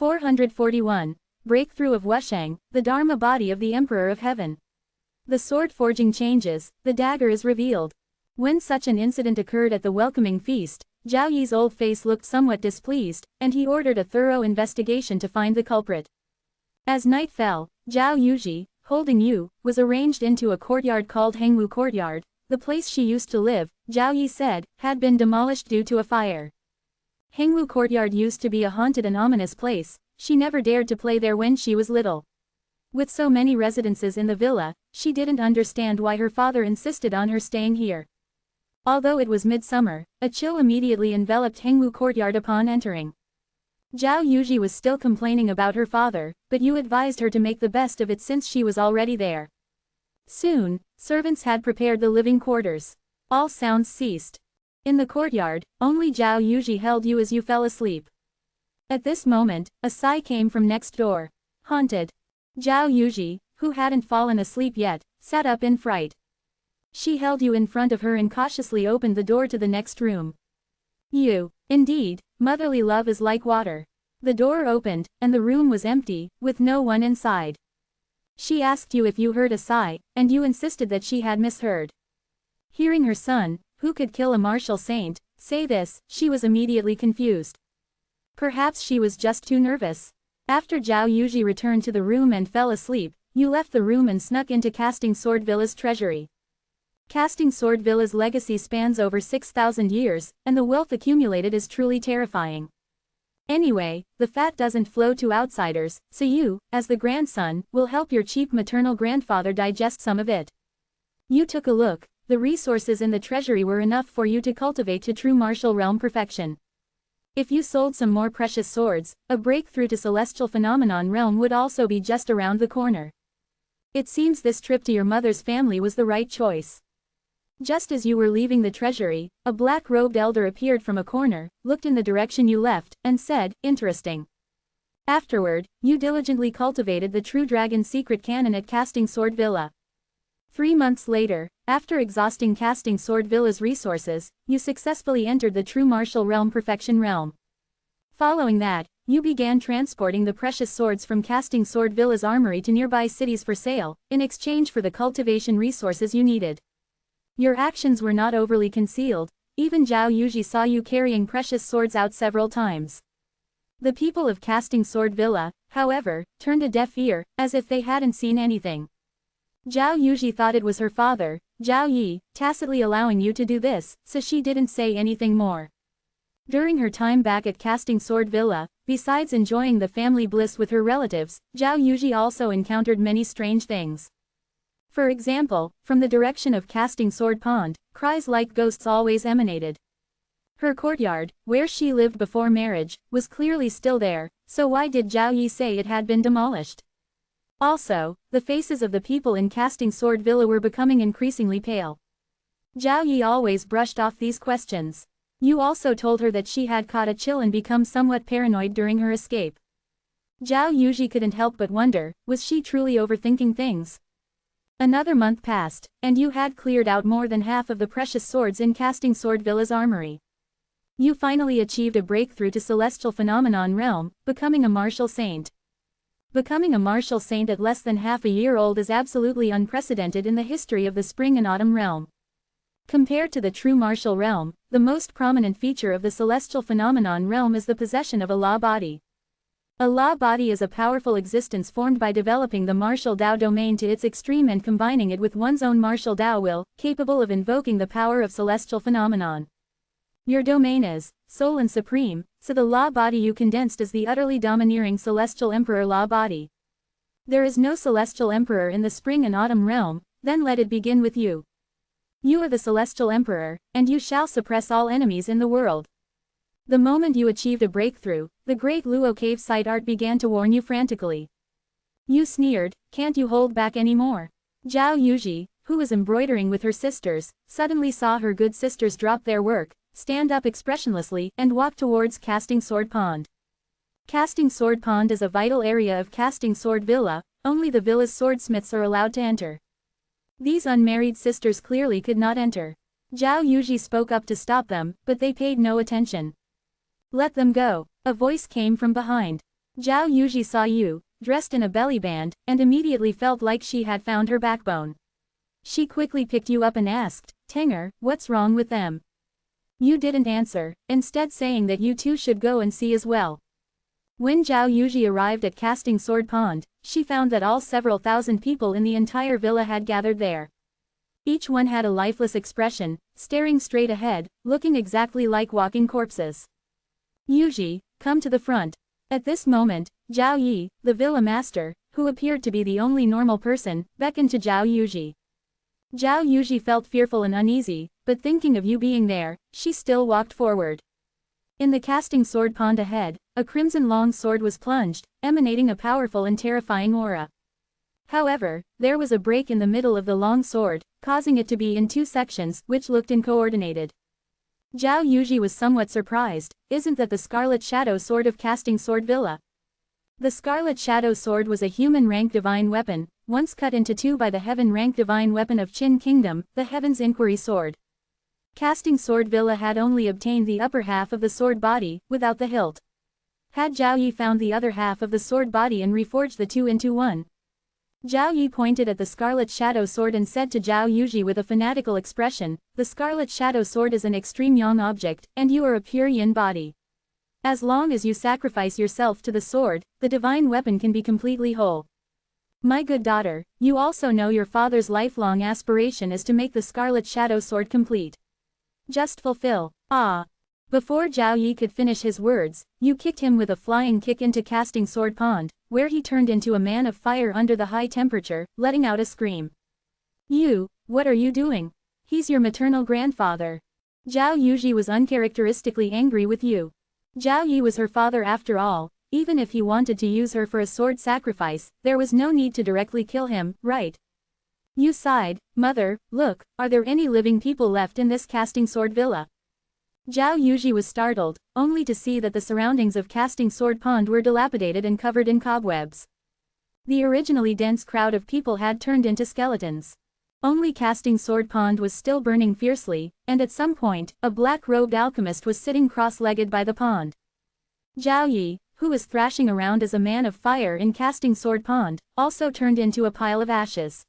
441. Breakthrough of Wushang, the Dharma body of the Emperor of Heaven. The sword forging changes, the dagger is revealed. When such an incident occurred at the welcoming feast, Zhao Yi's old face looked somewhat displeased, and he ordered a thorough investigation to find the culprit. As night fell, Zhao Yuji, holding Yu, was arranged into a courtyard called Hengwu Courtyard. The place she used to live, Zhao Yi said, had been demolished due to a fire. Hengwu Courtyard used to be a haunted and ominous place. She never dared to play there when she was little. With so many residences in the villa, she didn't understand why her father insisted on her staying here. Although it was midsummer, a chill immediately enveloped Hengwu Courtyard upon entering. Zhao Yuji was still complaining about her father, but Yu advised her to make the best of it since she was already there. Soon, servants had prepared the living quarters. All sounds ceased. In the courtyard, only Zhao Yuji held Yu as Yu fell asleep. At this moment, a sigh came from next door. Haunted. Zhao Yuji, who hadn't fallen asleep yet, sat up in fright. She held Yu in front of her and cautiously opened the door to the next room. Yu, indeed, motherly love is like water. The door opened, and the room was empty, with no one inside. She asked Yu if Yu heard a sigh, and Yu insisted that she had misheard. Hearing her son, who could kill a martial saint, say this, she was immediately confused. Perhaps she was just too nervous. After Zhao Yuji returned to the room and fell asleep, Yu left the room and snuck into Casting Sword Villa's treasury. Casting Sword Villa's legacy spans over 6,000 years, and the wealth accumulated is truly terrifying. Anyway, the fat doesn't flow to outsiders, so you, as the grandson, will help your cheap maternal grandfather digest some of it. Yu took a look. The resources in the treasury were enough for you to cultivate to true martial realm perfection. If you sold some more precious swords, a breakthrough to celestial phenomenon realm would also be just around the corner. It seems this trip to your mother's family was the right choice. Just as you were leaving the treasury, a black-robed elder appeared from a corner, looked in the direction you left, and said, "Interesting." Afterward, you diligently cultivated the true dragon secret canon at Casting Sword Villa. 3 months later, after exhausting Casting Sword Villa's resources, you successfully entered the true martial realm perfection realm. Following that, you began transporting the precious swords from Casting Sword Villa's armory to nearby cities for sale, in exchange for the cultivation resources you needed. Your actions were not overly concealed. Even Zhao Yuji saw you carrying precious swords out several times. The people of Casting Sword Villa, however, turned a deaf ear, as if they hadn't seen anything. Zhao Yuji thought it was her father, Zhao Yi, tacitly allowing you to do this, so she didn't say anything more. During her time back at Casting Sword Villa, besides enjoying the family bliss with her relatives, Zhao Yuji also encountered many strange things. For example, from the direction of Casting Sword Pond, cries like ghosts always emanated. Her courtyard, where she lived before marriage, was clearly still there, so why did Zhao Yi say it had been demolished? Also, the faces of the people in Casting Sword Villa were becoming increasingly pale. Zhao Yi always brushed off these questions. You also told her that she had caught a chill and become somewhat paranoid during her escape. Zhao Yuji couldn't help but wonder, was she truly overthinking things? Another month passed, and you had cleared out more than half of the precious swords in Casting Sword Villa's armory. You finally achieved a breakthrough to celestial phenomenon realm, becoming a martial saint. Becoming a martial saint at less than half a year old is absolutely unprecedented in the history of the spring and autumn realm. Compared to the true martial realm, the most prominent feature of the celestial phenomenon realm is the possession of a law body. A law body is a powerful existence formed by developing the martial Dao domain to its extreme and combining it with one's own martial Dao will, capable of invoking the power of celestial phenomenon. Your domain is soul and supreme, so the law body you condensed is the utterly domineering celestial emperor law body. There is no celestial emperor in the spring and autumn realm, then let it begin with you. You are the celestial emperor, and you shall suppress all enemies in the world. The moment you achieved a breakthrough, the great Luo cave site art began to warn you frantically. You sneered, "Can't you hold back any more?" Zhao Yuji, who was embroidering with her sisters, suddenly saw her good sisters drop their work, stand up expressionlessly, and walk towards Casting Sword Pond. Casting Sword Pond is a vital area of Casting Sword Villa, only the villa's swordsmiths are allowed to enter. These unmarried sisters clearly could not enter. Zhao Yuji spoke up to stop them, but they paid no attention. "Let them go," a voice came from behind. Zhao Yuji saw you, dressed in a belly band, and immediately felt like she had found her backbone. She quickly picked you up and asked, Tenger, what's wrong with them? You didn't answer, instead saying that you too should go and see as well. When Zhao Yuji arrived at Casting Sword Pond, she found that all several thousand people in the entire villa had gathered there. Each one had a lifeless expression, staring straight ahead, looking exactly like walking corpses. Yuji, come to the front. At this moment, Zhao Yi, the villa master, who appeared to be the only normal person, beckoned to Zhao Yuji. Zhao Yuji felt fearful and uneasy, but thinking of you being there, she still walked forward. In the casting sword pond ahead, a crimson long sword was plunged, emanating a powerful and terrifying aura. However, there was a break in the middle of the long sword, causing it to be in two sections, which looked uncoordinated. Zhao Yuji was somewhat surprised. Isn't that the Scarlet Shadow Sword of Casting Sword Villa? The Scarlet Shadow Sword was a human-rank divine weapon, once cut into two by the heaven-rank divine weapon of Qin Kingdom, the Heaven's Inquiry Sword. Casting Sword Villa had only obtained the upper half of the sword body, without the hilt. Had Zhao Yi found the other half of the sword body and reforged the two into one? Zhao Yi pointed at the Scarlet Shadow Sword and said to Zhao Yuji with a fanatical expression, the Scarlet Shadow Sword is an extreme yang object, and you are a pure yin body. As long as you sacrifice yourself to the sword, the divine weapon can be completely whole. My good daughter, you also know your father's lifelong aspiration is to make the Scarlet Shadow Sword complete. Just fulfill. Ah. Before Zhao Yi could finish his words, you kicked him with a flying kick into Casting Sword Pond, where he turned into a man of fire under the high temperature, letting out a scream. You, what are you doing? He's your maternal grandfather. Zhao Yuji was uncharacteristically angry with you. Zhao Yi was her father after all. Even if he wanted to use her for a sword sacrifice, there was no need to directly kill him, right? You sighed, Mother, look, are there any living people left in this Casting Sword Villa? Zhao Yuji was startled, only to see that the surroundings of Casting Sword Pond were dilapidated and covered in cobwebs. The originally dense crowd of people had turned into skeletons. Only Casting Sword Pond was still burning fiercely, and at some point, a black-robed alchemist was sitting cross-legged by the pond. Zhao Yi, who was thrashing around as a man of fire in Casting Sword Pond, also turned into a pile of ashes.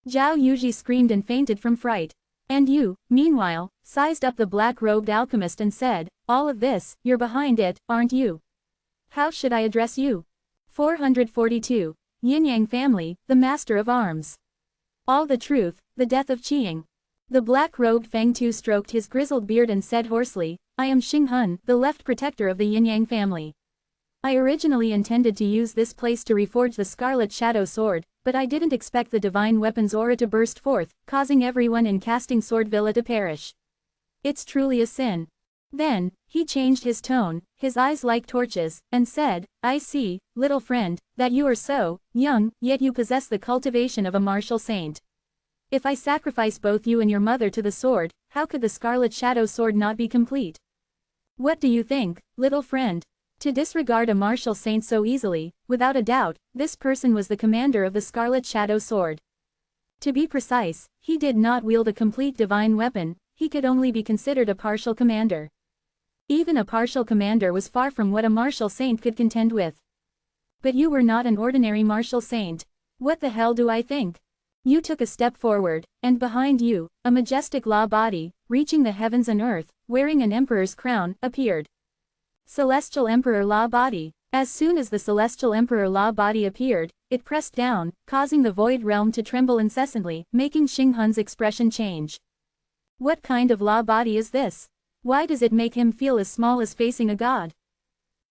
Zhao Yuji screamed and fainted from fright. And you, meanwhile, sized up the black-robed alchemist and said, all of this, you're behind it, aren't you? How should I address you? 442. Yin-Yang Family, the Master of Arms. All the truth, the death of Qiying. The black-robed Feng Tu stroked his grizzled beard and said hoarsely, I am Xing Hun, the left protector of the Yin-Yang family. I originally intended to use this place to reforge the Scarlet Shadow Sword, but I didn't expect the divine weapon's aura to burst forth, causing everyone in Casting Sword Villa to perish. It's truly a sin. Then, he changed his tone, his eyes like torches, and said, I see, little friend, that you are so young, yet you possess the cultivation of a martial saint. If I sacrifice both you and your mother to the sword, how could the Scarlet Shadow Sword not be complete? What do you think, little friend? To disregard a martial saint so easily, without a doubt, this person was the commander of the Scarlet Shadow Sword. To be precise, he did not wield a complete divine weapon, he could only be considered a partial commander. Even a partial commander was far from what a martial saint could contend with. But you were not an ordinary martial saint. What the hell do I think? You took a step forward, and behind you, a majestic law body, reaching the heavens and earth, wearing an emperor's crown, appeared. Celestial Emperor Law Body. As soon as the Celestial Emperor Law Body appeared, it pressed down, causing the void realm to tremble incessantly, making Xing Hun's expression change. What kind of law body is this? Why does it make him feel as small as facing a god?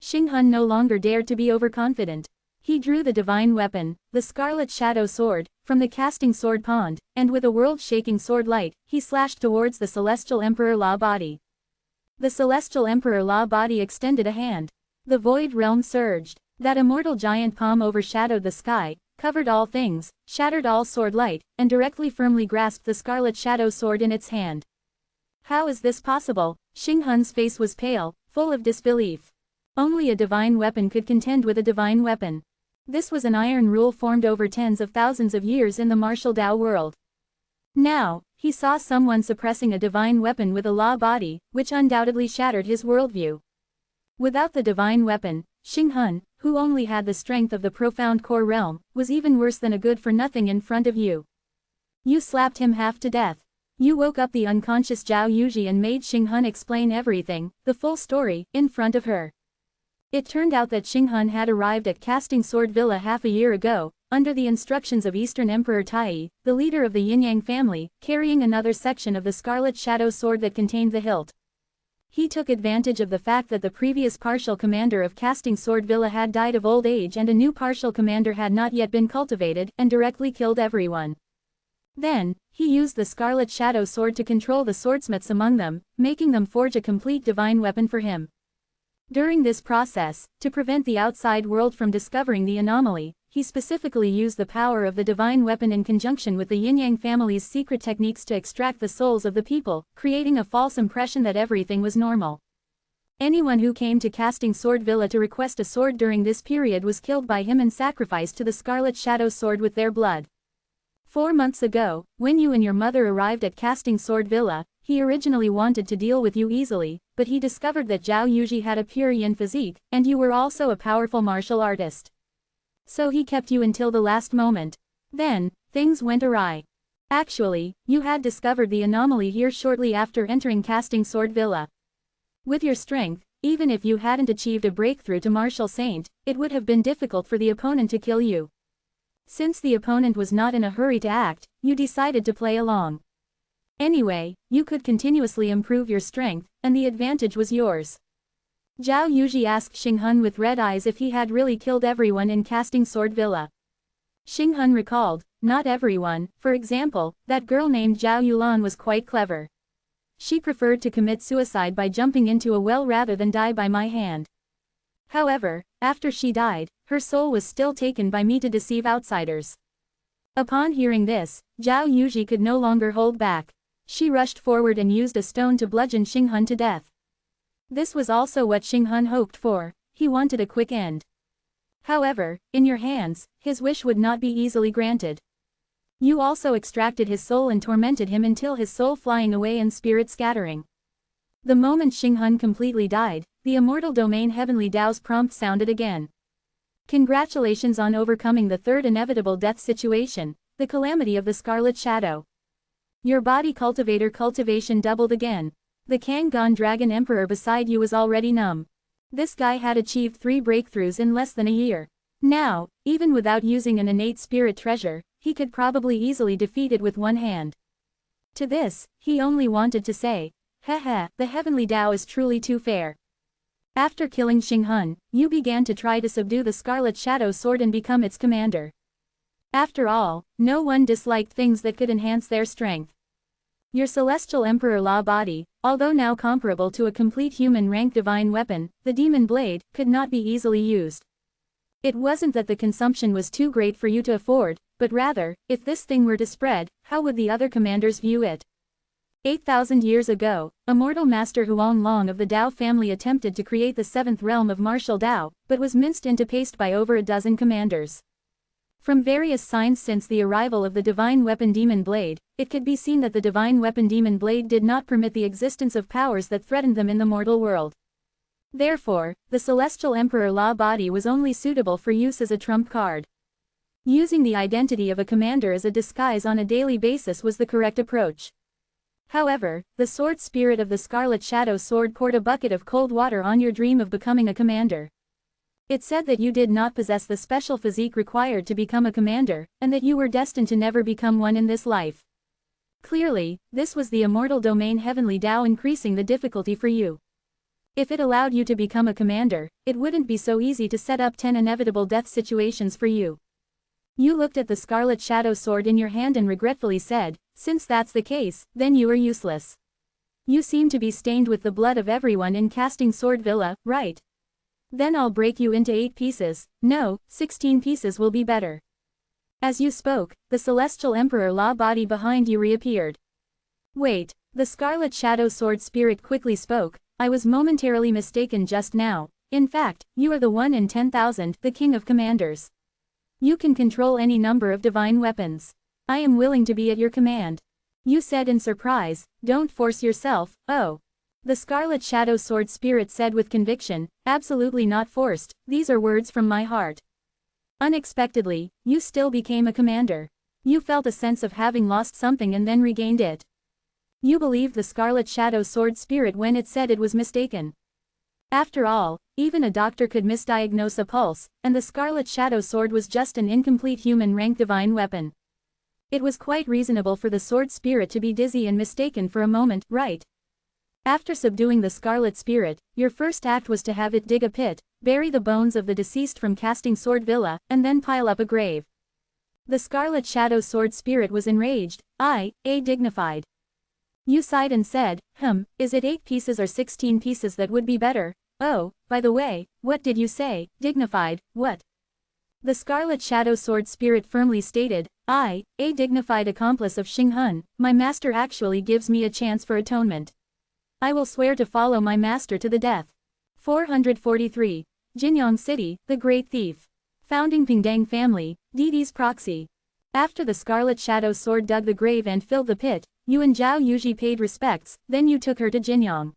Xing Hun no longer dared to be overconfident. He drew the divine weapon, the Scarlet Shadow Sword, from the Casting Sword Pond, and with a world-shaking sword light, he slashed towards the Celestial Emperor Law Body. The Celestial Emperor Law Body extended a hand. The void realm surged. That immortal giant palm overshadowed the sky, covered all things, shattered all sword light, and directly firmly grasped the Scarlet Shadow Sword in its hand. How is this possible? Xing Hun's face was pale, full of disbelief. Only a divine weapon could contend with a divine weapon. This was an iron rule formed over tens of thousands of years in the martial Dao world. Now, he saw someone suppressing a divine weapon with a law body, which undoubtedly shattered his worldview. Without the divine weapon, Xinghun, who only had the strength of the profound core realm, was even worse than a good-for-nothing in front of you. You slapped him half to death. You woke up the unconscious Zhao Yuji and made Xinghun explain everything, the full story, in front of her. It turned out that Xinghun had arrived at Casting Sword Villa half a year ago, under the instructions of Eastern Emperor Tai, the leader of the Yin-Yang family, carrying another section of the Scarlet Shadow Sword that contained the hilt. He took advantage of the fact that the previous partial commander of Casting Sword Villa had died of old age and a new partial commander had not yet been cultivated, and directly killed everyone. Then, he used the Scarlet Shadow Sword to control the swordsmiths among them, making them forge a complete divine weapon for him. During this process, to prevent the outside world from discovering the anomaly, he specifically used the power of the divine weapon in conjunction with the Yin-Yang family's secret techniques to extract the souls of the people, creating a false impression that everything was normal. Anyone who came to Casting Sword Villa to request a sword during this period was killed by him and sacrificed to the Scarlet Shadow Sword with their blood. 4 months ago, when you and your mother arrived at Casting Sword Villa, he originally wanted to deal with you easily, but he discovered that Zhao Yuji had a pure yin physique, and you were also a powerful martial artist. So he kept you until the last moment. Then, things went awry. Actually, you had discovered the anomaly here shortly after entering Casting Sword Villa. With your strength, even if you hadn't achieved a breakthrough to Martial Saint, it would have been difficult for the opponent to kill you. Since the opponent was not in a hurry to act, you decided to play along. Anyway, you could continuously improve your strength, and the advantage was yours. Zhao Yuji asked Xinghun with red eyes if he had really killed everyone in Casting Sword Villa. Xinghun recalled, not everyone, for example, that girl named Zhao Yulan was quite clever. She preferred to commit suicide by jumping into a well rather than die by my hand. However, after she died, her soul was still taken by me to deceive outsiders. Upon hearing this, Zhao Yuji could no longer hold back. She rushed forward and used a stone to bludgeon Xinghun to death. This was also what Xinghun hoped for. He wanted a quick end. However, in your hands, his wish would not be easily granted. You also extracted his soul and tormented him until his soul flying away and spirit scattering. The moment Xinghun completely died, the immortal domain Heavenly Dao's prompt sounded again. Congratulations on overcoming the third inevitable death situation, the calamity of the Scarlet Shadow. Your body cultivation doubled again. The Kanggon Dragon Emperor beside you was already numb. This guy had achieved 3 breakthroughs in less than a year. Now, even without using an innate spirit treasure, he could probably easily defeat it with one hand. To this, he only wanted to say, "Haha, the Heavenly Dao is truly too fair." After killing Xinghun, you began to try to subdue the Scarlet Shadow Sword and become its commander. After all, no one disliked things that could enhance their strength. Your Celestial Emperor Law body, although now comparable to a complete human rank divine weapon, the Demon Blade, could not be easily used. It wasn't that the consumption was too great for you to afford, but rather, if this thing were to spread, how would the other commanders view it? 8,000 years ago, Immortal Master Huanglong of the Dao family attempted to create the 7th realm of martial Dao, but was minced into paste by over a dozen commanders. From various signs since the arrival of the divine weapon Demon Blade, it could be seen that the divine weapon Demon Blade did not permit the existence of powers that threatened them in the mortal world. Therefore, the Celestial Emperor Law body was only suitable for use as a trump card. Using the identity of a commander as a disguise on a daily basis was the correct approach. However, the sword spirit of the Scarlet Shadow Sword poured a bucket of cold water on your dream of becoming a commander. It said that you did not possess the special physique required to become a commander, and that you were destined to never become one in this life. Clearly, this was the immortal domain Heavenly Dao increasing the difficulty for you. If it allowed you to become a commander, it wouldn't be so easy to set up 10 inevitable death situations for you. You looked at the Scarlet Shadow Sword in your hand and regretfully said, "Since that's the case, then you are useless. You seem to be stained with the blood of everyone in Casting Sword Villa, right? Then I'll break you into 8 pieces, no, 16 pieces will be better." As you spoke, the Celestial Emperor Law body behind you reappeared. "Wait," the Scarlet Shadow Sword spirit quickly spoke, "I was momentarily mistaken just now. In fact, you are the 1 in 10,000, the King of Commanders. You can control any number of divine weapons. I am willing to be at your command." You said in surprise, "Don't force yourself, oh. The Scarlet Shadow Sword Spirit said with conviction, absolutely not forced, these are words from my heart. Unexpectedly, you still became a commander. You felt a sense of having lost something and then regained it. You believed the Scarlet Shadow Sword Spirit when it said it was mistaken. After all, even a doctor could misdiagnose a pulse, and the Scarlet Shadow Sword was just an incomplete human rank divine weapon. It was quite reasonable for the Sword Spirit to be dizzy and mistaken for a moment, right? After subduing the Scarlet Spirit, your first act was to have it dig a pit, bury the bones of the deceased from Casting Sword Villa, and then pile up a grave. The Scarlet Shadow Sword Spirit was enraged, dignified. You sighed and said, is it 8 pieces or 16 pieces that would be better? Oh, by the way, what did you say, dignified, what? The Scarlet Shadow Sword Spirit firmly stated, I, a dignified accomplice of Xing Hun, my master actually gives me a chance for atonement. I will swear to follow my master to the death. 443. Jinyang City, the Great Thief. Founding Pingdang family, Didi's proxy. After the Scarlet Shadow Sword dug the grave and filled the pit, you and Zhao Yuji paid respects, then you took her to Jinyang.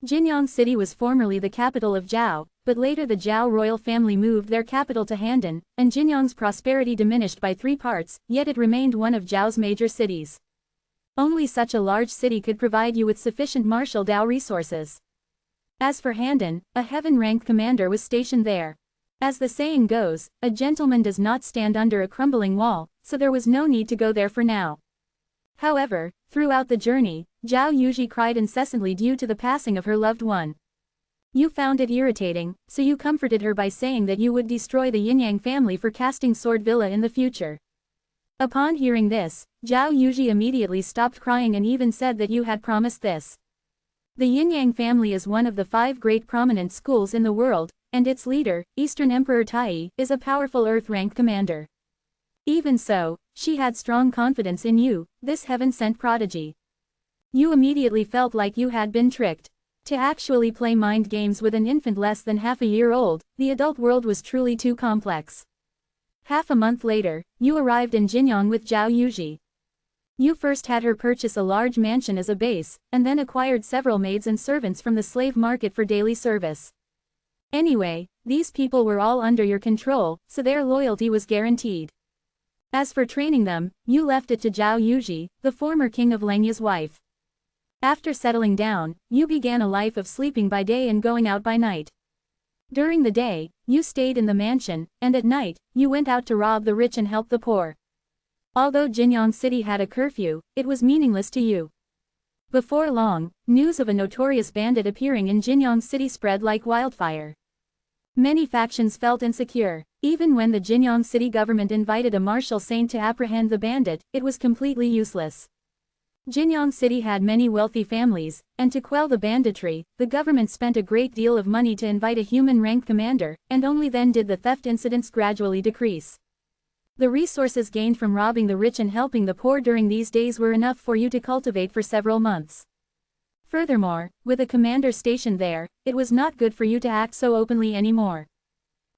Jinyang City was formerly the capital of Zhao, but later the Zhao royal family moved their capital to Handan, and Jinyang's prosperity diminished by 3 parts, yet it remained one of Zhao's major cities. Only such a large city could provide you with sufficient martial Dao resources. As for Handan, a heaven-ranked commander was stationed there. As the saying goes, a gentleman does not stand under a crumbling wall, so there was no need to go there for now. However, throughout the journey, Zhao Yuji cried incessantly due to the passing of her loved one. You found it irritating, so you comforted her by saying that you would destroy the Yinyang family for Casting Sword Villa in the future. Upon hearing this, Zhao Yuji immediately stopped crying and even said that you had promised this. The Yinyang family is one of the 5 great prominent schools in the world, and its leader, Eastern Emperor Tai, is a powerful Earth-ranked commander. Even so, she had strong confidence in you, this heaven-sent prodigy. You immediately felt like you had been tricked. To actually play mind games with an infant less than half a year old, the adult world was truly too complex. Half a month later, you arrived in Jinyang with Zhao Yuji. You first had her purchase a large mansion as a base, and then acquired several maids and servants from the slave market for daily service. Anyway, these people were all under your control, so their loyalty was guaranteed. As for training them, you left it to Zhao Yuji, the former king of Langya's wife. After settling down, you began a life of sleeping by day and going out by night. During the day, you stayed in the mansion, and at night, you went out to rob the rich and help the poor. Although Jinyang City had a curfew, it was meaningless to you. Before long, news of a notorious bandit appearing in Jinyang City spread like wildfire. Many factions felt insecure. Even when the Jinyang City government invited a martial saint to apprehend the bandit, it was completely useless. Jinyang City had many wealthy families, and to quell the banditry, the government spent a great deal of money to invite a human-ranked commander, and only then did the theft incidents gradually decrease. The resources gained from robbing the rich and helping the poor during these days were enough for you to cultivate for several months. Furthermore, with a commander stationed there, it was not good for you to act so openly anymore.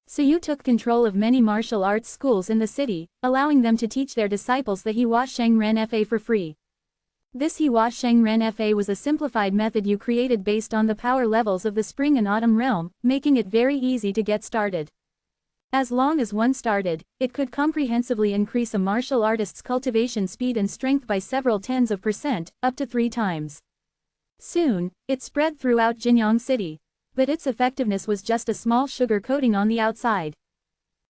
So you took control of many martial arts schools in the city, allowing them to teach their disciples the Hewa Sheng Ren Fa for free. This Hewa Sheng Ren Fa was a simplified method you created based on the power levels of the spring and autumn realm, making it very easy to get started. As long as one started, it could comprehensively increase a martial artist's cultivation speed and strength by several tens of %, up to 3 times. Soon, it spread throughout Jinyang City. But its effectiveness was just a small sugar coating on the outside.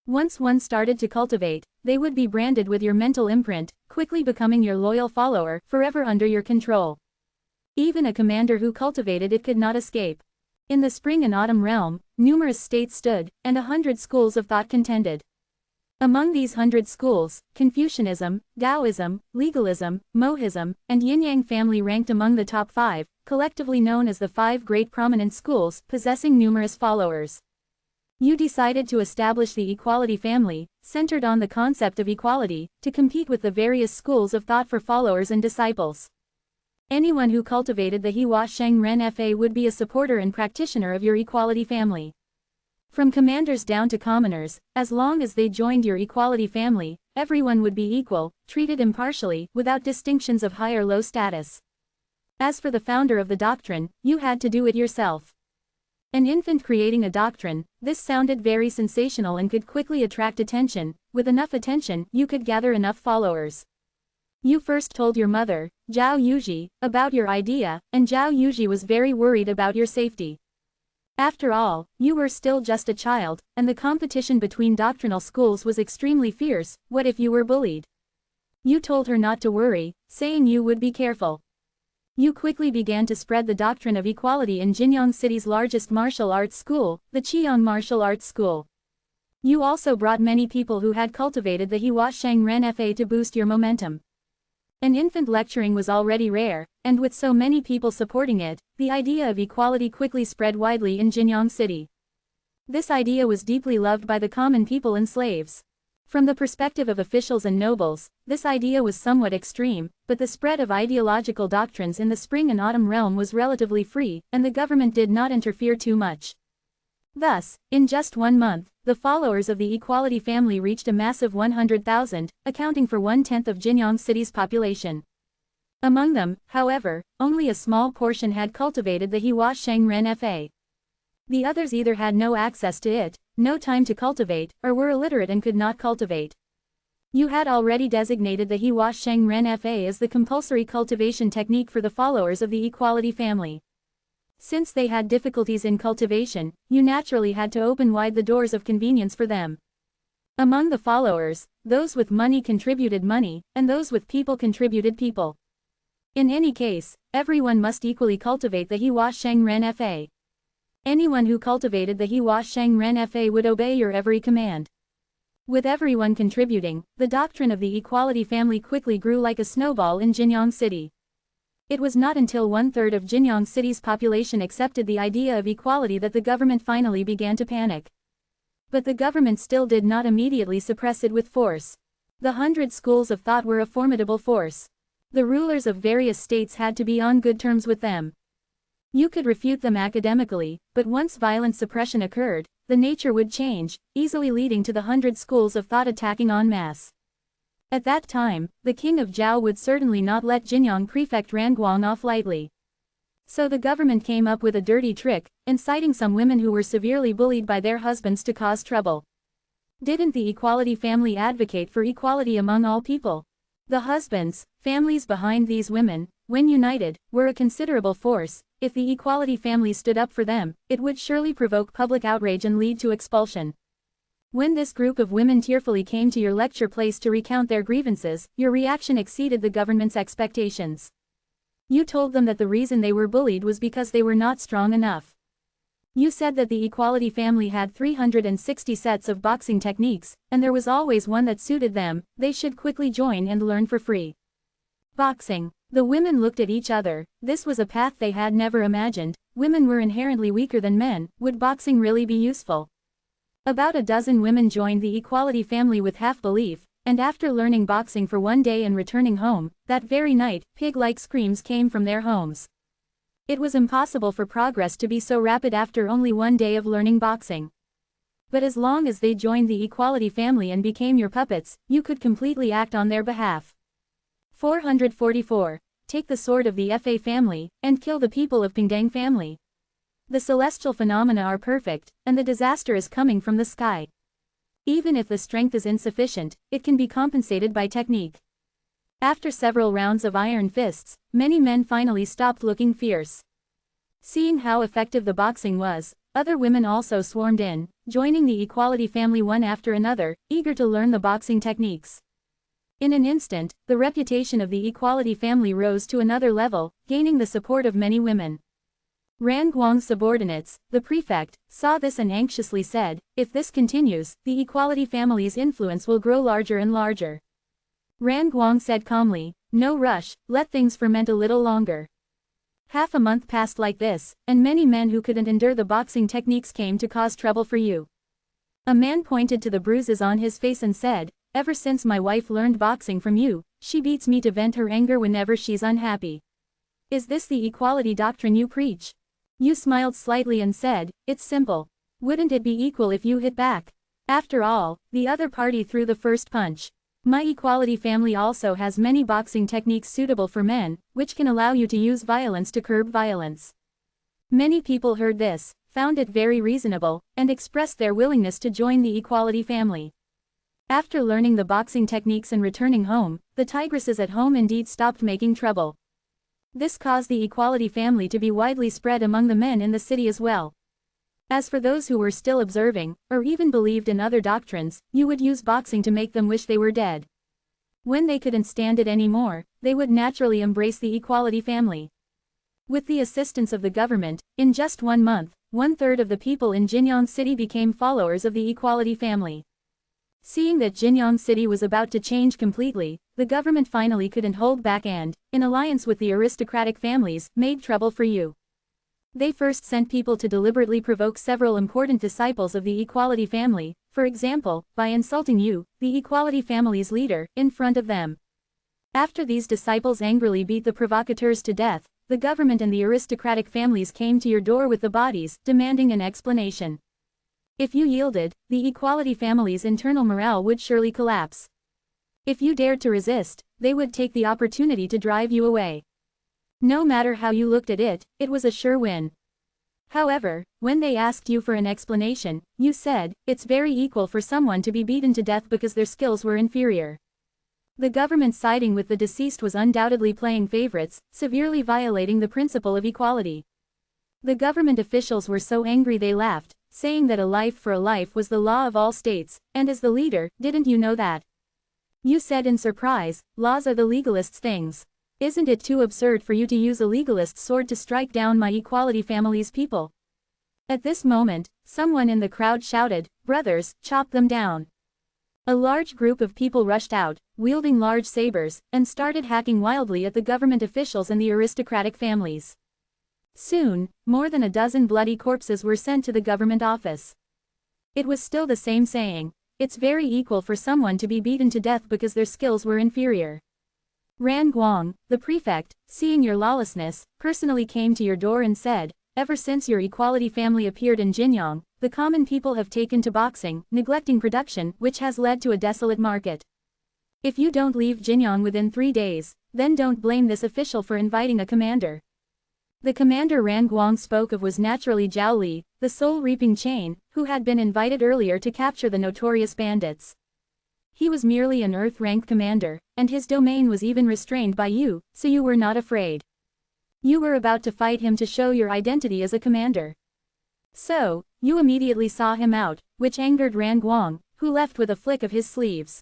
Once one started to cultivate, they would be branded with your mental imprint, quickly becoming your loyal follower, forever under your control. Even a commander who cultivated it could not escape. In the spring and autumn realm, numerous states stood, and 100 schools of thought contended. Among these 100 schools, Confucianism, Taoism, Legalism, Mohism, and Yinyang family ranked among the top 5, collectively known as the 5 great prominent schools, possessing numerous followers. You decided to establish the Equality family, centered on the concept of equality, to compete with the various schools of thought for followers and disciples. Anyone who cultivated the Hewa Sheng Ren Fa would be a supporter and practitioner of your Equality family. From commanders down to commoners, as long as they joined your Equality family, everyone would be equal, treated impartially, without distinctions of high or low status. As for the founder of the doctrine, you had to do it yourself. An infant creating a doctrine, this sounded very sensational and could quickly attract attention. With enough attention, you could gather enough followers. You first told your mother, Zhao Yuji, about your idea, and Zhao Yuji was very worried about your safety. After all, you were still just a child, and the competition between doctrinal schools was extremely fierce. What if you were bullied? You told her not to worry, saying you would be careful. You quickly began to spread the doctrine of equality in Jinyang City's largest martial arts school, the Qiyang Martial Arts School. You also brought many people who had cultivated the Huasheng Ren Fa to boost your momentum. An infant lecturing was already rare, and with so many people supporting it, the idea of equality quickly spread widely in Jinyang City. This idea was deeply loved by the common people and slaves. From the perspective of officials and nobles, this idea was somewhat extreme, but the spread of ideological doctrines in the spring and autumn realm was relatively free, and the government did not interfere too much. Thus, in just 1 month, the followers of the equality family reached a massive 100,000, accounting for 1/10 of Jinyang City's population. Among them, however, only a small portion had cultivated the Huasheng Ren Fa. The others either had no access to it, no time to cultivate, or were illiterate and could not cultivate. You had already designated the Huasheng Ren Fa as the compulsory cultivation technique for the followers of the equality family. Since they had difficulties in cultivation, you naturally had to open wide the doors of convenience for them. Among the followers, those with money contributed money, and those with people contributed people. In any case, everyone must equally cultivate the Huasheng Ren Fa. Anyone who cultivated the Huasheng Ren Fa would obey your every command. With everyone contributing, the doctrine of the equality family quickly grew like a snowball in Jinyang City. It was not until 1/3 of Jinyang City's population accepted the idea of equality that the government finally began to panic. But the government still did not immediately suppress it with force. The 100 schools of thought were a formidable force. The rulers of various states had to be on good terms with them. You could refute them academically, but once violent suppression occurred, the nature would change, easily leading to the 100 schools of thought attacking en masse. At that time, the king of Zhao would certainly not let Jinyang prefect Ranguang off lightly. So the government came up with a dirty trick, inciting some women who were severely bullied by their husbands to cause trouble. Didn't the equality family advocate for equality among all people? The husbands, families behind these women, when united, were a considerable force. If the equality family stood up for them, it would surely provoke public outrage and lead to expulsion. When this group of women tearfully came to your lecture place to recount their grievances, your reaction exceeded the government's expectations. You told them that the reason they were bullied was because they were not strong enough. You said that the equality family had 360 sets of boxing techniques, and there was always one that suited them. They should quickly join and learn for free. Boxing. The women looked at each other. This was a path they had never imagined. Women were inherently weaker than men. Would boxing really be useful? About a dozen women joined the equality family with half-belief, and after learning boxing for 1 day and returning home, that very night, pig-like screams came from their homes. It was impossible for progress to be so rapid after only 1 day of learning boxing. But as long as they joined the equality family and became your puppets, you could completely act on their behalf. 444. Take the sword of the Fa family, and kill the people of Pingdang family. The celestial phenomena are perfect, and the disaster is coming from the sky. Even if the strength is insufficient, it can be compensated by technique. After several rounds of iron fists, many men finally stopped looking fierce. Seeing how effective the boxing was, other women also swarmed in, joining the equality family one after another, eager to learn the boxing techniques. In an instant, the reputation of the equality family rose to another level, gaining the support of many women. Ranguang's subordinates, the prefect, saw this and anxiously said, if this continues, the equality family's influence will grow larger and larger. Ranguang said calmly, no rush, let things ferment a little longer. Half a month passed like this, and many men who couldn't endure the boxing techniques came to cause trouble for you. A man pointed to the bruises on his face and said, ever since my wife learned boxing from you, she beats me to vent her anger whenever she's unhappy. Is this the equality doctrine you preach? You smiled slightly and said, it's simple. Wouldn't it be equal if you hit back? After all, the other party threw the first punch. My equality family also has many boxing techniques suitable for men, which can allow you to use violence to curb violence. Many people heard this, found it very reasonable, and expressed their willingness to join the equality family. After learning the boxing techniques and returning home, the tigresses at home indeed stopped making trouble. This caused the equality family to be widely spread among the men in the city as well. As for those who were still observing, or even believed in other doctrines, you would use boxing to make them wish they were dead. When they couldn't stand it anymore, they would naturally embrace the equality family. With the assistance of the government, in just 1 month, 1/3 of the people in Jinyang City became followers of the equality family. Seeing that Jinyang City was about to change completely, the government finally couldn't hold back and, in alliance with the aristocratic families, made trouble for you. They first sent people to deliberately provoke several important disciples of the equality family, for example, by insulting you, the equality family's leader, in front of them. After these disciples angrily beat the provocateurs to death, the government and the aristocratic families came to your door with the bodies, demanding an explanation. If you yielded, the equality family's internal morale would surely collapse. If you dared to resist, they would take the opportunity to drive you away. No matter how you looked at it, it was a sure win. However, when they asked you for an explanation, you said, it's very equal for someone to be beaten to death because their skills were inferior. The government siding with the deceased was undoubtedly playing favorites, severely violating the principle of equality. The government officials were so angry they laughed, saying that a life for a life was the law of all states, and as the leader, didn't you know that? You said in surprise, laws are the legalists' things. Isn't it too absurd for you to use a legalist's sword to strike down my equality family's people? At this moment, someone in the crowd shouted, brothers, chop them down. A large group of people rushed out, wielding large sabers, and started hacking wildly at the government officials and the aristocratic families. Soon, more than a dozen bloody corpses were sent to the government office. It was still the same saying, it's very equal for someone to be beaten to death because their skills were inferior. Ran Guang, the prefect, seeing your lawlessness, personally came to your door and said, ever since your equality family appeared in Jinyang, the common people have taken to boxing, neglecting production, which has led to a desolate market. If you don't leave Jinyang within 3 days, then don't blame this official for inviting a commander. The commander Ran Guang spoke of was naturally Zhao Li, the soul-reaping chain, who had been invited earlier to capture the notorious bandits. He was merely an Earth-rank commander, and his domain was even restrained by you, so you were not afraid. You were about to fight him to show your identity as a commander. So, you immediately saw him out, which angered Ran Guang, who left with a flick of his sleeves.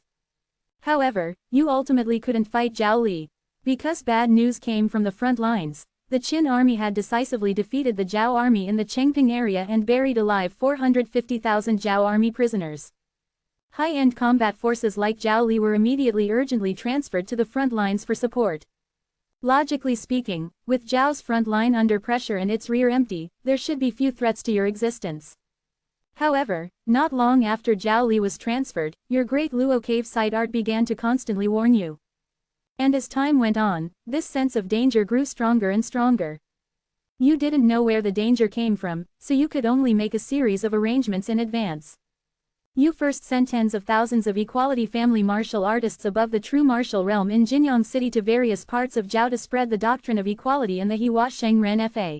However, you ultimately couldn't fight Zhao Li. Because bad news came from the front lines. The Qin army had decisively defeated the Zhao army in the Chengping area and buried alive 450,000 Zhao army prisoners. High-end combat forces like Zhao Li were immediately urgently transferred to the front lines for support. Logically speaking, with Zhao's front line under pressure and its rear empty, there should be few threats to your existence. However, not long after Zhao Li was transferred, your great Luo cave site art began to constantly warn you. And as time went on, this sense of danger grew stronger and stronger. You didn't know where the danger came from, so you could only make a series of arrangements in advance. You first sent tens of thousands of equality family martial artists above the true martial realm in Jinyang City to various parts of Zhao to spread the doctrine of equality in the Hewa Sheng Ren Fa.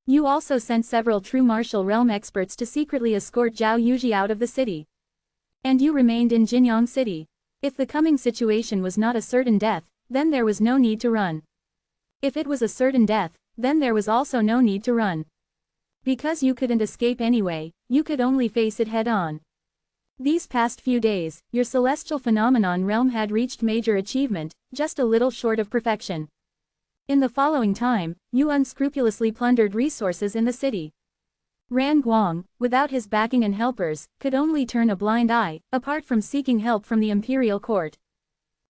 You also sent several true martial realm experts to secretly escort Zhao Yuji out of the city. And you remained in Jinyang City. If the coming situation was not a certain death, then there was no need to run. If it was a certain death, then there was also no need to run. Because you couldn't escape anyway, you could only face it head-on. These past few days, your celestial phenomenon realm had reached major achievement, just a little short of perfection. In the following time, you unscrupulously plundered resources in the city. Ran Guang, without his backing and helpers, could only turn a blind eye, apart from seeking help from the imperial court.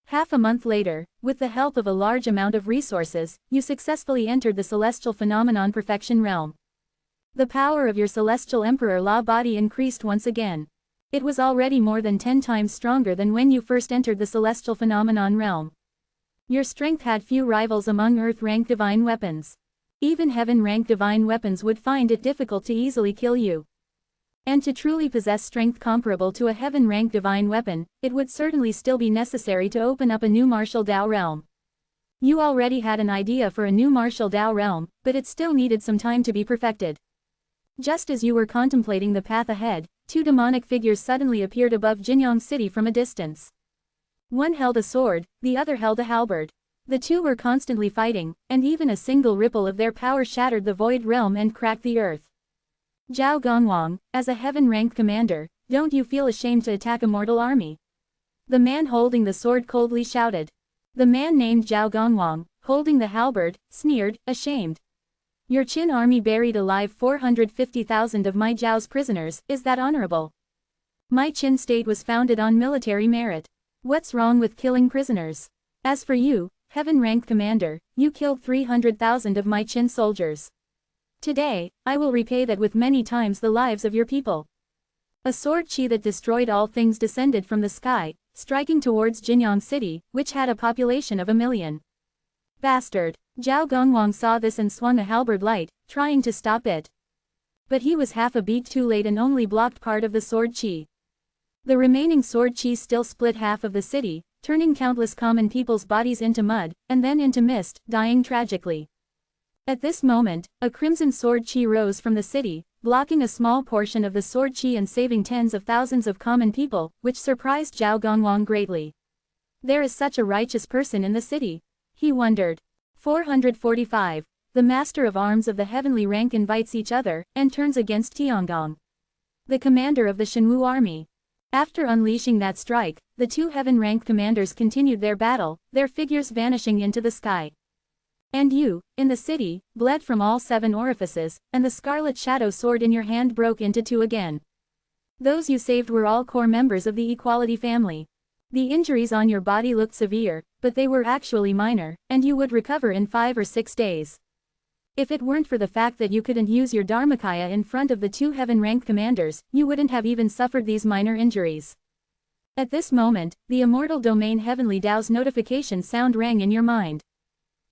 Half a month later, with the help of a large amount of resources, you successfully entered the celestial phenomenon perfection realm. The power of your celestial emperor law body increased once again. It was already more than 10 times stronger than when you first entered the celestial phenomenon realm. Your strength had few rivals among Earth-rank divine weapons. Even Heaven-rank divine weapons would find it difficult to easily kill you. And to truly possess strength comparable to a heaven-rank divine weapon, it would certainly still be necessary to open up a new martial Dao realm. You already had an idea for a new martial Dao realm, but it still needed some time to be perfected. Just as you were contemplating the path ahead, two demonic figures suddenly appeared above Jinyang City from a distance. One held a sword, the other held a halberd. The two were constantly fighting, and even a single ripple of their power shattered the void realm and cracked the earth. Zhao Gongwang, as a heaven-ranked commander, don't you feel ashamed to attack a mortal army? The man holding the sword coldly shouted. The man named Zhao Gongwang, holding the halberd, sneered, ashamed. Your Qin army buried alive 450,000 of my Zhao's prisoners, is that honorable? My Qin state was founded on military merit. What's wrong with killing prisoners? As for you, heaven-ranked commander, you killed 300,000 of my Qin soldiers. Today, I will repay that with many times the lives of your people. A sword chi that destroyed all things descended from the sky, striking towards Jinyang City, which had a population of 1 million. Bastard! Zhao Gongwang saw this and swung a halberd light, trying to stop it. But he was half a beat too late and only blocked part of the sword chi. The remaining sword chi still split half of the city, turning countless common people's bodies into mud, and then into mist, dying tragically. At this moment, a crimson sword chi rose from the city, blocking a small portion of the sword chi and saving tens of thousands of common people, which surprised Zhao Gongwang greatly. There is such a righteous person in the city, he wondered. 445. The Master of Arms of the heavenly rank invites each other, and turns against Tiangong, the commander of the Shenwu army. After unleashing that strike, the two heaven-ranked commanders continued their battle, their figures vanishing into the sky. And you, in the city, bled from all 7 orifices, and the scarlet shadow sword in your hand broke into 2 again. Those you saved were all core members of the Equality family. The injuries on your body looked severe, but they were actually minor, and you would recover in 5 or 6 days. If it weren't for the fact that you couldn't use your Dharmakaya in front of the 2 heaven-ranked commanders, you wouldn't have even suffered these minor injuries. At this moment, the Immortal Domain Heavenly Tao's notification sound rang in your mind.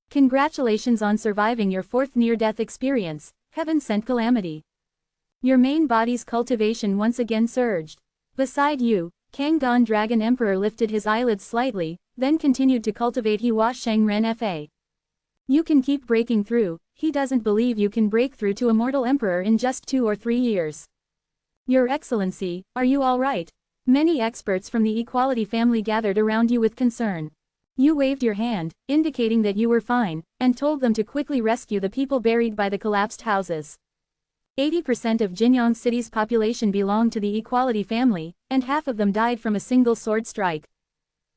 Congratulations on surviving your 4th near-death experience, Heaven-sent calamity. Your main body's cultivation once again surged. Beside you, Kanggon Dragon Emperor lifted his eyelids slightly, then continued to cultivate Hua Sheng Ren Fa. You can keep breaking through, he doesn't believe you can break through to Immortal Emperor in just 2 or 3 years. Your Excellency, are you all right? Many experts from the Equality family gathered around you with concern. You waved your hand, indicating that you were fine, and told them to quickly rescue the people buried by the collapsed houses. 80% of Jinyang City's population belonged to the Equality family, and half of them died from a single sword strike.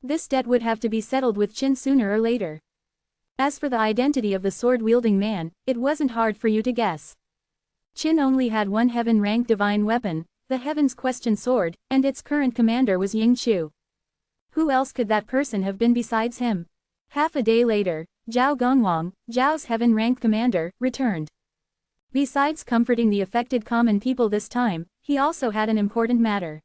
This debt would have to be settled with Qin sooner or later. As for the identity of the sword-wielding man, it wasn't hard for you to guess. Qin only had one heaven-ranked divine weapon, the Heaven's Question Sword, and its current commander was Ying Chu. Who else could that person have been besides him? Half a day later, Zhao Gongwang, Zhao's heaven-ranked commander, returned. Besides comforting the affected common people this time, he also had an important matter.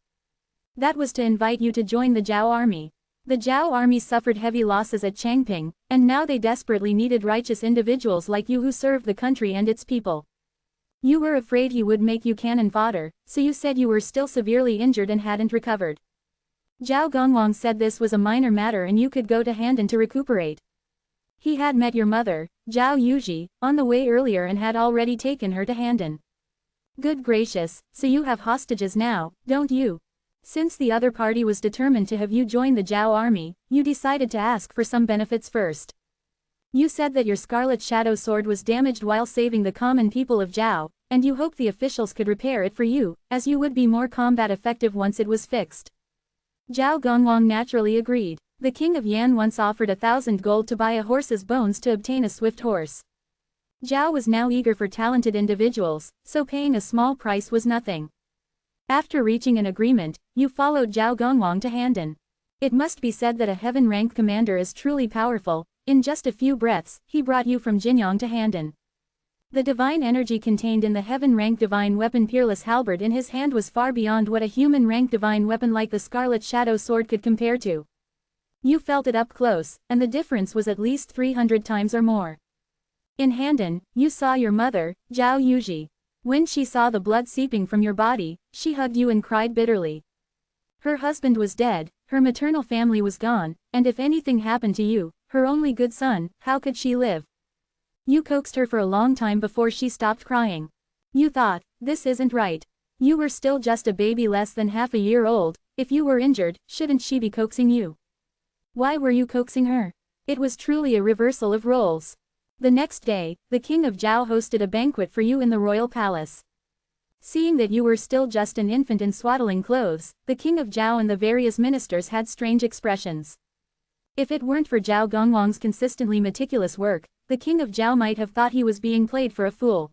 That was to invite you to join the Zhao army. The Zhao army suffered heavy losses at Changping, and now they desperately needed righteous individuals like you who served the country and its people. You were afraid he would make you cannon fodder, so you said you were still severely injured and hadn't recovered. Zhao Gongwang said this was a minor matter and you could go to Handan to recuperate. He had met your mother, Zhao Yuji, on the way earlier and had already taken her to Handan. Good gracious, so you have hostages now, don't you? Since the other party was determined to have you join the Zhao army, you decided to ask for some benefits first. You said that your Scarlet Shadow Sword was damaged while saving the common people of Zhao, and you hoped the officials could repair it for you, as you would be more combat effective once it was fixed. Zhao Gongwang naturally agreed. The king of Yan once offered 1,000 gold to buy a horse's bones to obtain a swift horse. Zhao was now eager for talented individuals, so paying a small price was nothing. After reaching an agreement, you followed Zhao Gongwang to Handan. It must be said that a heaven-ranked commander is truly powerful. In just a few breaths, he brought you from Jinyang to Handan. The divine energy contained in the heaven-ranked divine weapon Peerless Halberd in his hand was far beyond what a human-ranked divine weapon like the Scarlet Shadow Sword could compare to. You felt it up close, and the difference was at least 300 times or more. In Handan, you saw your mother, Zhao Yuji. When she saw the blood seeping from your body, she hugged you and cried bitterly. Her husband was dead, her maternal family was gone, and if anything happened to you, her only good son, how could she live? You coaxed her for a long time before she stopped crying. You thought, this isn't right. You were still just a baby less than half a year old. If you were injured, shouldn't she be coaxing you? Why were you coaxing her? It was truly a reversal of roles. The next day, the king of Zhao hosted a banquet for you in the royal palace. Seeing that you were still just an infant in swaddling clothes, the king of Zhao and the various ministers had strange expressions. If it weren't for Zhao Gongwang's consistently meticulous work, the king of Zhao might have thought he was being played for a fool.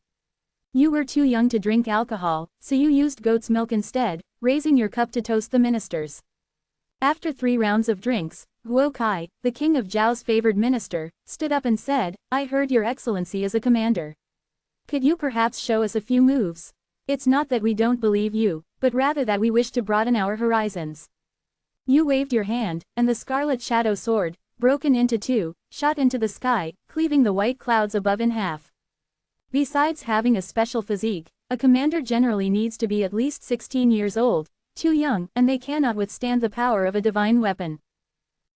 You were too young to drink alcohol, so you used goat's milk instead, raising your cup to toast the ministers. After 3 rounds of drinks, Guo Kai, the king of Zhao's favored minister, stood up and said, I heard your excellency is a commander. Could you perhaps show us a few moves? It's not that we don't believe you, but rather that we wish to broaden our horizons. You waved your hand, and the scarlet shadow sword, broken into 2, shot into the sky, cleaving the white clouds above in half. Besides having a special physique, a commander generally needs to be at least 16 years old, too young, and they cannot withstand the power of a divine weapon.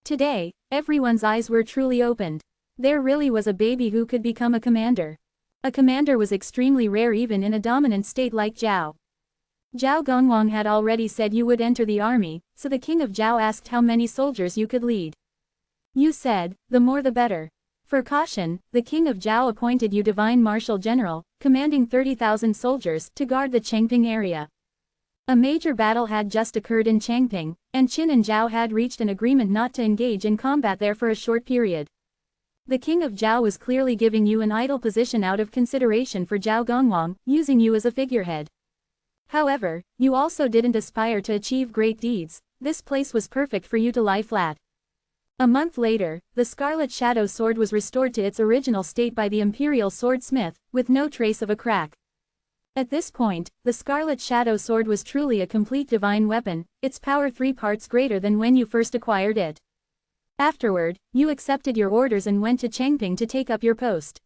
Today, everyone's eyes were truly opened. There really was a baby who could become a commander. A commander was extremely rare even in a dominant state like Zhao. Zhao Gongwang had already said you would enter the army, so the king of Zhao asked how many soldiers you could lead. You said, the more the better. For caution, the king of Zhao appointed you divine marshal general, commanding 30,000 soldiers, to guard the Changping area. A major battle had just occurred in Changping, and Qin and Zhao had reached an agreement not to engage in combat there for a short period. The king of Zhao was clearly giving you an idle position out of consideration for Zhao Gongwang, using you as a figurehead. However, you also didn't aspire to achieve great deeds. This place was perfect for you to lie flat. A month later, the Scarlet Shadow Sword was restored to its original state by the Imperial Swordsmith, with no trace of a crack. At this point, the Scarlet Shadow Sword was truly a complete divine weapon, its power 3 parts greater than when you first acquired it. Afterward, you accepted your orders and went to Changping to take up your post.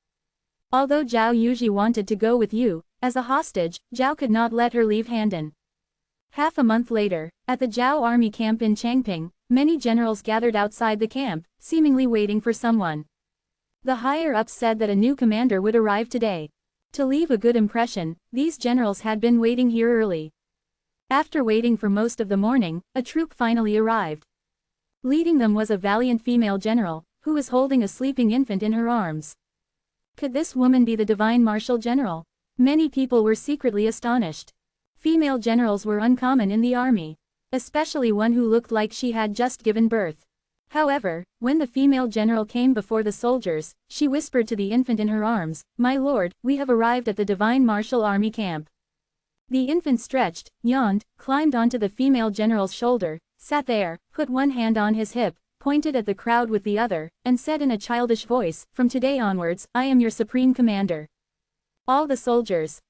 Although Zhao Yuji wanted to go with you, as a hostage, Zhao could not let her leave Handan. Half a month later, at the Zhao army camp in Changping, many generals gathered outside the camp, seemingly waiting for someone. The higher-ups said that a new commander would arrive today. To leave a good impression, these generals had been waiting here early. After waiting for most of the morning, a troop finally arrived. Leading them was a valiant female general, who was holding a sleeping infant in her arms. Could this woman be the divine marshal general? Many people were secretly astonished. Female generals were uncommon in the army, especially one who looked like she had just given birth. However, when the female general came before the soldiers, she whispered to the infant in her arms, "My lord, we have arrived at the divine martial army camp." The infant stretched, yawned, climbed onto the female general's shoulder, sat there, put one hand on his hip, pointed at the crowd with the other, and said in a childish voice, "From today onwards, I am your supreme commander." All the soldiers,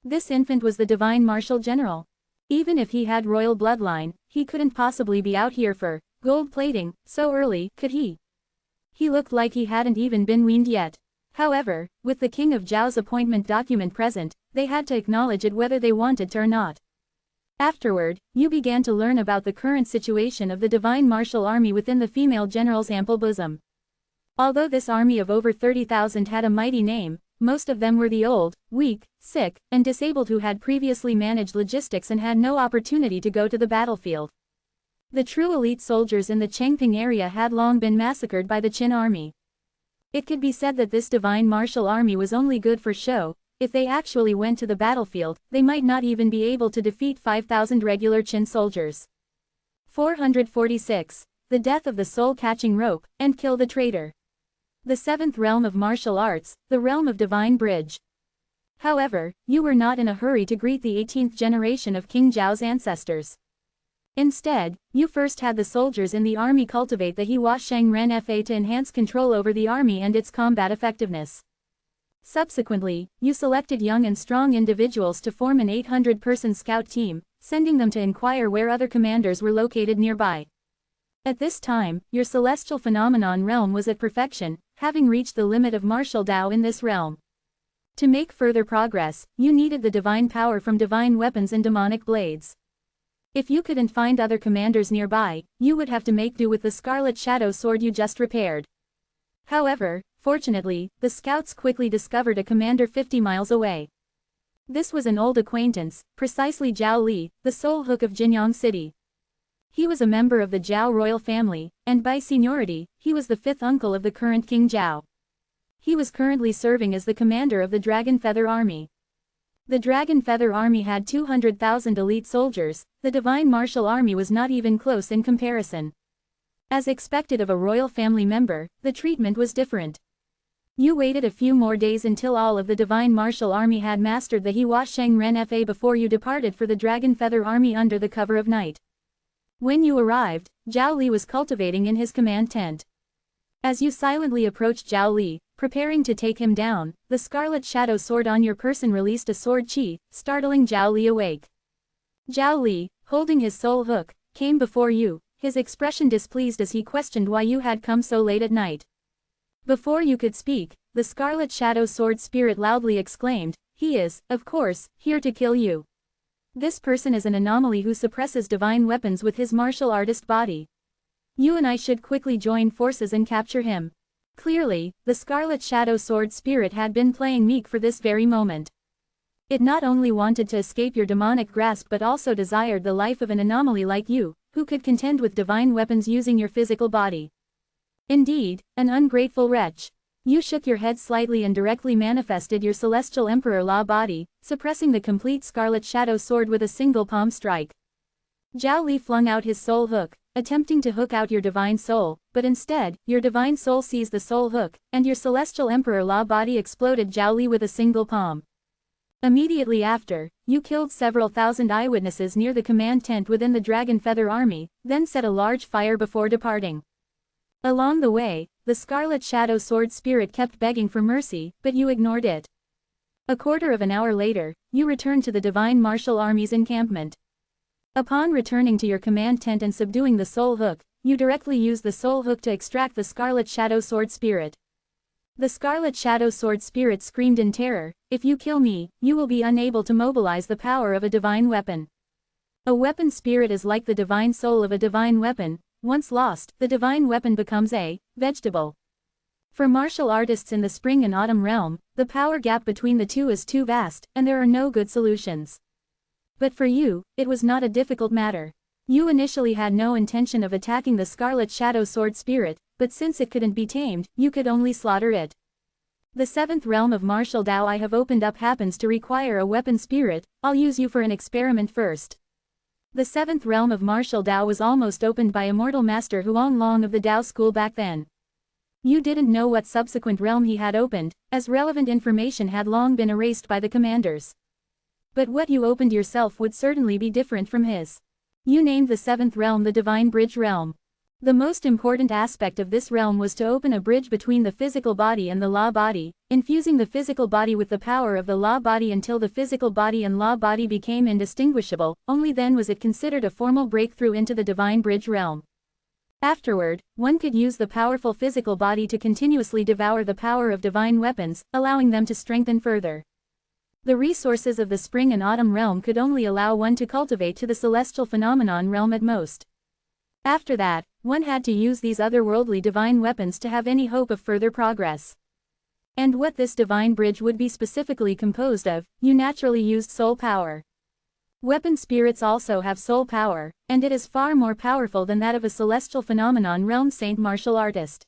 this infant was the divine martial general. Even if he had royal bloodline, he couldn't possibly be out here for gold plating so early, could he? He looked like he hadn't even been weaned yet. However, with the king of Zhao's appointment document present, they had to acknowledge it whether they wanted to or not. Afterward, you began to learn about the current situation of the divine martial army within the female general's ample bosom. Although this army of over 30,000 had a mighty name, most of them were the old, weak, sick, and disabled who had previously managed logistics and had no opportunity to go to the battlefield. The true elite soldiers in the Changping area had long been massacred by the Qin army. It could be said that this divine martial army was only good for show. If they actually went to the battlefield, they might not even be able to defeat 5,000 regular Qin soldiers. 446. The death of the soul-catching rope, and kill the traitor. The 7th realm of martial arts, the realm of divine bridge. However, you were not in a hurry to greet the 18th generation of King Zhao's ancestors. Instead, you first had the soldiers in the army cultivate the Hua Sheng Ren Fa to enhance control over the army and its combat effectiveness. Subsequently, you selected young and strong individuals to form an 800-person scout team, sending them to inquire where other commanders were located nearby. At this time, your celestial phenomenon realm was at perfection, having reached the limit of martial Dao in this realm. To make further progress, you needed the divine power from divine weapons and demonic blades. If you couldn't find other commanders nearby, you would have to make do with the Scarlet Shadow Sword you just repaired. However, fortunately, the scouts quickly discovered a commander 50 miles away. This was an old acquaintance, precisely Zhao Li, the Soul Hook of Jinyang City. He was a member of the Zhao royal family, and by seniority, he was the fifth uncle of the current King Zhao. He was currently serving as the commander of the Dragon Feather Army. The Dragon Feather Army had 200,000 elite soldiers. The Divine Martial Army was not even close in comparison. As expected of a royal family member, the treatment was different. You waited a few more days until all of the Divine Martial Army had mastered the Hua Sheng Ren Fa before you departed for the Dragon Feather Army under the cover of night. When you arrived, Zhao Li was cultivating in his command tent. As you silently approached Zhao Li, preparing to take him down, the Scarlet Shadow Sword on your person released a sword chi, startling Zhao Li awake. Zhao Li, holding his soul hook, came before you, his expression displeased as he questioned why you had come so late at night. Before you could speak, the Scarlet Shadow Sword spirit loudly exclaimed, "He is, of course, here to kill you. This person is an anomaly who suppresses divine weapons with his martial artist body. You and I should quickly join forces and capture him." Clearly, the Scarlet Shadow Sword spirit had been playing meek for this very moment. It not only wanted to escape your demonic grasp but also desired the life of an anomaly like you, who could contend with divine weapons using your physical body. Indeed, an ungrateful wretch. You shook your head slightly and directly manifested your Celestial Emperor Law body, suppressing the complete Scarlet Shadow Sword with a single palm strike. Zhao Li flung out his soul hook, attempting to hook out your divine soul, but instead, your divine soul seized the soul hook, and your Celestial Emperor Law body exploded Zhao Li with a single palm. Immediately after, you killed several thousand eyewitnesses near the command tent within the Dragon Feather Army, then set a large fire before departing. Along the way, the Scarlet Shadow Sword spirit kept begging for mercy, but you ignored it. A quarter of an hour later, you returned to the Divine Martial Army's encampment. Upon returning to your command tent and subduing the soul hook, you directly used the soul hook to extract the Scarlet Shadow Sword spirit. The Scarlet Shadow Sword spirit screamed in terror, "If you kill me, you will be unable to mobilize the power of a divine weapon. A weapon spirit is like the divine soul of a divine weapon. Once lost, the divine weapon becomes a vegetable." For martial artists in the spring and autumn realm, the power gap between the two is too vast, and there are no good solutions. But for you, it was not a difficult matter. You initially had no intention of attacking the Scarlet Shadow Sword spirit, but since it couldn't be tamed, you could only slaughter it. The seventh realm of martial Dao I have opened up happens to require a weapon spirit. I'll use you for an experiment first. The seventh realm of martial Dao was almost opened by Immortal Master Huang Long of the Dao school back then. You didn't know what subsequent realm he had opened, as relevant information had long been erased by the commanders. But what you opened yourself would certainly be different from his. You named the seventh realm the Divine Bridge realm. The most important aspect of this realm was to open a bridge between the physical body and the law body, infusing the physical body with the power of the law body until the physical body and law body became indistinguishable. Only then was it considered a formal breakthrough into the Divine Bridge realm. Afterward, one could use the powerful physical body to continuously devour the power of divine weapons, allowing them to strengthen further. The resources of the spring and autumn realm could only allow one to cultivate to the celestial phenomenon realm at most. After that, one had to use these otherworldly divine weapons to have any hope of further progress. And what this divine bridge would be specifically composed of, you naturally used soul power. Weapon spirits also have soul power, and it is far more powerful than that of a celestial phenomenon realm saint martial artist.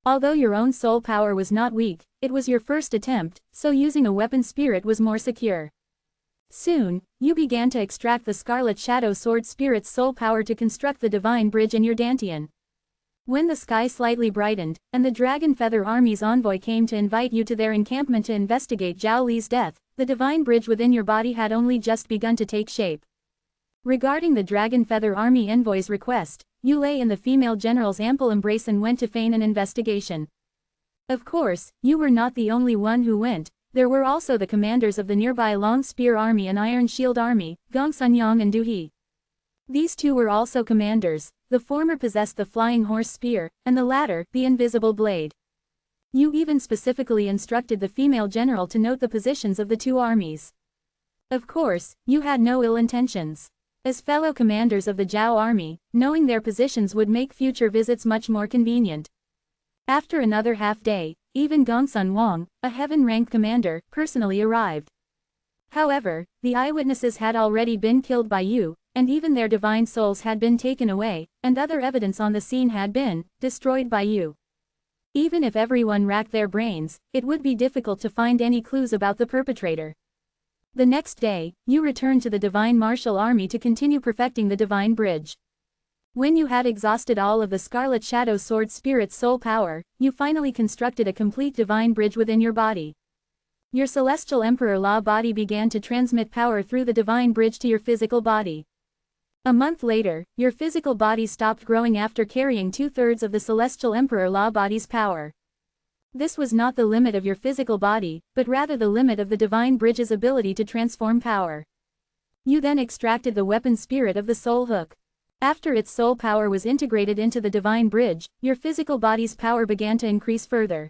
Although your own soul power was not weak, it was your first attempt, so using a weapon spirit was more secure. Soon, you began to extract the Scarlet Shadow Sword spirit's soul power to construct the divine bridge in your dantian. When the sky slightly brightened, and the Dragon Feather Army's envoy came to invite you to their encampment to investigate Zhao Li's death, the divine bridge within your body had only just begun to take shape. Regarding the Dragon Feather Army envoy's request, you lay in the female general's ample embrace and went to feign an investigation. Of course, you were not the only one who went. There were also the commanders of the nearby Long Spear Army and Iron Shield Army, Gong Sunyang and Du He. These two were also commanders. The former possessed the Flying Horse Spear, and the latter, the Invisible Blade. You even specifically instructed the female general to note the positions of the two armies. Of course, you had no ill intentions. As fellow commanders of the Zhao army, knowing their positions would make future visits much more convenient. After another half-day, even Gongsun Wang, a heaven-ranked commander, personally arrived. However, the eyewitnesses had already been killed by you, and even their divine souls had been taken away, and other evidence on the scene had been destroyed by you. Even if everyone racked their brains, it would be difficult to find any clues about the perpetrator. The next day, you returned to the Divine Martial Army to continue perfecting the Divine Bridge. When you had exhausted all of the Scarlet Shadow Sword Spirit's soul power, you finally constructed a complete Divine Bridge within your body. Your Celestial Emperor Law body began to transmit power through the Divine Bridge to your physical body. A month later, your physical body stopped growing after carrying 2/3 of the Celestial Emperor Law body's power. This was not the limit of your physical body, but rather the limit of the Divine Bridge's ability to transform power. You then extracted the weapon spirit of the Soul Hook. After its soul power was integrated into the Divine Bridge, your physical body's power began to increase further.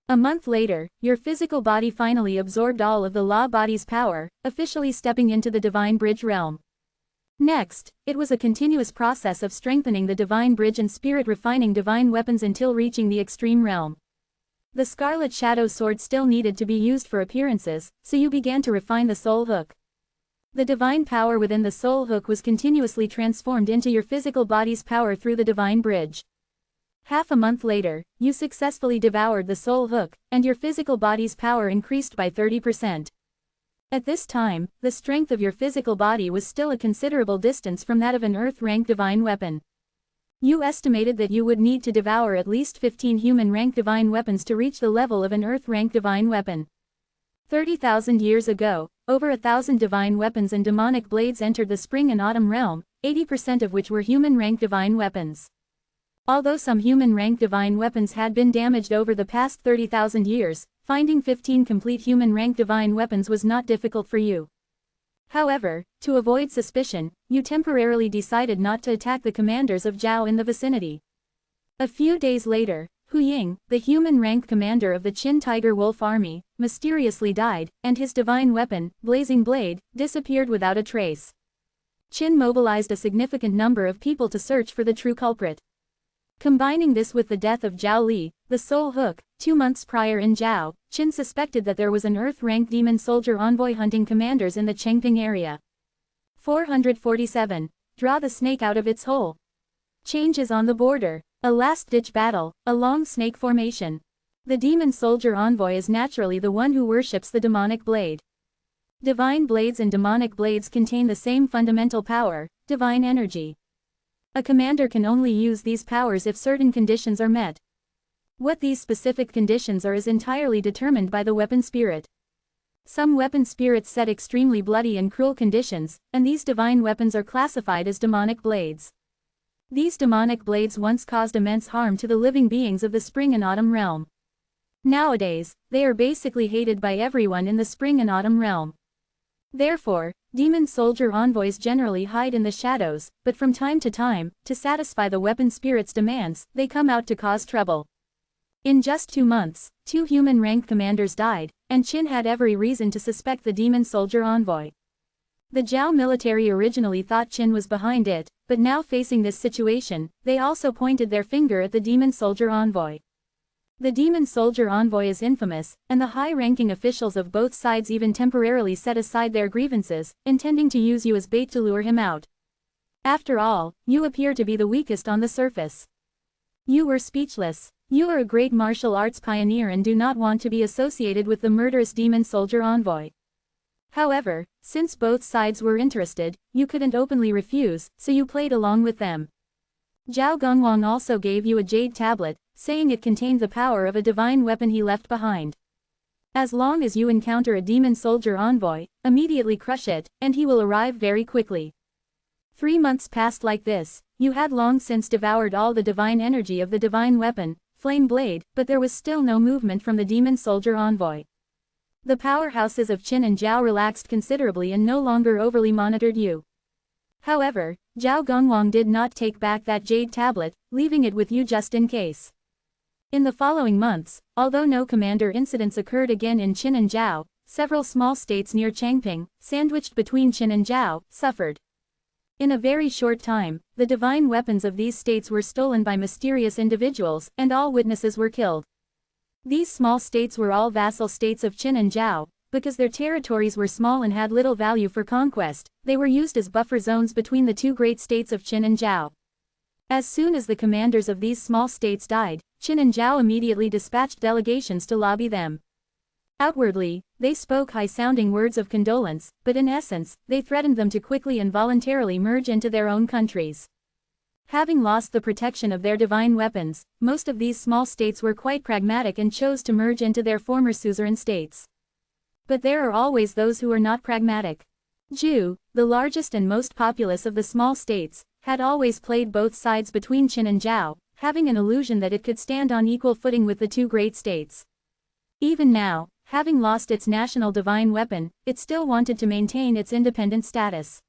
A month later, your physical body finally absorbed all of the Law body's power, officially stepping into the Divine Bridge realm. Next, it was a continuous process of strengthening the Divine Bridge and spirit refining divine weapons until reaching the extreme realm. The Scarlet Shadow Sword still needed to be used for appearances, so you began to refine the Soul Hook. The divine power within the Soul Hook was continuously transformed into your physical body's power through the Divine Bridge. Half a month later, you successfully devoured the Soul Hook, and your physical body's power increased by 30%. At this time, the strength of your physical body was still a considerable distance from that of an Earth-ranked divine weapon. You estimated that you would need to devour at least 15 human-ranked divine weapons to reach the level of an Earth-ranked divine weapon. 30,000 years ago, over 1,000 divine weapons and demonic blades entered the spring and autumn realm, 80% of which were human-ranked divine weapons. Although some human-ranked divine weapons had been damaged over the past 30,000 years, finding 15 complete human-ranked divine weapons was not difficult for you. However, to avoid suspicion, you temporarily decided not to attack the commanders of Zhao in the vicinity. A few days later, Hu Ying, the human-ranked commander of the Qin Tiger Wolf Army, mysteriously died, and his divine weapon, Blazing Blade, disappeared without a trace. Qin mobilized a significant number of people to search for the true culprit. Combining this with the death of Zhao Li, the Soul Hook, 2 months prior in Zhao, Qin suspected that there was an Earth-ranked demon soldier envoy hunting commanders in the Chengping area. 447. Draw the snake out of its hole. Changes on the border. A last-ditch battle, a long snake formation. The demon soldier envoy is naturally the one who worships the demonic blade. Divine blades and demonic blades contain the same fundamental power, divine energy. A commander can only use these powers if certain conditions are met. What these specific conditions are is entirely determined by the weapon spirit. Some weapon spirits set extremely bloody and cruel conditions, and these divine weapons are classified as demonic blades. These demonic blades once caused immense harm to the living beings of the spring and autumn realm. Nowadays, they are basically hated by everyone in the spring and autumn realm. Therefore, demon soldier envoys generally hide in the shadows, but from time to time, to satisfy the weapon spirit's demands, they come out to cause trouble. In just 2 months, 2 human-ranked commanders died, and Qin had every reason to suspect the demon soldier envoy. The Zhao military originally thought Qin was behind it, but now facing this situation, they also pointed their finger at the demon soldier envoy. The demon soldier envoy is infamous, and the high-ranking officials of both sides even temporarily set aside their grievances, intending to use you as bait to lure him out. After all, you appear to be the weakest on the surface. You were speechless. You are a great martial arts pioneer and do not want to be associated with the murderous demon soldier envoy. However, since both sides were interested, you couldn't openly refuse, so you played along with them. Zhao Gongwang also gave you a jade tablet, saying it contained the power of a divine weapon he left behind. As long as you encounter a demon soldier envoy, immediately crush it, and he will arrive very quickly. 3 months passed like this. You had long since devoured all the divine energy of the divine weapon, Flame Blade, but there was still no movement from the demon soldier envoy. The powerhouses of Qin and Zhao relaxed considerably and no longer overly monitored you. However, Zhao Gongwang did not take back that jade tablet, leaving it with you just in case. In the following months, although no commander incidents occurred again in Qin and Zhao, several small states near Changping, sandwiched between Qin and Zhao, suffered. In a very short time, the divine weapons of these states were stolen by mysterious individuals, and all witnesses were killed. These small states were all vassal states of Qin and Zhao. Because their territories were small and had little value for conquest, they were used as buffer zones between the two great states of Qin and Zhao. As soon as the commanders of these small states died, Qin and Zhao immediately dispatched delegations to lobby them. Outwardly, they spoke high-sounding words of condolence, but in essence, they threatened them to quickly and voluntarily merge into their own countries. Having lost the protection of their divine weapons, most of these small states were quite pragmatic and chose to merge into their former suzerain states. But there are always those who are not pragmatic. Jehu, the largest and most populous of the small states, had always played both sides between Qin and Zhao, having an illusion that it could stand on equal footing with the two great states. Even now, having lost its national divine weapon, it still wanted to maintain its independent status.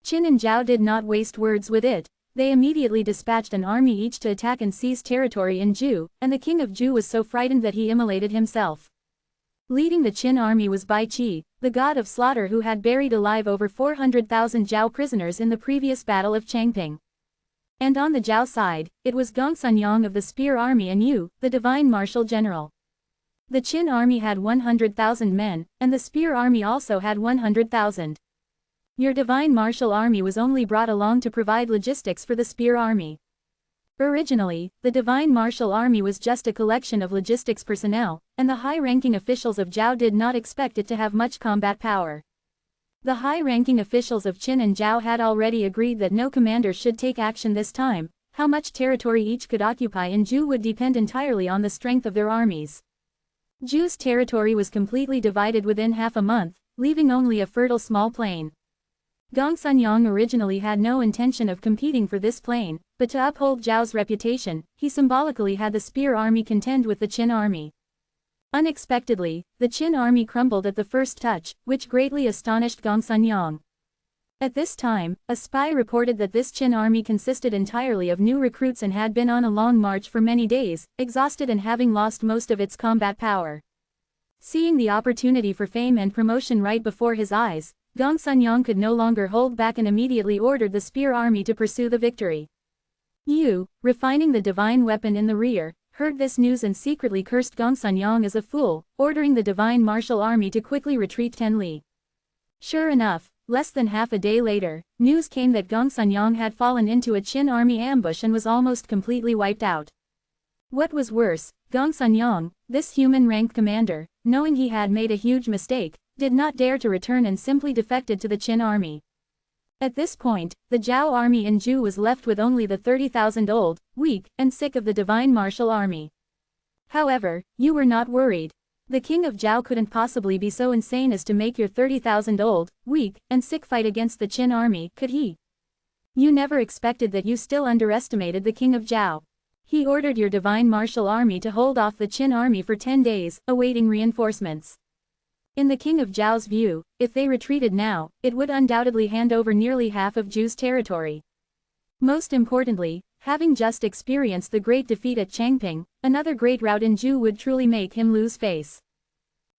Qin and Zhao did not waste words with it. They immediately dispatched an army each to attack and seize territory in Jehu, and the king of Jehu was so frightened that he immolated himself. Leading the Qin army was Bai Qi, the god of slaughter who had buried alive over 400,000 Zhao prisoners in the previous battle of Changping. And on the Zhao side, it was Gongsanyang of the Spear Army and Yu, the divine martial general. The Qin army had 100,000 men, and the Spear Army also had 100,000. Your divine martial army was only brought along to provide logistics for the Spear Army. Originally, the Divine Martial Army was just a collection of logistics personnel, and the high-ranking officials of Zhao did not expect it to have much combat power. The high-ranking officials of Qin and Zhao had already agreed that no commander should take action this time. How much territory each could occupy in Jehu would depend entirely on the strength of their armies. Jehu's territory was completely divided within half a month, leaving only a fertile small plain. Gongsanyang originally had no intention of competing for this plain, but to uphold Zhao's reputation, he symbolically had the Spear Army contend with the Qin army. Unexpectedly, the Qin army crumbled at the first touch, which greatly astonished Gongsanyang. At this time, a spy reported that this Qin army consisted entirely of new recruits and had been on a long march for many days, exhausted and having lost most of its combat power. Seeing the opportunity for fame and promotion right before his eyes, Gongsanyang could no longer hold back and immediately ordered the Spear Army to pursue the victory. Yu, refining the divine weapon in the rear, heard this news and secretly cursed Gongsanyang as a fool, ordering the divine martial army to quickly retreat 10 li. Sure enough, less than half a day later, news came that Gongsanyang had fallen into a Qin army ambush and was almost completely wiped out. What was worse, Gongsanyang, this human-ranked commander, knowing he had made a huge mistake, did not dare to return and simply defected to the Qin army. At this point, the Zhao army in Jehu was left with only the 30,000 old, weak, and sick of the divine martial army. However, you were not worried. The king of Zhao couldn't possibly be so insane as to make your 30,000 old, weak, and sick fight against the Qin army, could he? You never expected that. You still underestimated the king of Zhao. He ordered your divine martial army to hold off the Qin army for 10 days, awaiting reinforcements. In the king of Zhao's view, if they retreated now, it would undoubtedly hand over nearly half of Jehu's territory. Most importantly, having just experienced the great defeat at Changping, another great rout in Jehu would truly make him lose face.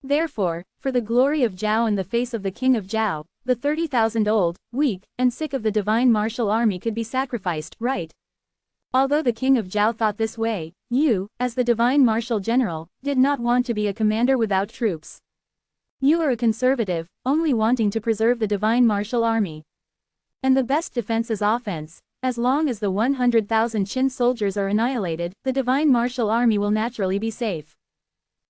Therefore, for the glory of Zhao and the face of the king of Zhao, the 30,000 old, weak, and sick of the divine martial army could be sacrificed, right? Although the king of Zhao thought this way, Yu, as the divine martial general, did not want to be a commander without troops. You are a conservative, only wanting to preserve the divine martial army. And the best defense is offense. As long as the 100,000 Qin soldiers are annihilated, the divine martial army will naturally be safe.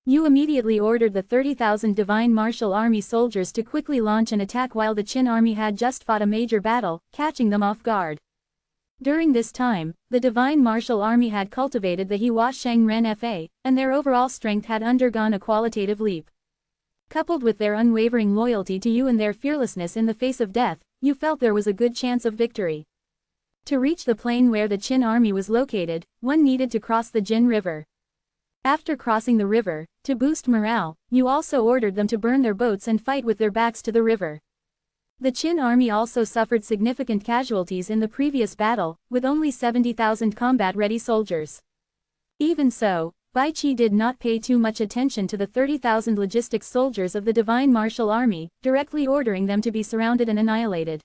You immediately ordered the 30,000 divine martial army soldiers to quickly launch an attack while the Qin army had just fought a major battle, catching them off guard. During this time, the divine martial army had cultivated the Hua Sheng Ren Fa, and their overall strength had undergone a qualitative leap. Coupled with their unwavering loyalty to you and their fearlessness in the face of death, you felt there was a good chance of victory. To reach the plain where the Qin army was located, one needed to cross the Jin River. After crossing the river, to boost morale, you also ordered them to burn their boats and fight with their backs to the river. The Qin army also suffered significant casualties in the previous battle, with only 70,000 combat-ready soldiers. Even so, Bai Qi did not pay too much attention to the 30,000 logistics soldiers of the divine martial army, directly ordering them to be surrounded and annihilated.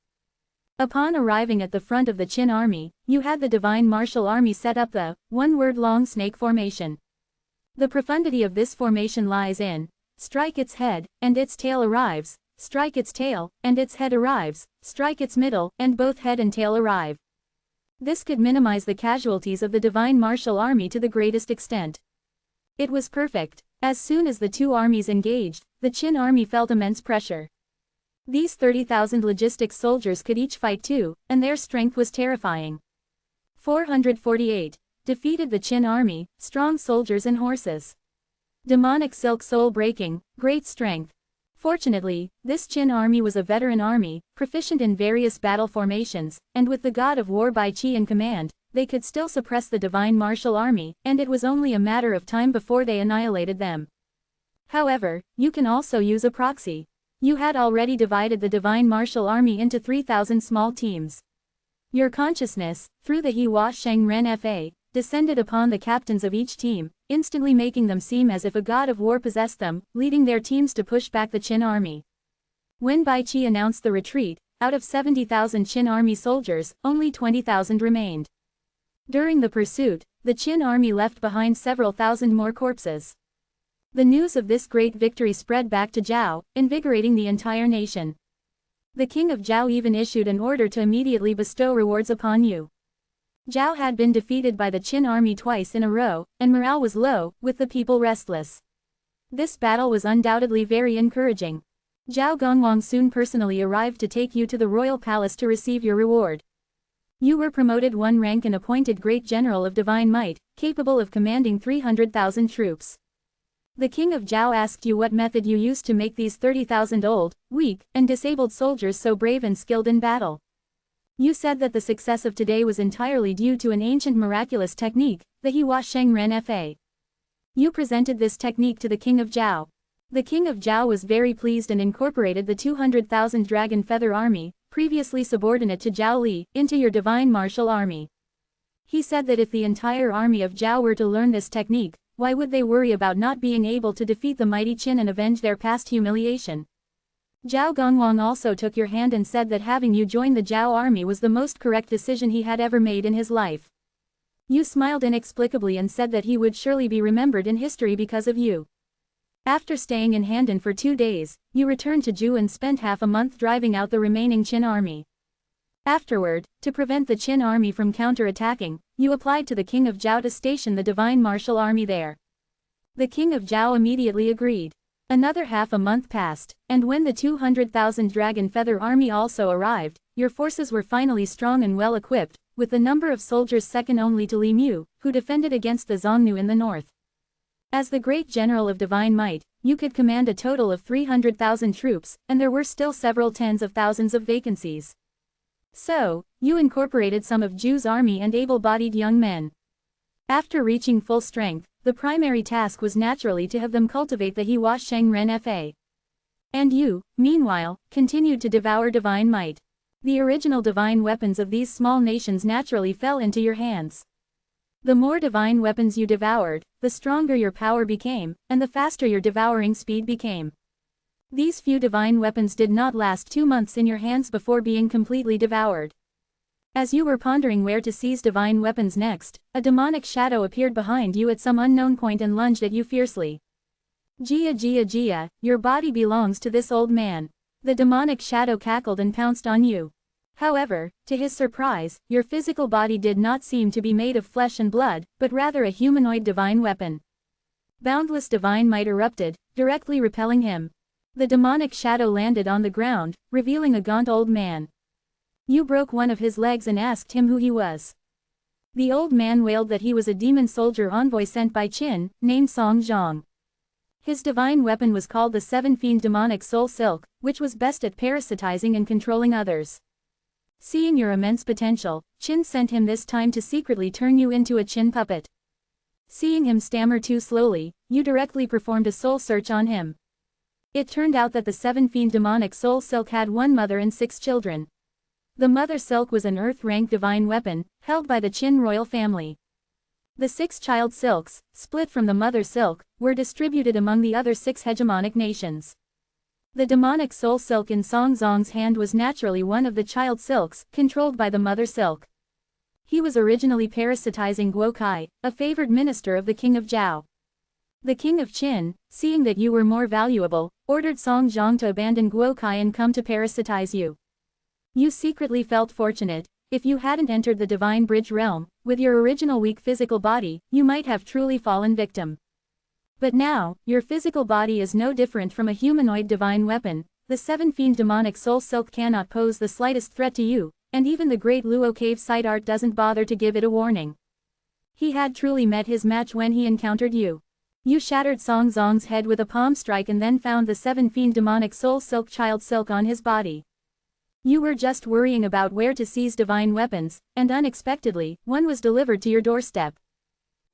Upon arriving at the front of the Qin army, you had the divine martial army set up the one-word-long snake formation. The profundity of this formation lies in: strike its head, and its tail arrives, strike its tail, and its head arrives, strike its middle, and both head and tail arrive. This could minimize the casualties of the divine martial army to the greatest extent. It was perfect. As soon as the two armies engaged, the Qin army felt immense pressure. These 30,000 logistics soldiers could each fight two, and their strength was terrifying. 448. Defeated the Qin army, strong soldiers and horses. Demonic silk soul breaking, great strength. Fortunately, this Qin army was a veteran army, proficient in various battle formations, and with the god of war Bai Qi in command, they could still suppress the divine martial army, and it was only a matter of time before they annihilated them. However, you can also use a proxy. You had already divided the divine martial army into 3,000 small teams. Your consciousness, through the Hua Sheng Ren Fa, descended upon the captains of each team, instantly making them seem as if a god of war possessed them, leading their teams to push back the Qin army. When Bai Qi announced the retreat, out of 70,000 Qin army soldiers, only 20,000 remained. During the pursuit, the Qin army left behind several thousand more corpses. The news of this great victory spread back to Zhao, invigorating the entire nation. The king of Zhao even issued an order to immediately bestow rewards upon you. Zhao had been defeated by the Qin army twice in a row, and morale was low, with the people restless. This battle was undoubtedly very encouraging. Zhao Gongwang soon personally arrived to take you to the royal palace to receive your reward. You were promoted one rank and appointed Great General of Divine Might, capable of commanding 300,000 troops. The king of Zhao asked you what method you used to make these 30,000 old, weak, and disabled soldiers so brave and skilled in battle. You said that the success of today was entirely due to an ancient miraculous technique, the Hua Sheng Ren Fa. You presented this technique to the king of Zhao. The king of Zhao was very pleased and incorporated the 200,000 dragon feather army, previously subordinate to Zhao Li, into your divine martial army. He said that if the entire army of Zhao were to learn this technique, why would they worry about not being able to defeat the mighty Qin and avenge their past humiliation? Zhao Gongwang also took your hand and said that having you join the Zhao army was the most correct decision he had ever made in his life. You smiled inexplicably and said that he would surely be remembered in history because of you. After staying in Handan for 2 days, you returned to Zhu and spent half a month driving out the remaining Qin army. Afterward, to prevent the Qin army from counter-attacking, you applied to the king of Zhao to station the divine martial army there. The king of Zhao immediately agreed. Another half a month passed, and when the 200,000 dragon feather army also arrived, your forces were finally strong and well equipped, with the number of soldiers second only to Li Mu, who defended against the Xiongnu in the north. As the great general of divine might, you could command a total of 300,000 troops, and there were still several tens of thousands of vacancies. So, you incorporated some of Zhu's army and able-bodied young men. After reaching full strength, the primary task was naturally to have them cultivate the Hua Sheng Ren Fa. And you, meanwhile, continued to devour divine might. The original divine weapons of these small nations naturally fell into your hands. The more divine weapons you devoured, the stronger your power became, and the faster your devouring speed became. These few divine weapons did not last 2 months in your hands before being completely devoured. As you were pondering where to seize divine weapons next, a demonic shadow appeared behind you at some unknown point and lunged at you fiercely. Jia Jia Jia, your body belongs to this old man. The demonic shadow cackled and pounced on you. However, to his surprise, your physical body did not seem to be made of flesh and blood, but rather a humanoid divine weapon. Boundless divine might erupted, directly repelling him. The demonic shadow landed on the ground, revealing a gaunt old man. You broke one of his legs and asked him who he was. The old man wailed that he was a demon soldier envoy sent by Qin, named Song Zhang. His divine weapon was called the Seven Fiend Demonic Soul Silk, which was best at parasitizing and controlling others. Seeing your immense potential, Qin sent him this time to secretly turn you into a Qin puppet. Seeing him stammer too slowly, you directly performed a soul search on him. It turned out that the Seven Fiend Demonic Soul Silk had 1 mother and 6 children. The Mother Silk was an Earth-rank divine weapon, held by the Qin royal family. The 6 child silks, split from the mother silk, were distributed among the other 6 hegemonic nations. The demonic soul silk in Song Zong's hand was naturally one of the child silks, controlled by the mother silk. He was originally parasitizing Guo Kai, a favored minister of the king of Zhao. The king of Qin, seeing that you were more valuable, ordered Song Zhong to abandon Guo Kai and come to parasitize you. You secretly felt fortunate. If you hadn't entered the divine bridge realm, with your original weak physical body, you might have truly fallen victim. But now, your physical body is no different from a humanoid divine weapon. The 7 fiend demonic soul silk cannot pose the slightest threat to you, and even the great Luo cave side art doesn't bother to give it a warning. He had truly met his match when he encountered you. You shattered Song Zong's head with a palm strike and then found the 7 fiend demonic soul silk child silk on his body. You were just worrying about where to seize divine weapons, and unexpectedly, one was delivered to your doorstep.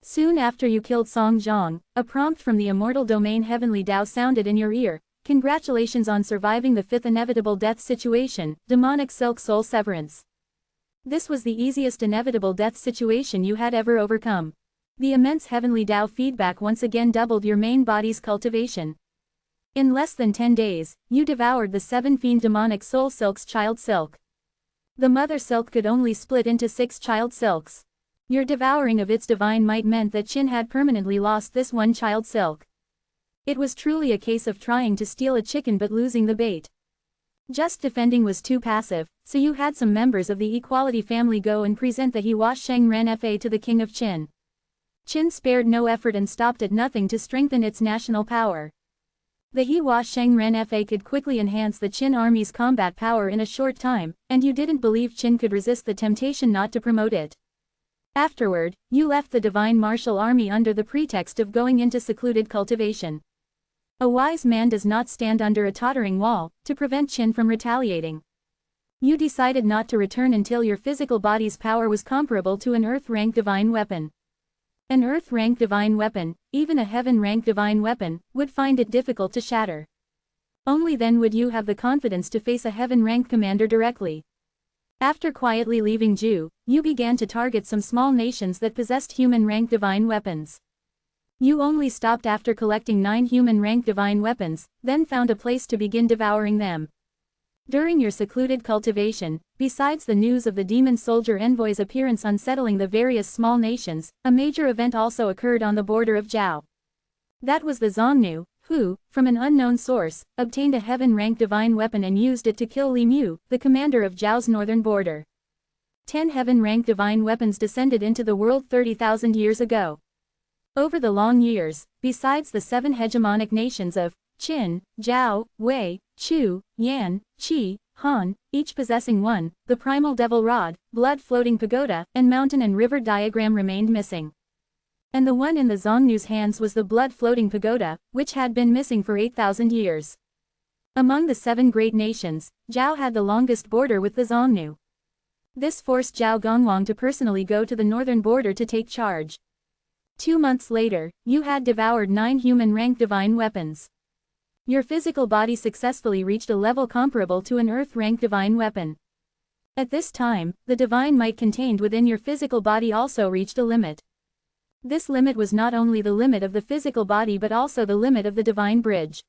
Soon after you killed Song Zhong, a prompt from the immortal domain Heavenly Tao sounded in your ear. Congratulations on surviving the 5th inevitable death situation, demonic silk soul severance. This was the easiest inevitable death situation you had ever overcome. The immense Heavenly Tao feedback once again doubled your main body's cultivation. In less than 10 days, you devoured the 7 fiend demonic soul silk's child silk. The mother silk could only split into 6 child silks. Your devouring of its divine might meant that Qin had permanently lost this one child silk. It was truly a case of trying to steal a chicken but losing the bait. Just defending was too passive, so you had some members of the Equality family go and present the He Wa Sheng Ren Fa to the king of Qin. Qin spared no effort and stopped at nothing to strengthen its national power. The He Wa Sheng Ren Fa could quickly enhance the Qin army's combat power in a short time, and you didn't believe Qin could resist the temptation not to promote it. Afterward, you left the divine martial army under the pretext of going into secluded cultivation. A wise man does not stand under a tottering wall to prevent Qin from retaliating. You decided not to return until your physical body's power was comparable to an earth-rank divine weapon. An earth-rank divine weapon, even a heaven-rank divine weapon, would find it difficult to shatter. Only then would you have the confidence to face a heaven-rank commander directly. After quietly leaving Zhu, you began to target some small nations that possessed human-rank divine weapons. You only stopped after collecting 9 human-rank divine weapons, then found a place to begin devouring them. During your secluded cultivation, besides the news of the demon soldier envoy's appearance unsettling the various small nations, a major event also occurred on the border of Zhao. That was the Zongnu, who, from an unknown source, obtained a heaven-rank divine weapon and used it to kill Li Mu, the commander of Zhao's northern border. 10 heaven-rank divine weapons descended into the world 30,000 years ago. Over the long years, besides the 7 hegemonic nations of Qin, Zhao, Wei, Chu, Yan, Qi, Han, each possessing one, the primal devil rod, blood-floating pagoda, and mountain and river diagram remained missing. And the one in the Zongnu's hands was the blood-floating pagoda, which had been missing for 8,000 years. Among the 7 great nations, Zhao had the longest border with the Zongnu. This forced Zhao Gongwang to personally go to the northern border to take charge. 2 months later, you had devoured 9 human-rank divine weapons. Your physical body successfully reached a level comparable to an earth-rank divine weapon. At this time, the divine might contained within your physical body also reached a limit. This limit was not only the limit of the physical body but also the limit of the divine bridge.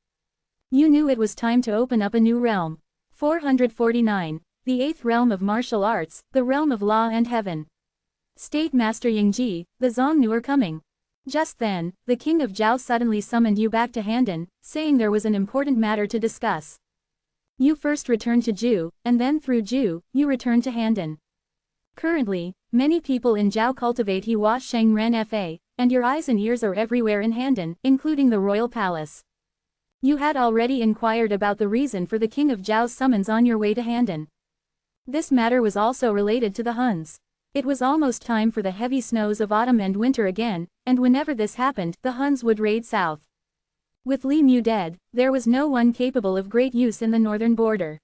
You knew it was time to open up a new realm. 449. The 8th realm of martial arts, the realm of law and heaven. State Master Yingji, the Zongnu are coming. Just then, the king of Zhao suddenly summoned you back to Handan, saying there was an important matter to discuss. You first returned to Zhu, and then through Zhu, you returned to Handan. Currently, many people in Zhao cultivate He Wa Sheng Ren Fa, and your eyes and ears are everywhere in Handan, including the royal palace. You had already inquired about the reason for the king of Zhao's summons on your way to Handan. This matter was also related to the Huns. It was almost time for the heavy snows of autumn and winter again, and whenever this happened, the Huns would raid south. With Li Mu dead, there was no one capable of great use in the northern border.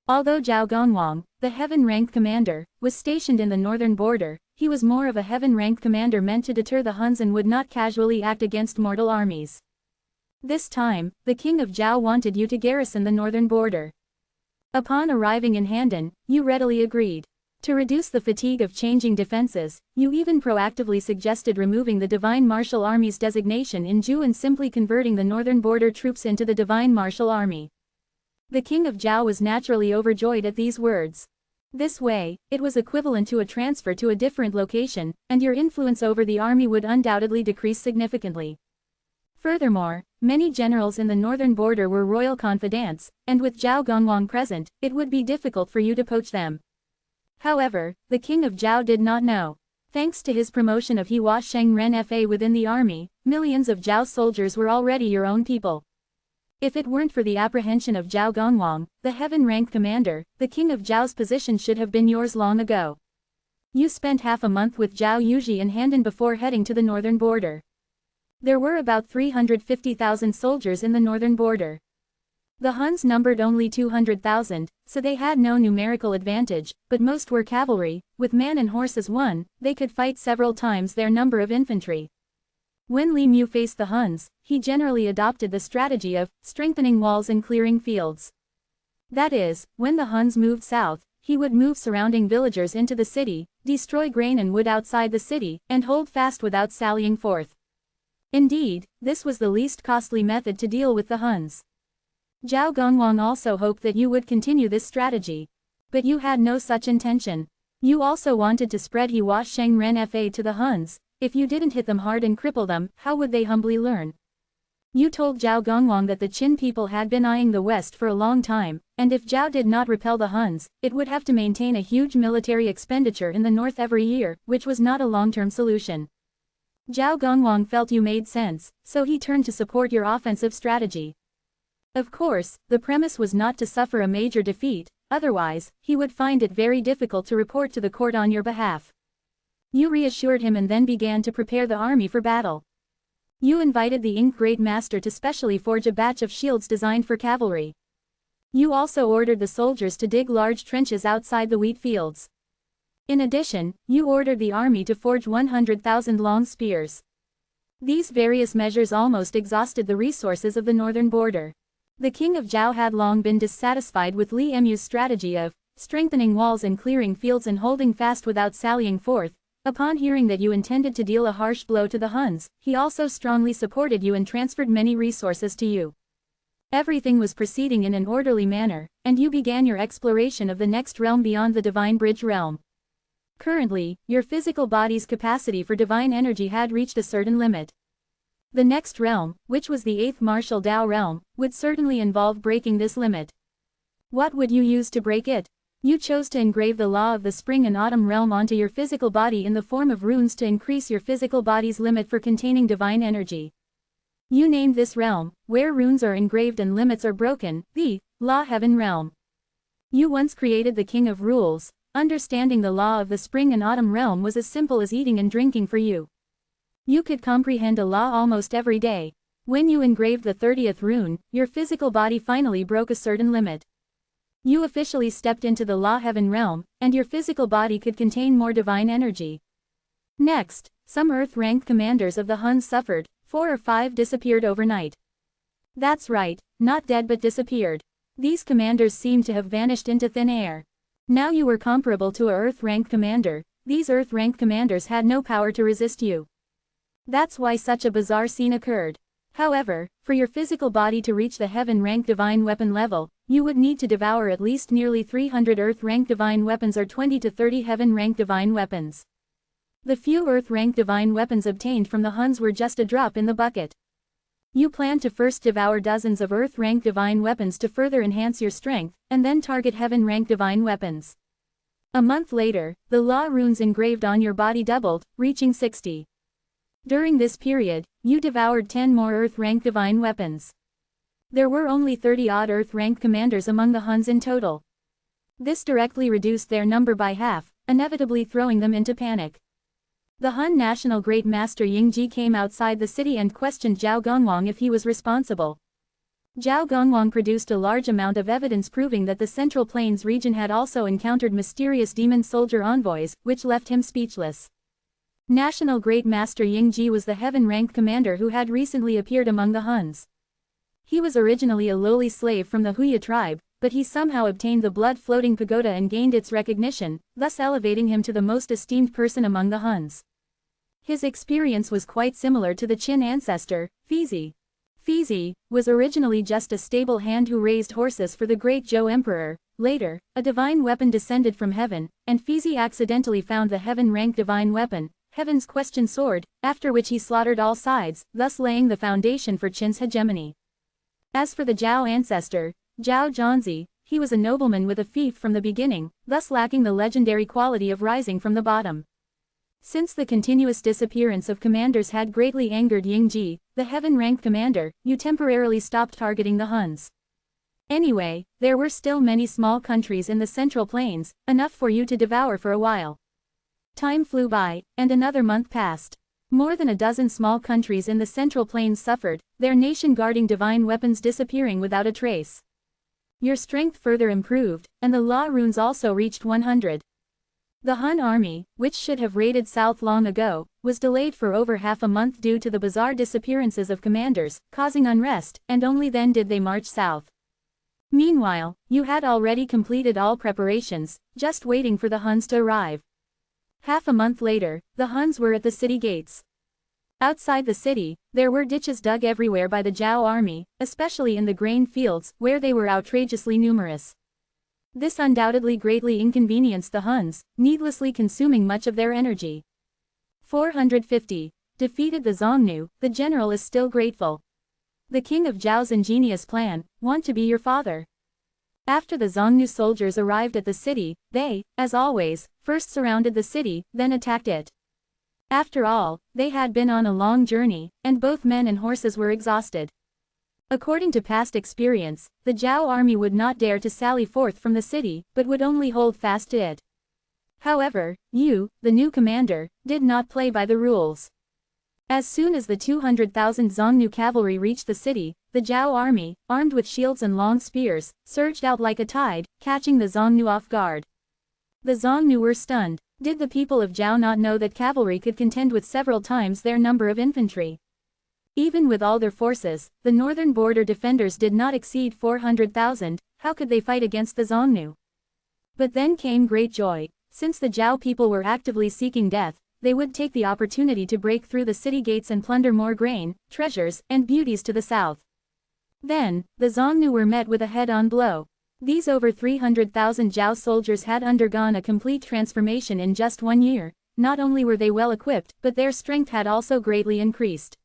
Although Zhao Gongwang, the heaven-rank commander, was stationed in the northern border, he was more of a heaven-rank commander meant to deter the Huns and would not casually act against mortal armies. This time, the king of Zhao wanted you to garrison the northern border. Upon arriving in Handan, you readily agreed. To reduce the fatigue of changing defenses, you even proactively suggested removing the Divine Martial Army's designation in jehu and simply converting the northern border troops into the Divine Martial Army. The king of Zhao was naturally overjoyed at these words. This way, it was equivalent to a transfer to a different location, and your influence over the army would undoubtedly decrease significantly. Furthermore, many generals in the northern border were royal confidants, and with Zhao Gongwang present, it would be difficult for you to poach them. However, the king of Zhao did not know. Thanks to his promotion of Hua Sheng Ren Fa within the army, millions of Zhao soldiers were already your own people. If it weren't for the apprehension of Zhao Gongwang, the heaven-ranked commander, the king of Zhao's position should have been yours long ago. You spent half a month with Zhao Yuji and Handan before heading to the northern border. There were about 350,000 soldiers in the northern border. The Huns numbered only 200,000, so they had no numerical advantage, but most were cavalry, with man and horse as one, they could fight several times their number of infantry. When Li Mu faced the Huns, he generally adopted the strategy of strengthening walls and clearing fields. That is, when the Huns moved south, he would move surrounding villagers into the city, destroy grain and wood outside the city, and hold fast without sallying forth. Indeed, this was the least costly method to deal with the Huns. Zhao Gongwang also hoped that you would continue this strategy. But you had no such intention. You also wanted to spread Hua Sheng Ren Fa to the Huns. If you didn't hit them hard and cripple them, how would they humbly learn? You told Zhao Gongwang that the Qin people had been eyeing the west for a long time, and if Zhao did not repel the Huns, it would have to maintain a huge military expenditure in the north every year, which was not a long-term solution. Zhao Gongwang felt you made sense, so he turned to support your offensive strategy. Of course, the premise was not to suffer a major defeat, otherwise, he would find it very difficult to report to the court on your behalf. You reassured him and then began to prepare the army for battle. You invited the Ink Great Master to specially forge a batch of shields designed for cavalry. You also ordered the soldiers to dig large trenches outside the wheat fields. In addition, you ordered the army to forge 100,000 long spears. These various measures almost exhausted the resources of the northern border. The king of Zhao had long been dissatisfied with Li Mu's strategy of strengthening walls and clearing fields and holding fast without sallying forth. Upon hearing that you intended to deal a harsh blow to the Huns, he also strongly supported you and transferred many resources to you. Everything was proceeding in an orderly manner, and you began your exploration of the next realm beyond the Divine Bridge realm. Currently, your physical body's capacity for divine energy had reached a certain limit. The next realm, which was the 8th martial Dao realm, would certainly involve breaking this limit. What would you use to break it? You chose to engrave the law of the spring and autumn realm onto your physical body in the form of runes to increase your physical body's limit for containing divine energy. You named this realm, where runes are engraved and limits are broken, the Law Heaven realm. You once created the King of Rules. Understanding the law of the spring and autumn realm was as simple as eating and drinking for you. You could comprehend a law almost every day. When you engraved the 30th rune, your physical body finally broke a certain limit. You officially stepped into the Law Heaven realm, and your physical body could contain more divine energy. Next, some Earth-ranked commanders of the Huns suffered, 4 or 5 disappeared overnight. That's right, not dead but disappeared. These commanders seemed to have vanished into thin air. Now you were comparable to a Earth-ranked commander. These Earth-ranked commanders had no power to resist you. That's why such a bizarre scene occurred. However, for your physical body to reach the heaven-ranked divine weapon level, you would need to devour at least nearly 300 Earth-ranked divine weapons or 20 to 30 heaven-ranked divine weapons. The few Earth-ranked divine weapons obtained from the Huns were just a drop in the bucket. You planned to first devour dozens of Earth-ranked divine weapons to further enhance your strength, and then target heaven-ranked divine weapons. A month later, the law runes engraved on your body doubled, reaching 60. During this period, you devoured 10 more Earth-ranked divine weapons. There were only 30-odd Earth-ranked commanders among the Huns in total. This directly reduced their number by half, inevitably throwing them into panic. The Hun National Great Master Yingji came outside the city and questioned Zhao Gongwang if he was responsible. Zhao Gongwang produced a large amount of evidence proving that the Central Plains region had also encountered mysterious demon soldier envoys, which left him speechless. National Great Master Yingji was the heaven-ranked commander who had recently appeared among the Huns. He was originally a lowly slave from the Huya tribe, but he somehow obtained the blood-floating pagoda and gained its recognition, thus elevating him to the most esteemed person among the Huns. His experience was quite similar to the Qin ancestor, Fizi. Fizi was originally just a stable hand who raised horses for the great Zhou Emperor. Later, a divine weapon descended from heaven, and Fizi accidentally found the heaven-ranked divine weapon, Heaven's Question Sword, after which he slaughtered all sides, thus laying the foundation for Qin's hegemony. As for the Zhao ancestor, Zhao Zhanzi, he was a nobleman with a fief from the beginning, thus lacking the legendary quality of rising from the bottom. Since the continuous disappearance of commanders had greatly angered Yingji, the heaven-ranked commander, you temporarily stopped targeting the Huns. Anyway, there were still many small countries in the Central Plains, enough for you to devour for a while. Time flew by, and another month passed. More than a dozen small countries in the Central Plains suffered, their nation guarding divine weapons disappearing without a trace. Your strength further improved, and the law runes also reached 100. The Hun army, which should have raided south long ago, was delayed for over half a month due to the bizarre disappearances of commanders, causing unrest, and only then did they march south. Meanwhile, you had already completed all preparations, just waiting for the Huns to arrive. Half a month later, the Huns were at the city gates. Outside the city, there were ditches dug everywhere by the Zhao army, especially in the grain fields, where they were outrageously numerous. This undoubtedly greatly inconvenienced the Huns, needlessly consuming much of their energy. 450. Defeated the Xiongnu, the general is still grateful. The king of Zhao's ingenious plan, want to be your father. After the Xiongnu soldiers arrived at the city, they, as always, first surrounded the city, then attacked it. After all, they had been on a long journey, and both men and horses were exhausted. According to past experience, the Zhao army would not dare to sally forth from the city, but would only hold fast to it. However, you, the new commander, did not play by the rules. As soon as the 200,000 Xiongnu cavalry reached the city, the Zhao army, armed with shields and long spears, surged out like a tide, catching the Xiongnu off guard. The Xiongnu were stunned. Did the people of Zhao not know that cavalry could contend with several times their number of infantry? Even with all their forces, the northern border defenders did not exceed 400,000, how could they fight against the Xiongnu? But then came great joy. Since the Zhao people were actively seeking death, they would take the opportunity to break through the city gates and plunder more grain, treasures, and beauties to the south. Then, the Xiongnu were met with a head-on blow. These over 300,000 Zhao soldiers had undergone a complete transformation in just 1 year. Not only were they well equipped, but their strength had also greatly increased.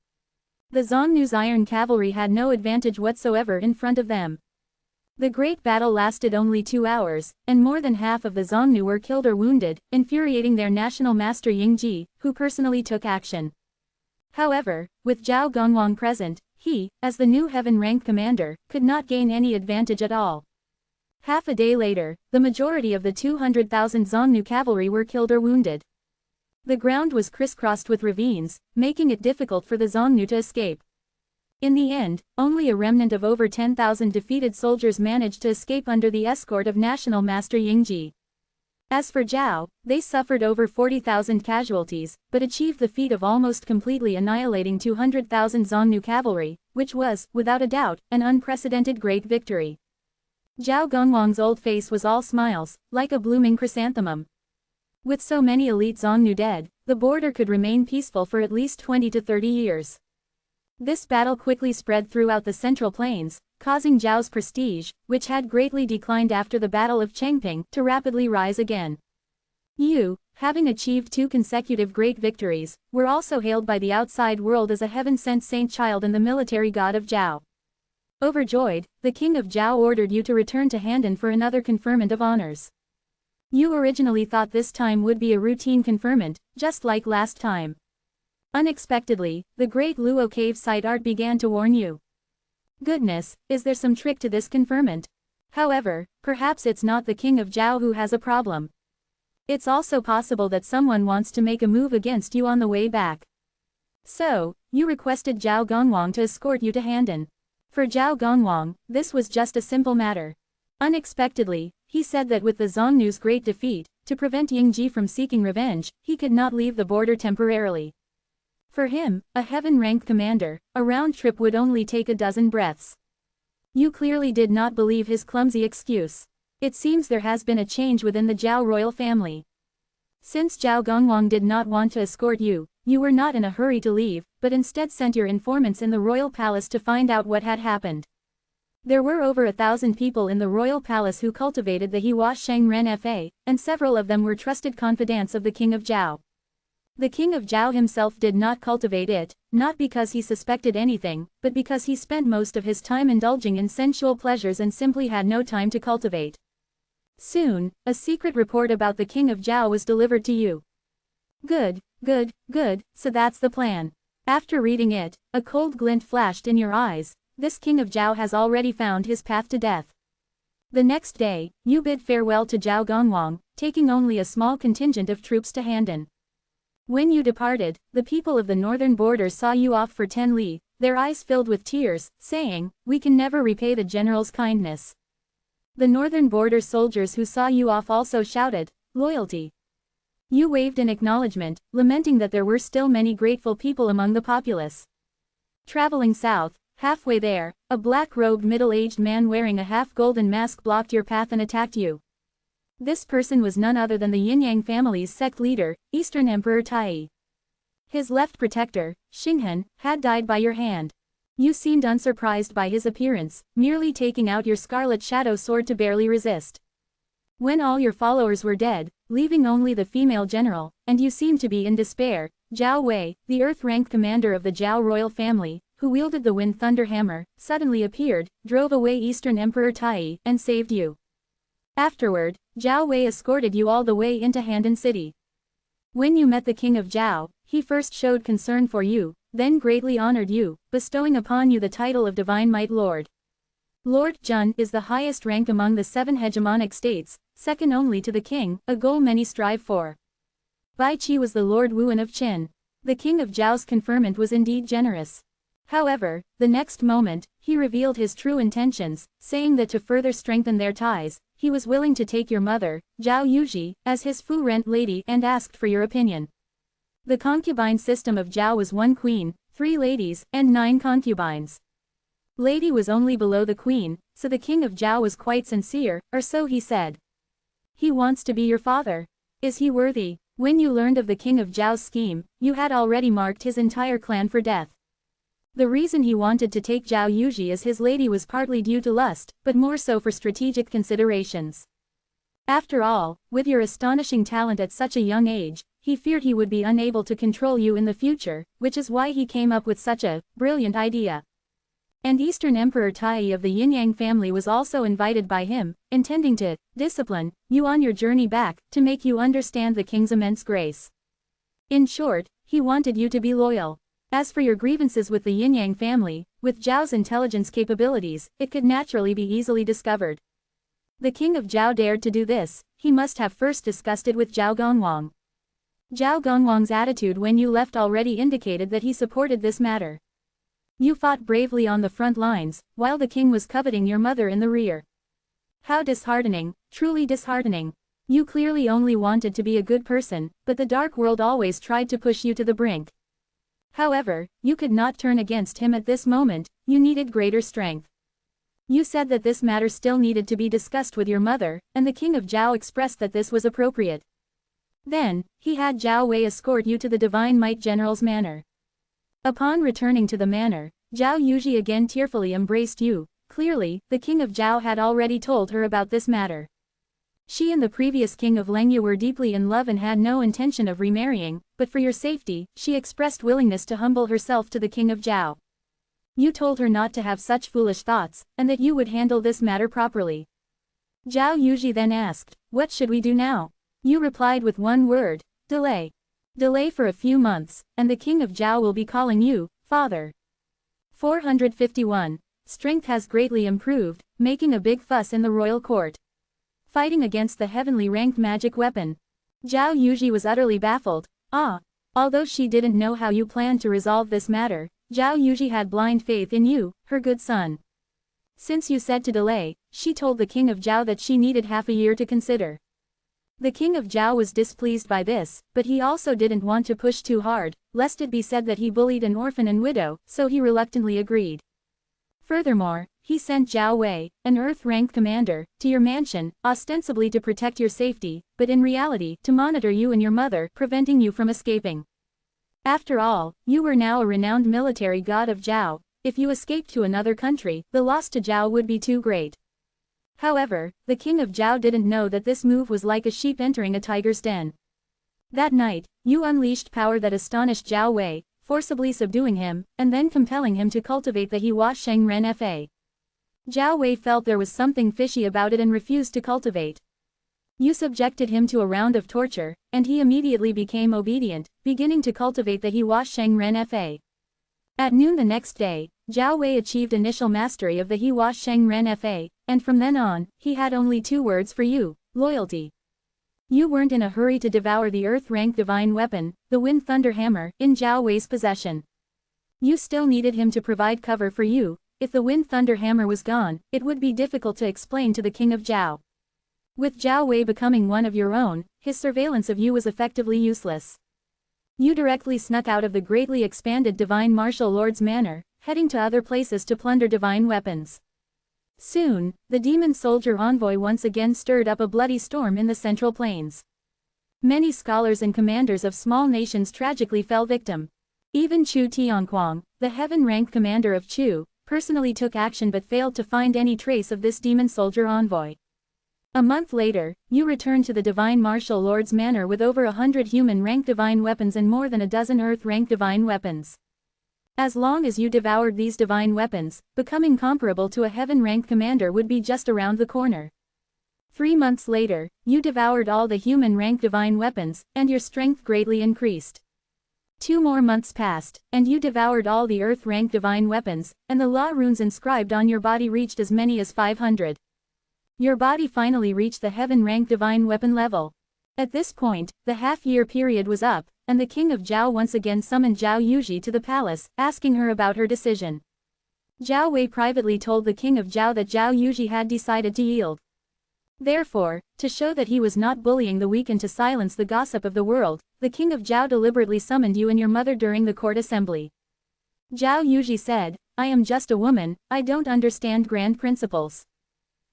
The Xiongnu's iron cavalry had no advantage whatsoever in front of them. The great battle lasted only 2 hours, and more than half of the Xiongnu were killed or wounded, infuriating their national master Yingji, who personally took action. However, with Zhao Gongwang present, he, as the new heaven-ranked commander, could not gain any advantage at all. Half a day later, the majority of the 200,000 Xiongnu cavalry were killed or wounded. The ground was crisscrossed with ravines, making it difficult for the Xiongnu to escape. In the end, only a remnant of over 10,000 defeated soldiers managed to escape under the escort of National Master Yingji. As for Zhao, they suffered over 40,000 casualties, but achieved the feat of almost completely annihilating 200,000 Xiongnu cavalry, which was, without a doubt, an unprecedented great victory. Zhao Gongwang's old face was all smiles, like a blooming chrysanthemum. With so many elite Xiongnu dead, the border could remain peaceful for at least 20 to 30 years. This battle quickly spread throughout the Central Plains, causing Zhao's prestige, which had greatly declined after the Battle of Chengping, to rapidly rise again. You, having achieved 2 consecutive great victories, were also hailed by the outside world as a heaven-sent saint child and the military god of Zhao. Overjoyed, the king of Zhao ordered you to return to Handan for another conferment of honors. You originally thought this time would be a routine conferment, just like last time. Unexpectedly, the great Luo cave site art began to warn you. Goodness, is there some trick to this conferment? However, perhaps it's not the king of Zhao who has a problem. It's also possible that someone wants to make a move against you on the way back. So, you requested Zhao Gongwang to escort you to Handan. For Zhao Gongwang, this was just a simple matter. Unexpectedly, he said that with the Xiongnu's great defeat, to prevent Yingji from seeking revenge, he could not leave the border temporarily. For him, a heaven-ranked commander, a round trip would only take a dozen breaths. You clearly did not believe his clumsy excuse. It seems there has been a change within the Zhao royal family. Since Zhao Gongwang did not want to escort you, you were not in a hurry to leave, but instead sent your informants in the royal palace to find out what had happened. There were over 1,000 people in the royal palace who cultivated the Hua Sheng Ren Fa, and several of them were trusted confidants of the king of Zhao. The king of Zhao himself did not cultivate it, not because he suspected anything, but because he spent most of his time indulging in sensual pleasures and simply had no time to cultivate. Soon, a secret report about the king of Zhao was delivered to you. Good, good, good, so that's the plan. After reading it, a cold glint flashed in your eyes. This king of Zhao has already found his path to death. The next day, you bid farewell to Zhao Gongwang, taking only a small contingent of troops to Handan. When you departed, the people of the northern borders saw you off for 10 li, their eyes filled with tears, saying, "We can never repay the general's kindness." The northern border soldiers who saw you off also shouted, "Loyalty." You waved in acknowledgement, lamenting that there were still many grateful people among the populace. Traveling south, halfway there, a black-robed middle-aged man wearing a half-golden mask blocked your path and attacked you. This person was none other than the Yin-Yang family's sect leader, Eastern Emperor Tai. His left protector, Xinghan, had died by your hand. You seemed unsurprised by his appearance, merely taking out your scarlet shadow sword to barely resist. When all your followers were dead, leaving only the female general, and you seemed to be in despair, Zhao Wei, the earth-ranked commander of the Zhao royal family, who wielded the Wind Thunder Hammer, suddenly appeared, drove away Eastern Emperor Tai, and saved you. Afterward, Zhao Wei escorted you all the way into Handan City. When you met the king of Zhao, he first showed concern for you, then greatly honored you, bestowing upon you the title of Divine Might Lord. Lord Jun is the highest rank among the 7 hegemonic states, second only to the king, a goal many strive for. Bai Qi was the Lord Wuan of Qin. The king of Zhao's conferment was indeed generous. However, the next moment, he revealed his true intentions, saying that to further strengthen their ties, he was willing to take your mother, Zhao Yuji, as his fu-rent lady and asked for your opinion. The concubine system of Zhao was 1 queen, 3 ladies, and 9 concubines. Lady was only below the queen, so the king of Zhao was quite sincere, or so he said. He wants to be your father. Is he worthy? When you learned of the king of Zhao's scheme, you had already marked his entire clan for death. The reason he wanted to take Zhao Yuji as his lady was partly due to lust, but more so for strategic considerations. After all, with your astonishing talent at such a young age, he feared he would be unable to control you in the future, which is why he came up with such a brilliant idea. And Eastern Emperor Tai of the Yin-Yang family was also invited by him, intending to discipline you on your journey back, to make you understand the king's immense grace. In short, he wanted you to be loyal. As for your grievances with the Yin-Yang family, with Zhao's intelligence capabilities, it could naturally be easily discovered. The king of Zhao dared to do this, he must have first discussed it with Zhao Gongwang. Zhao Gongwang's attitude when you left already indicated that he supported this matter. You fought bravely on the front lines, while the king was coveting your mother in the rear. How disheartening, truly disheartening. You clearly only wanted to be a good person, but the dark world always tried to push you to the brink. However, you could not turn against him at this moment, you needed greater strength. You said that this matter still needed to be discussed with your mother, and the king of Zhao expressed that this was appropriate. Then, he had Zhao Wei escort you to the Divine Might General's manor. Upon returning to the manor, Zhao Yuji again tearfully embraced you. Clearly, the king of Zhao had already told her about this matter. She and the previous king of Lengyu were deeply in love and had no intention of remarrying, but for your safety, she expressed willingness to humble herself to the king of Zhao. You told her not to have such foolish thoughts, and that you would handle this matter properly. Zhao Yuji then asked, "What should we do now?" You replied with one word, delay. Delay for a few months, and the king of Zhao will be calling you, father. 451. Strength has greatly improved, making a big fuss in the royal court. Fighting against the heavenly ranked magic weapon. Zhao Yuji was utterly baffled. Although she didn't know how you planned to resolve this matter, Zhao Yuji had blind faith in you, her good son. Since you said to delay, she told the king of Zhao that she needed half a year to consider. The king of Zhao was displeased by this, but he also didn't want to push too hard, lest it be said that he bullied an orphan and widow, so he reluctantly agreed. Furthermore, he sent Zhao Wei, an Earth-ranked commander, to your mansion, ostensibly to protect your safety, but in reality, to monitor you and your mother, preventing you from escaping. After all, you were now a renowned military god of Zhao. If you escaped to another country, the loss to Zhao would be too great. However, the king of Zhao didn't know that this move was like a sheep entering a tiger's den. That night, you unleashed power that astonished Zhao Wei, forcibly subduing him, and then compelling him to cultivate the Hua Sheng Ren Fa. Zhao Wei felt there was something fishy about it and refused to cultivate. You subjected him to a round of torture, and he immediately became obedient, beginning to cultivate the Hua Sheng Ren Fa. At noon the next day, Zhao Wei achieved initial mastery of the Hua Sheng Ren Fa, and from then on, he had only 2 words for you: loyalty. You weren't in a hurry to devour the Earth-ranked divine weapon, the Wind Thunder Hammer, in Zhao Wei's possession. You still needed him to provide cover for you. If the Wind Thunder Hammer was gone, it would be difficult to explain to the king of Zhao. With Zhao Wei becoming one of your own, his surveillance of you was effectively useless. You directly snuck out of the greatly expanded Divine Martial Lord's manor, heading to other places to plunder divine weapons. Soon, the demon soldier envoy once again stirred up a bloody storm in the Central Plains. Many scholars and commanders of small nations tragically fell victim. Even Chu Tianquang, the heaven-ranked commander of Chu, personally took action but failed to find any trace of this demon soldier envoy. A month later, you returned to the Divine Martial Lord's manor with over 100 human-ranked divine weapons and more than a dozen earth-ranked divine weapons. As long as you devoured these divine weapons, becoming comparable to a heaven-ranked commander would be just around the corner. 3 months later, you devoured all the human-ranked divine weapons, and your strength greatly increased. 2 more months passed, and you devoured all the earth-ranked divine weapons, and the law runes inscribed on your body reached as many as 500. Your body finally reached the heaven-ranked divine weapon level. At this point, the half-year period was up, and the king of Zhao once again summoned Zhao Yuji to the palace, asking her about her decision. Zhao Wei privately told the king of Zhao that Zhao Yuji had decided to yield. Therefore, to show that he was not bullying the weak and to silence the gossip of the world, the king of Zhao deliberately summoned you and your mother during the court assembly. Zhao Yuji said, "I am just a woman, I don't understand grand principles.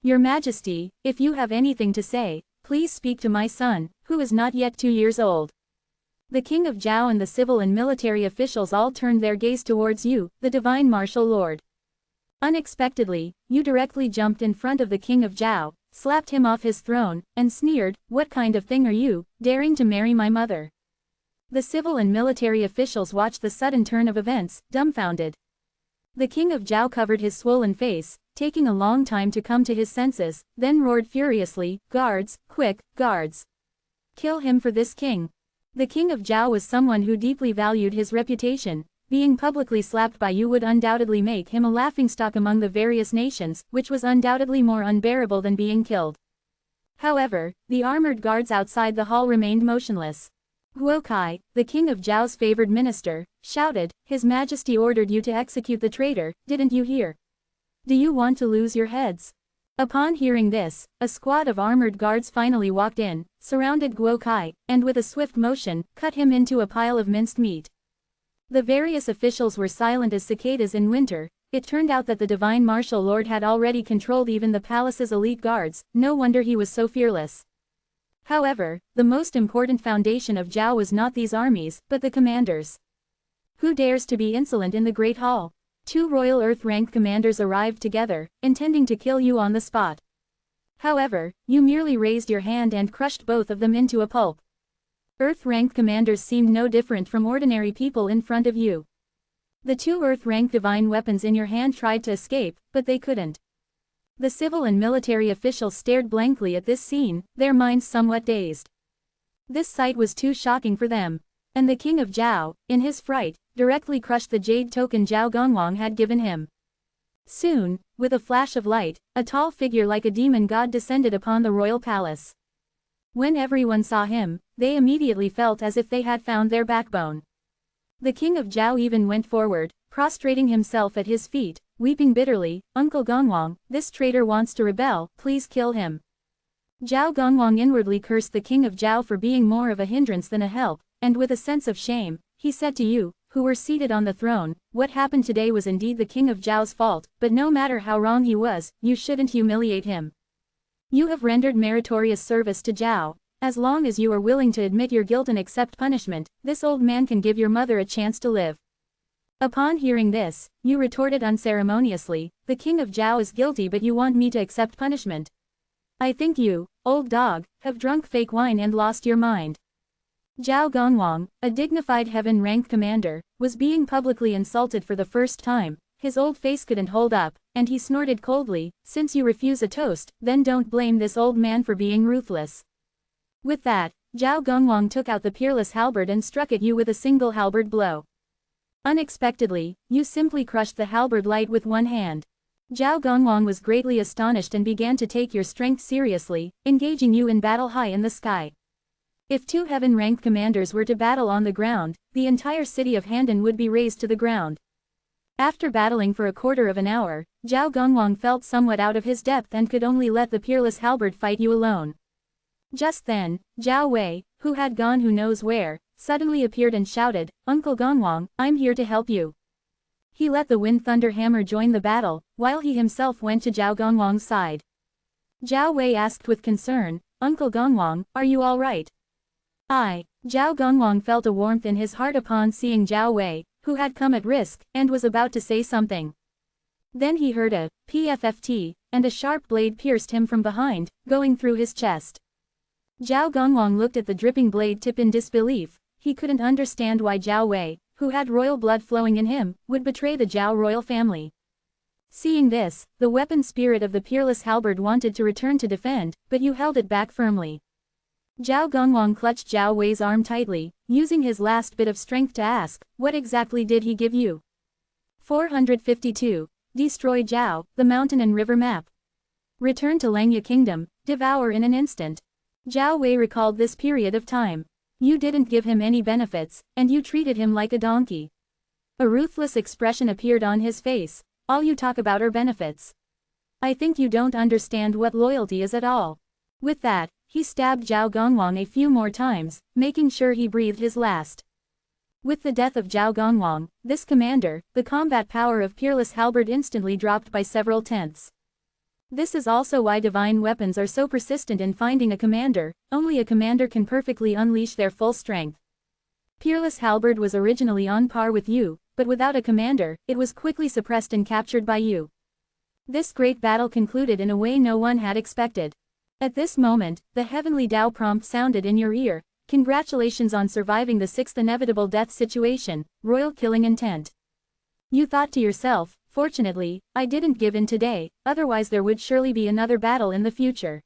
Your Majesty, if you have anything to say, please speak to my son, who is not yet 2 years old." The king of Zhao and the civil and military officials all turned their gaze towards you, the Divine Martial Lord. Unexpectedly, you directly jumped in front of the king of Zhao, slapped him off his throne, and sneered, "What kind of thing are you, daring to marry my mother?" The civil and military officials watched the sudden turn of events, dumbfounded. The king of Zhao covered his swollen face, taking a long time to come to his senses, then roared furiously, "Guards, quick, guards! Kill him for this king!" The king of Zhao was someone who deeply valued his reputation. Being publicly slapped by you would undoubtedly make him a laughingstock among the various nations, which was undoubtedly more unbearable than being killed. However, the armored guards outside the hall remained motionless. Guo Kai, the king of Zhao's favored minister, shouted, "His Majesty ordered you to execute the traitor, didn't you hear? Do you want to lose your heads?" Upon hearing this, a squad of armored guards finally walked in, surrounded Guo Kai, and with a swift motion, cut him into a pile of minced meat. The various officials were silent as cicadas in winter. It turned out that the Divine Martial Lord had already controlled even the palace's elite guards, no wonder he was so fearless. However, the most important foundation of Zhao was not these armies, but the commanders. Who dares to be insolent in the Great Hall? 2 royal earth-ranked commanders arrived together, intending to kill you on the spot. However, you merely raised your hand and crushed both of them into a pulp. Earth-ranked commanders seemed no different from ordinary people in front of you. The 2 earth-ranked divine weapons in your hand tried to escape, but they couldn't. The civil and military officials stared blankly at this scene, their minds somewhat dazed. This sight was too shocking for them. And the king of Zhao, in his fright, directly crushed the jade token Zhao Gongwang had given him. Soon, with a flash of light, a tall figure like a demon god descended upon the royal palace. When everyone saw him, they immediately felt as if they had found their backbone. The king of Zhao even went forward, prostrating himself at his feet, weeping bitterly, "Uncle Gongwang, this traitor wants to rebel, please kill him." Zhao Gongwang inwardly cursed the king of Zhao for being more of a hindrance than a help, and with a sense of shame, he said to you, who were seated on the throne, what happened today was indeed the King of Zhao's fault, but no matter how wrong he was, you shouldn't humiliate him. You have rendered meritorious service to Zhao. As long as you are willing to admit your guilt and accept punishment, this old man can give your mother a chance to live. Upon hearing this, you retorted unceremoniously, the King of Zhao is guilty but you want me to accept punishment. I think you, old dog, have drunk fake wine and lost your mind. Zhao Gongwang, a dignified heaven-rank commander, was being publicly insulted for the first time. His old face couldn't hold up, and he snorted coldly, since you refuse a toast, then don't blame this old man for being ruthless. With that, Zhao Gongwang took out the peerless halberd and struck at you with a single halberd blow. Unexpectedly, you simply crushed the halberd light with one hand. Zhao Gongwang was greatly astonished and began to take your strength seriously, engaging you in battle high in the sky. If two heaven-ranked commanders were to battle on the ground, the entire city of Handan would be razed to the ground. After battling for a quarter of an hour, Zhao Gongwang felt somewhat out of his depth and could only let the peerless halberd fight you alone. Just then, Zhao Wei, who had gone who knows where, suddenly appeared and shouted, Uncle Gongwang, I'm here to help you. He let the Wind Thunder Hammer join the battle, while he himself went to Zhao Gongwang's side. Zhao Wei asked with concern, Uncle Gongwang, are you all right? Zhao Gongwang felt a warmth in his heart upon seeing Zhao Wei, who had come at risk, and was about to say something. Then he heard a pfft, and a sharp blade pierced him from behind, going through his chest. Zhao Gongwang looked at the dripping blade tip in disbelief. He couldn't understand why Zhao Wei, who had royal blood flowing in him, would betray the Zhao royal family. Seeing this, the weapon spirit of the peerless halberd wanted to return to defend, but you held it back firmly. Zhao Gongwang clutched Zhao Wei's arm tightly, using his last bit of strength to ask, what exactly did he give you? 452. Destroy Zhao, the mountain and river map. Return to Langya Kingdom, devour in an instant. Zhao Wei recalled this period of time. You didn't give him any benefits, and you treated him like a donkey. A ruthless expression appeared on his face. All you talk about are benefits. I think you don't understand what loyalty is at all. With that, he stabbed Zhao Gongwang a few more times, making sure he breathed his last. With the death of Zhao Gongwang, this commander, the combat power of peerless halberd instantly dropped by several tenths. This is also why divine weapons are so persistent in finding a commander. Only a commander can perfectly unleash their full strength. Peerless halberd was originally on par with you, but without a commander, it was quickly suppressed and captured by you. This great battle concluded in a way no one had expected. At this moment, the heavenly Tao prompt sounded in your ear. Congratulations on surviving the sixth inevitable death situation, royal killing intent. You thought to yourself, fortunately, I didn't give in today, otherwise there would surely be another battle in the future.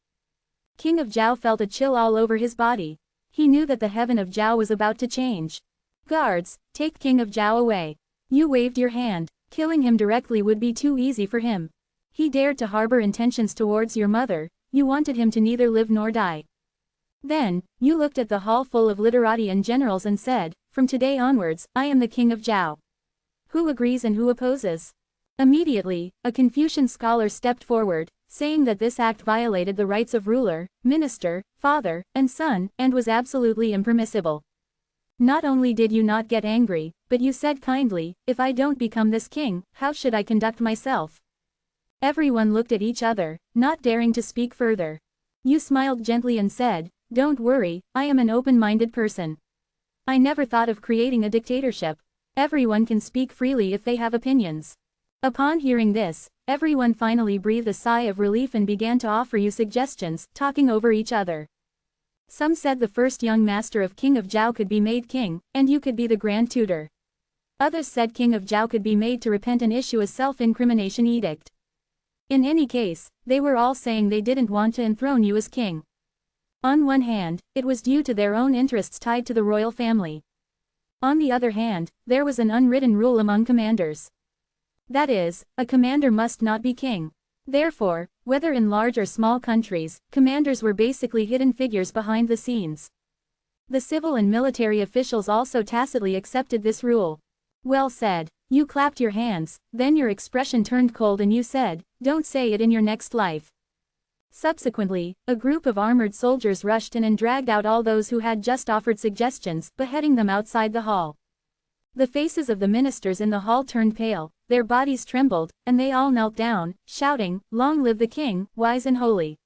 King of Zhao felt a chill all over his body. He knew that the heaven of Zhao was about to change. Guards, take King of Zhao away. You waved your hand. Killing him directly would be too easy for him. He dared to harbor intentions towards your mother. You wanted him to neither live nor die. Then, you looked at the hall full of literati and generals and said, from today onwards, I am the King of Zhao. Who agrees and who opposes? Immediately, a Confucian scholar stepped forward, saying that this act violated the rights of ruler, minister, father, and son, and was absolutely impermissible. Not only did you not get angry, but you said kindly, if I don't become this king, how should I conduct myself? Everyone looked at each other, not daring to speak further. You smiled gently and said, don't worry, I am an open-minded person. I never thought of creating a dictatorship. Everyone can speak freely if they have opinions. Upon hearing this, everyone finally breathed a sigh of relief and began to offer you suggestions, talking over each other. Some said the first young master of King of Zhao could be made king, and you could be the grand tutor. Others said King of Zhao could be made to repent and issue a self-incrimination edict. In any case, they were all saying they didn't want to enthrone you as king. On one hand, it was due to their own interests tied to the royal family. On the other hand, there was an unwritten rule among commanders. That is, a commander must not be king. Therefore, whether in large or small countries, commanders were basically hidden figures behind the scenes. The civil and military officials also tacitly accepted this rule. Well said. You clapped your hands, then your expression turned cold and you said, don't say it in your next life. Subsequently, a group of armored soldiers rushed in and dragged out all those who had just offered suggestions, beheading them outside the hall. The faces of the ministers in the hall turned pale, their bodies trembled, and they all knelt down, shouting, "Long live the king, wise and holy."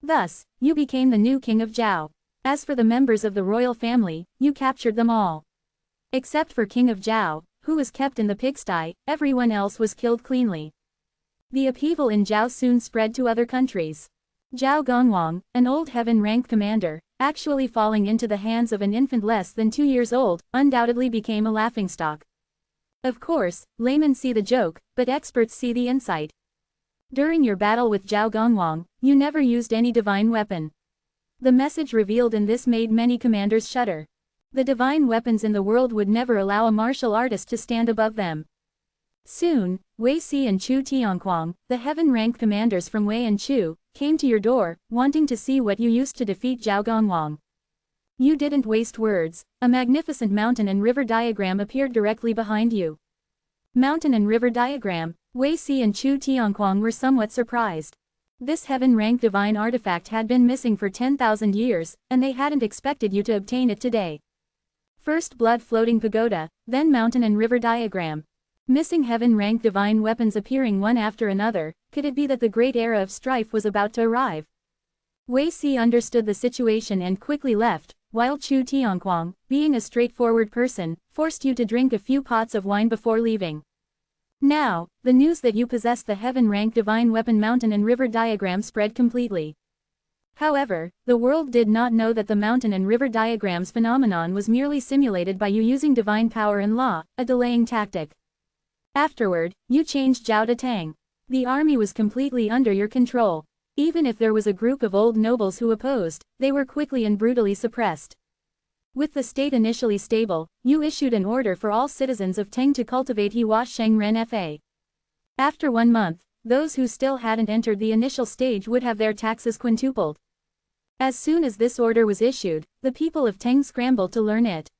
Thus, you became the new king of Zhao. As for the members of the royal family, you captured them all. Except for King of Zhao, who was kept in the pigsty, everyone else was killed cleanly. The upheaval in Zhao soon spread to other countries. Zhao Gongwang, an old heaven-ranked commander, actually falling into the hands of an infant less than 2 years old, undoubtedly became a laughingstock. Of course, laymen see the joke, but experts see the insight. During your battle with Zhao Gongwang, you never used any divine weapon. The message revealed in this made many commanders shudder. The divine weapons in the world would never allow a martial artist to stand above them. Soon, Wei Si and Chu Tianquang, the heaven-ranked commanders from Wei and Chu, came to your door, wanting to see what you used to defeat Zhao Gongwang. You didn't waste words. A magnificent mountain and river diagram appeared directly behind you. Mountain and river diagram. Wei Si and Chu Tianquang were somewhat surprised. This heaven-ranked divine artifact had been missing for 10,000 years, and they hadn't expected you to obtain it today. First blood-floating pagoda, then mountain and river diagram. Missing heaven-ranked divine weapons appearing one after another, could it be that the great era of strife was about to arrive? Wei Si understood the situation and quickly left, while Chu Tianquang, being a straightforward person, forced you to drink a few pots of wine before leaving. Now, the news that you possessed the heaven-ranked divine weapon mountain and river diagram spread completely. However, the world did not know that the mountain and river diagrams phenomenon was merely simulated by you using divine power and law, a delaying tactic. Afterward, you changed Zhao to Tang. The army was completely under your control. Even if there was a group of old nobles who opposed, they were quickly and brutally suppressed. With the state initially stable, you issued an order for all citizens of Teng to cultivate Hewa Sheng Ren Fa. After 1 month, those who still hadn't entered the initial stage would have their taxes quintupled. As soon as this order was issued, the people of Teng scrambled to learn it.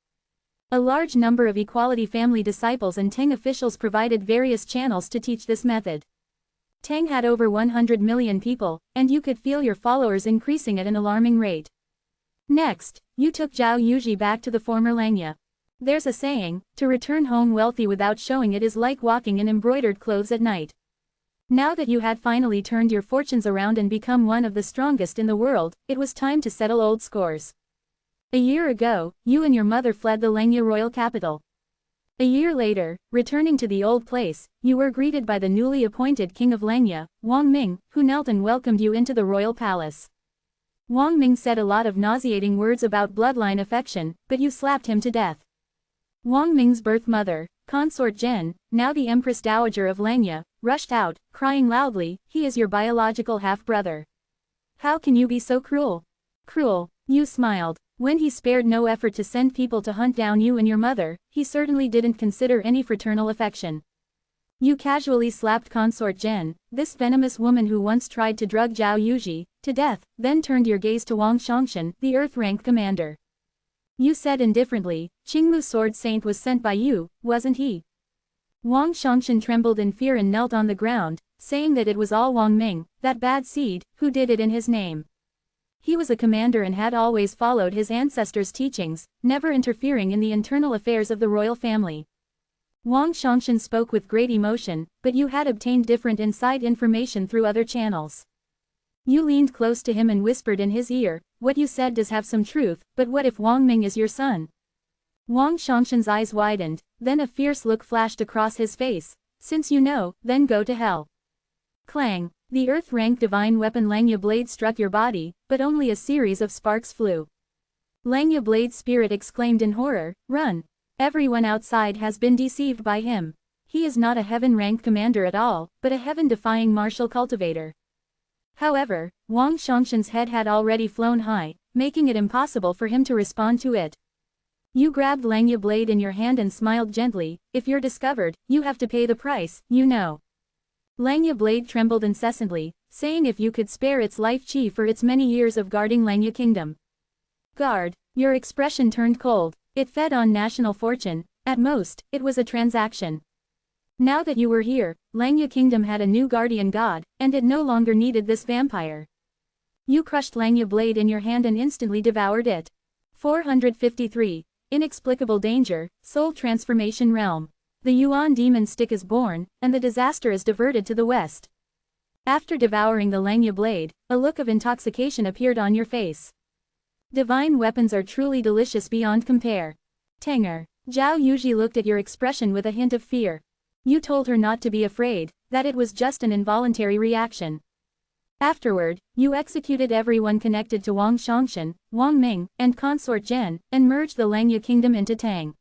A large number of equality family disciples and Teng officials provided various channels to teach this method. Teng had over 100 million people, and you could feel your followers increasing at an alarming rate. Next, you took Zhao Yuji back to the former Langya. There's a saying, to return home wealthy without showing it is like walking in embroidered clothes at night. Now that you had finally turned your fortunes around and become one of the strongest in the world, it was time to settle old scores. A year ago, you and your mother fled the Langya royal capital. A year later, returning to the old place, you were greeted by the newly appointed king of Langya, Wang Ming, who knelt and welcomed you into the royal palace. Wang Ming said a lot of nauseating words about bloodline affection, but you slapped him to death. Wang Ming's birth mother, consort Zhen, now the Empress Dowager of Langya, rushed out, crying loudly, "He is your biological half-brother. How can you be so cruel?" Cruel, you smiled. When he spared no effort to send people to hunt down you and your mother, he certainly didn't consider any fraternal affection. You casually slapped consort Zhen, this venomous woman who once tried to drug Zhao Yuji, to death, then turned your gaze to Wang Xiangshan, the Earth-ranked commander. You said indifferently, "Qingmu Sword Saint was sent by you, wasn't he?" Wang Xiangshan trembled in fear and knelt on the ground, saying that it was all Wang Ming, that bad seed, who did it in his name. He was a commander and had always followed his ancestors' teachings, never interfering in the internal affairs of the royal family. Wang Xiangshan spoke with great emotion, but you had obtained different inside information through other channels. You leaned close to him and whispered in his ear, "What you said does have some truth, but what if Wang Ming is your son?" Wang Xiangshan's eyes widened, then a fierce look flashed across his face. "Since you know, then go to hell." Clang! The earth-ranked divine weapon Langya blade struck your body, but only a series of sparks flew. Langya blade's spirit exclaimed in horror, "Run! Everyone outside has been deceived by him. He is not a heaven-ranked commander at all, but a heaven-defying martial cultivator." However, Wang Xiangshan's head had already flown high, making it impossible for him to respond to it. You grabbed Langya blade in your hand and smiled gently, "If you're discovered, you have to pay the price, you know." Langya blade trembled incessantly, saying if you could spare its life chi for its many years of guarding Langya kingdom. Guard. Your expression turned cold. It fed on national fortune. At most, it was a transaction. Now that you were here, Langya kingdom had a new guardian god, and it no longer needed this vampire. You crushed Langya blade in your hand and instantly devoured it. 453. inexplicable danger, soul transformation realm. The Yuan demon stick is born, and the disaster is diverted to the west. After devouring the Langya blade, a look of intoxication appeared on your face. Divine weapons are truly delicious beyond compare. Tanger. Zhao Yuji looked at your expression with a hint of fear. You told her not to be afraid, that it was just an involuntary reaction. Afterward, you executed everyone connected to Wang Xiangshan, Wang Ming, and consort Zhen, and merged the Langya kingdom into Tang.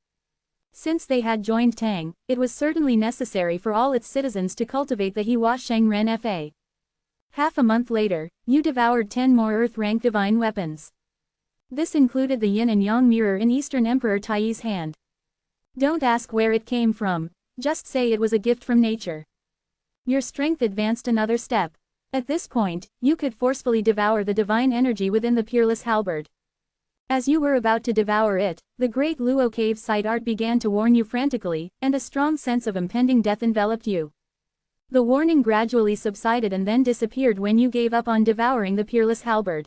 Since they had joined Tang, it was certainly necessary for all its citizens to cultivate the Hewa Sheng Ren Fa. Half a month later, you devoured 10 more Earth-rank divine weapons. This included the Yin and Yang mirror in Eastern Emperor Taiyi's hand. Don't ask where it came from, just say it was a gift from nature. Your strength advanced another step. At this point, you could forcefully devour the divine energy within the peerless halberd. As you were about to devour it, the great Luo cave site art began to warn you frantically, and a strong sense of impending death enveloped you. The warning gradually subsided and then disappeared when you gave up on devouring the peerless halberd.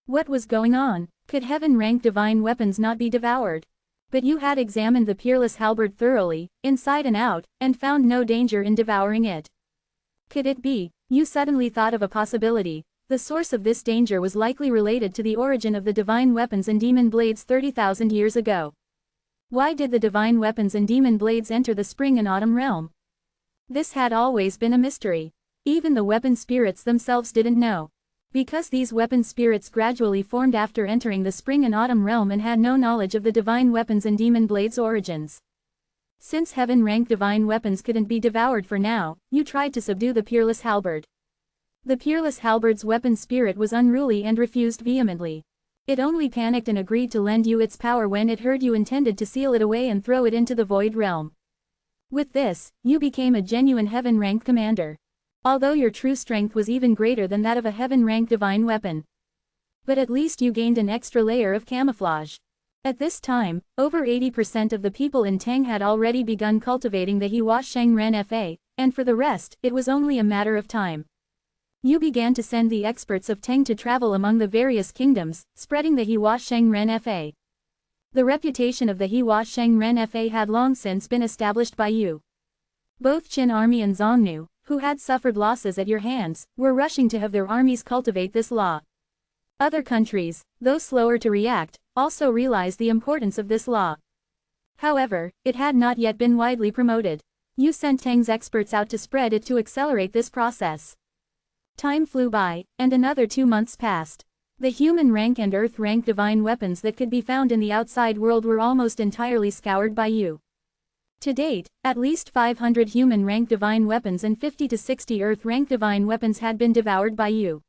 What was going on? Could heaven-ranked divine weapons not be devoured? But you had examined the peerless halberd thoroughly, inside and out, and found no danger in devouring it. Could it be? You suddenly thought of a possibility. The source of this danger was likely related to the origin of the divine weapons and demon blades 30,000 years ago. Why did the divine weapons and demon blades enter the spring and autumn realm? This had always been a mystery. Even the weapon spirits themselves didn't know. Because these weapon spirits gradually formed after entering the spring and autumn realm and had no knowledge of the divine weapons and demon blades' origins. Since heaven-ranked divine weapons couldn't be devoured for now, you tried to subdue the peerless halberd. The peerless halberd's weapon spirit was unruly and refused vehemently. It only panicked and agreed to lend you its power when it heard you intended to seal it away and throw it into the void realm. With this, you became a genuine heaven-ranked commander. Although your true strength was even greater than that of a heaven-ranked divine weapon. But at least you gained an extra layer of camouflage. At this time, over 80% of the people in Tang had already begun cultivating the Hewa Sheng Ren Fa, and for the rest, it was only a matter of time. You began to send the experts of Tang to travel among the various kingdoms, spreading the Hewa Sheng Ren Fa. The reputation of the Hewa Sheng Ren Fa had long since been established by you. Both Qin army and Zongnu, who had suffered losses at your hands, were rushing to have their armies cultivate this law. Other countries, though slower to react, also realized the importance of this law. However, it had not yet been widely promoted. You sent Tang's experts out to spread it to accelerate this process. Time flew by, and another 2 months passed. The human rank and earth rank divine weapons that could be found in the outside world were almost entirely scoured by you. To date, at least 500 human-rank divine weapons and 50 to 60 earth-rank divine weapons had been devoured by you.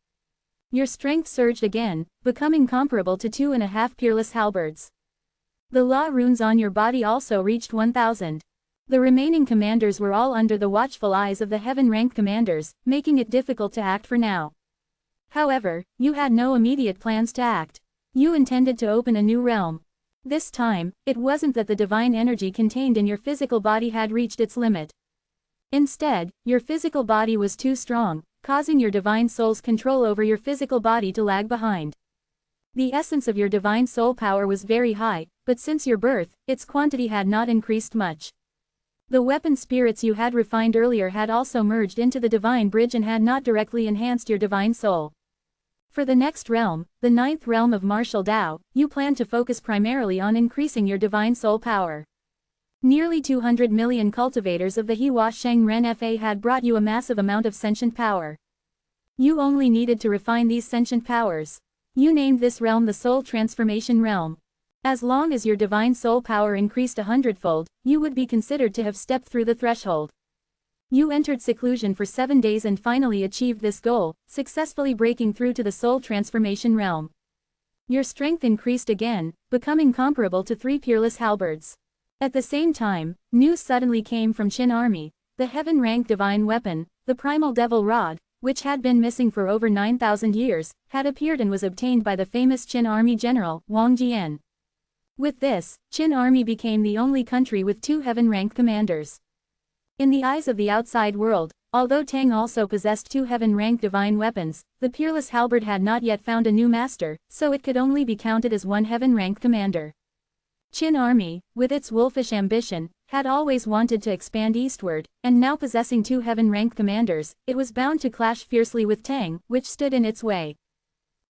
Your strength surged again, becoming comparable to 2.5 peerless halberds. The law runes on your body also reached 1,000. The remaining commanders were all under the watchful eyes of the heaven-ranked commanders, making it difficult to act for now. However, you had no immediate plans to act. You intended to open a new realm. This time, it wasn't that the divine energy contained in your physical body had reached its limit. Instead, your physical body was too strong, causing your divine soul's control over your physical body to lag behind. The essence of your divine soul power was very high, but since your birth, its quantity had not increased much. The weapon spirits you had refined earlier had also merged into the divine bridge and had not directly enhanced your divine soul. For the next realm, the 9th realm of martial Tao, you plan to focus primarily on increasing your divine soul power. Nearly 200 million cultivators of the Hewa Sheng Ren Fa had brought you a massive amount of sentient power. You only needed to refine these sentient powers. You named this realm the Soul Transformation Realm. As long as your divine soul power increased 100-fold, you would be considered to have stepped through the threshold. You entered seclusion for 7 days and finally achieved this goal, successfully breaking through to the Soul Transformation Realm. Your strength increased again, becoming comparable to 3 peerless halberds. At the same time, news suddenly came from Qin army. The heaven-ranked divine weapon, the primal devil rod, which had been missing for over 9,000 years, had appeared and was obtained by the famous Qin army general, Wang Jian. With this, Qin army became the only country with 2 heaven-ranked commanders. In the eyes of the outside world, although Tang also possessed 2 heaven-ranked divine weapons, the peerless halberd had not yet found a new master, so it could only be counted as 1 heaven-ranked commander. Qin army, with its wolfish ambition, had always wanted to expand eastward, and now possessing 2 heaven-rank commanders, it was bound to clash fiercely with Tang, which stood in its way.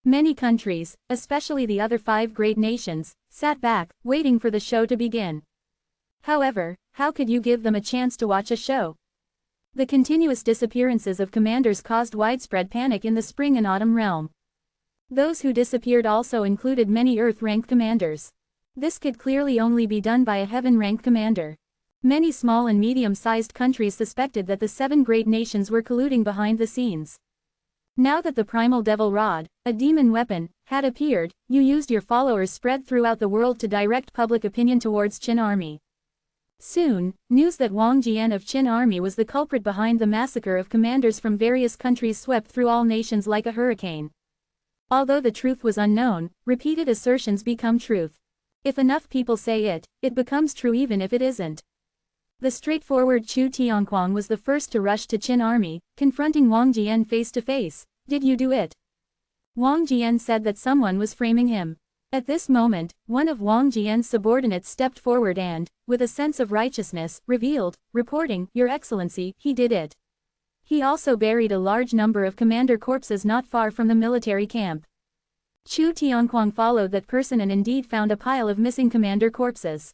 Many countries, especially the other 5 great nations, sat back, waiting for the show to begin. However, how could you give them a chance to watch a show? The continuous disappearances of commanders caused widespread panic in the spring and autumn realm. Those who disappeared also included many Earth-rank commanders. This could clearly only be done by a heaven-rank commander. Many small and medium-sized countries suspected that the 7 great nations were colluding behind the scenes. Now that the primal devil rod, a demon weapon, had appeared, you used your followers spread throughout the world to direct public opinion towards Qin army. Soon, news that Wang Jian of Qin army was the culprit behind the massacre of commanders from various countries swept through all nations like a hurricane. Although the truth was unknown, repeated assertions become truth. If enough people say it, it becomes true even if it isn't. The straightforward Chu Tianquang was the first to rush to Qin army, confronting Wang Jian face to face. Did you do it? Wang Jian said that someone was framing him. At this moment, one of Wang Jian's subordinates stepped forward and, with a sense of righteousness, reporting, Your Excellency, he did it. He also buried a large number of commander corpses not far from the military camp. Chu Tianquang followed that person and indeed found a pile of missing commander corpses.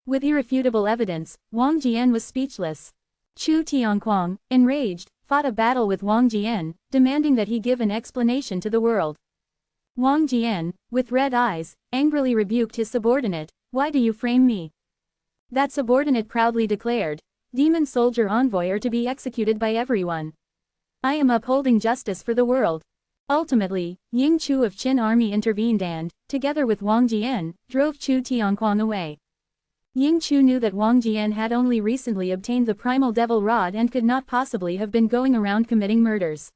With irrefutable evidence, Wang Jian was speechless. Chu Tianquang, enraged, fought a battle with Wang Jian, demanding that he give an explanation to the world. Wang Jian, with red eyes, angrily rebuked his subordinate, Why do you frame me? That subordinate proudly declared, Demon soldier envoy are to be executed by everyone. I am upholding justice for the world. Ultimately, Ying Chu of Qin army intervened and, together with Wang Jian, drove Chu Tianquang away. Ying Chu knew that Wang Jian had only recently obtained the primal devil rod and could not possibly have been going around committing murders.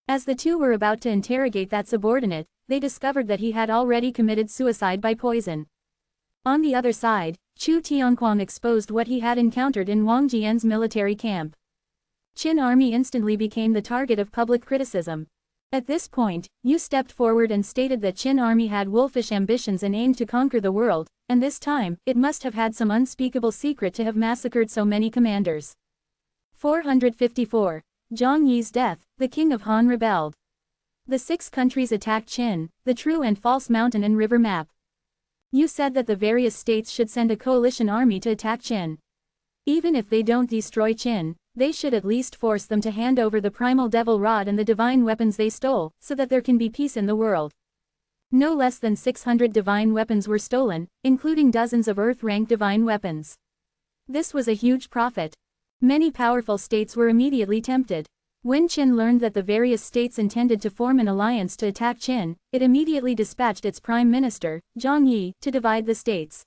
As the two were about to interrogate that subordinate, they discovered that he had already committed suicide by poison. On the other side, Chu Tianquang exposed what he had encountered in Wang Jian's military camp. Qin army instantly became the target of public criticism. At this point, Yu stepped forward and stated that Qin army had wolfish ambitions and aimed to conquer the world, and this time, it must have had some unspeakable secret to have massacred so many commanders. 454. Zhang Yi's death, the king of Han rebelled. The 6 countries attacked Qin, the true and false mountain and river map. Yu said that the various states should send a coalition army to attack Qin. Even if they don't destroy Qin, they should at least force them to hand over the primal devil rod and the divine weapons they stole, so that there can be peace in the world. No less than 600 divine weapons were stolen, including dozens of Earth-rank divine weapons. This was a huge profit. Many powerful states were immediately tempted. When Qin learned that the various states intended to form an alliance to attack Qin, it immediately dispatched its prime minister, Zhang Yi, to divide the states.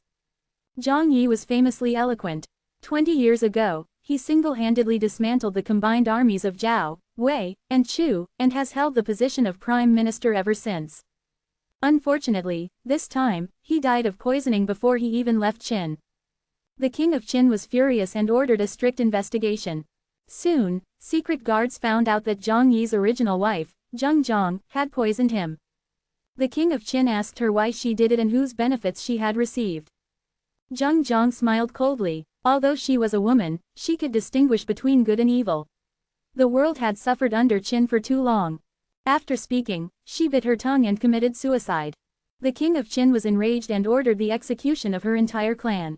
Zhang Yi was famously eloquent. 20 years ago, he single-handedly dismantled the combined armies of Zhao, Wei, and Chu, and has held the position of prime minister ever since. Unfortunately, this time, he died of poisoning before he even left Qin. The king of Qin was furious and ordered a strict investigation. Soon, secret guards found out that Zhang Yi's original wife, Zheng Zhang, had poisoned him. The king of Qin asked her why she did it and whose benefits she had received. Zheng Zhang smiled coldly. Although she was a woman, she could distinguish between good and evil. The world had suffered under Qin for too long. After speaking, she bit her tongue and committed suicide. The king of Qin was enraged and ordered the execution of her entire clan.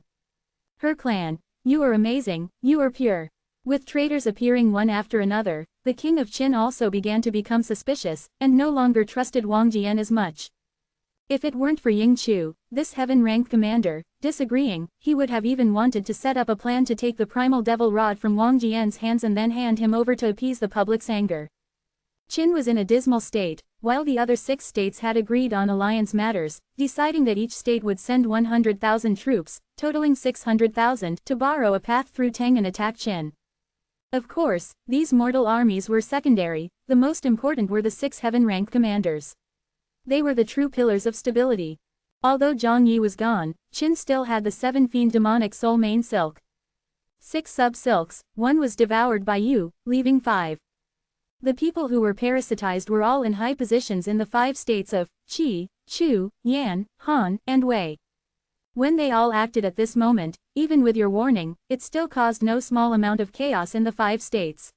Her clan, you are amazing, you are pure. With traitors appearing one after another, the king of Qin also began to become suspicious, and no longer trusted Wang Jian as much. If it weren't for Ying Chu, this heaven-ranked commander, disagreeing, he would have even wanted to set up a plan to take the primal devil rod from Wang Jian's hands and then hand him over to appease the public's anger. Qin was in a dismal state, while the other 6 states had agreed on alliance matters, deciding that each state would send 100,000 troops, totaling 600,000, to borrow a path through Tang and attack Qin. Of course, these mortal armies were secondary, the most important were the 6 heaven-ranked commanders. They were the true pillars of stability. Although Zhang Yi was gone, Qin still had the 7 fiend demonic soul main silk. 6 sub-silks, 1 was devoured by Yu, leaving 5. The people who were parasitized were all in high positions in the 5 states of Qi, Chu, Yan, Han, and Wei. When they all acted at this moment, even with your warning, it still caused no small amount of chaos in the 5 states.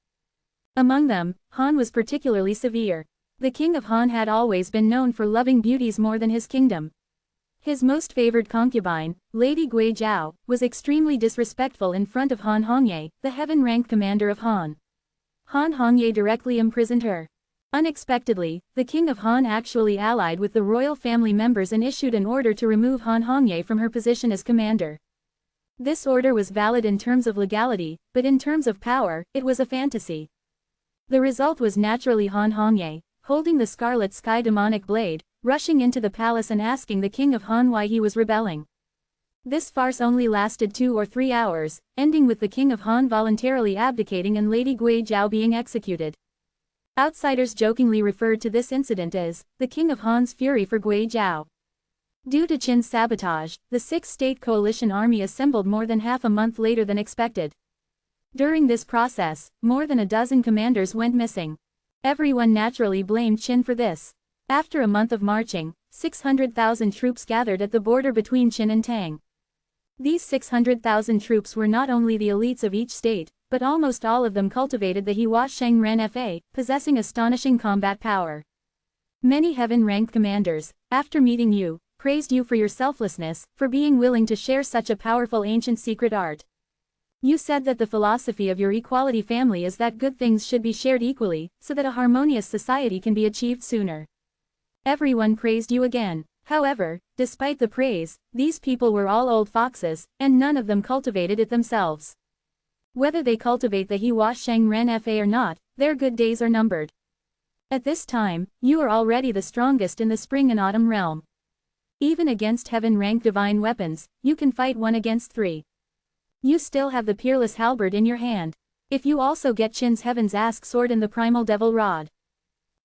Among them, Han was particularly severe. The king of Han had always been known for loving beauties more than his kingdom. His most favored concubine, Lady Gui Zhao, was extremely disrespectful in front of Han Hongye, the heaven-ranked commander of Han. Han Hongye directly imprisoned her. Unexpectedly, the king of Han actually allied with the royal family members and issued an order to remove Han Hongye from her position as commander. This order was valid in terms of legality, but in terms of power, it was a fantasy. The result was naturally Han Hongye, holding the scarlet sky demonic blade, rushing into the palace and asking the king of Han why he was rebelling. This farce only lasted 2 or 3 hours, ending with the king of Han voluntarily abdicating and Lady Gui Zhao being executed. Outsiders jokingly referred to this incident as the king of Han's fury for Gui Zhao. Due to Qin's sabotage, the 6-state coalition army assembled more than half a month later than expected. During this process, more than a dozen commanders went missing. Everyone naturally blamed Qin for this. After a month of marching, 600,000 troops gathered at the border between Qin and Tang. These 600,000 troops were not only the elites of each state, but almost all of them cultivated the Hua Sheng Ren Fa, possessing astonishing combat power. Many heaven-ranked commanders, after meeting you, praised you for your selflessness, for being willing to share such a powerful ancient secret art. You said that the philosophy of your equality family is that good things should be shared equally, so that a harmonious society can be achieved sooner. Everyone praised you again. However, despite the praise, these people were all old foxes, and none of them cultivated it themselves. Whether they cultivate the Hua Sheng Ren Fa or not, their good days are numbered. At this time, you are already the strongest in the spring and autumn realm. Even against heaven-ranked divine weapons, you can fight 1 against 3. You still have the peerless halberd in your hand. If you also get Qin's Heaven's Ask sword and the primal devil rod.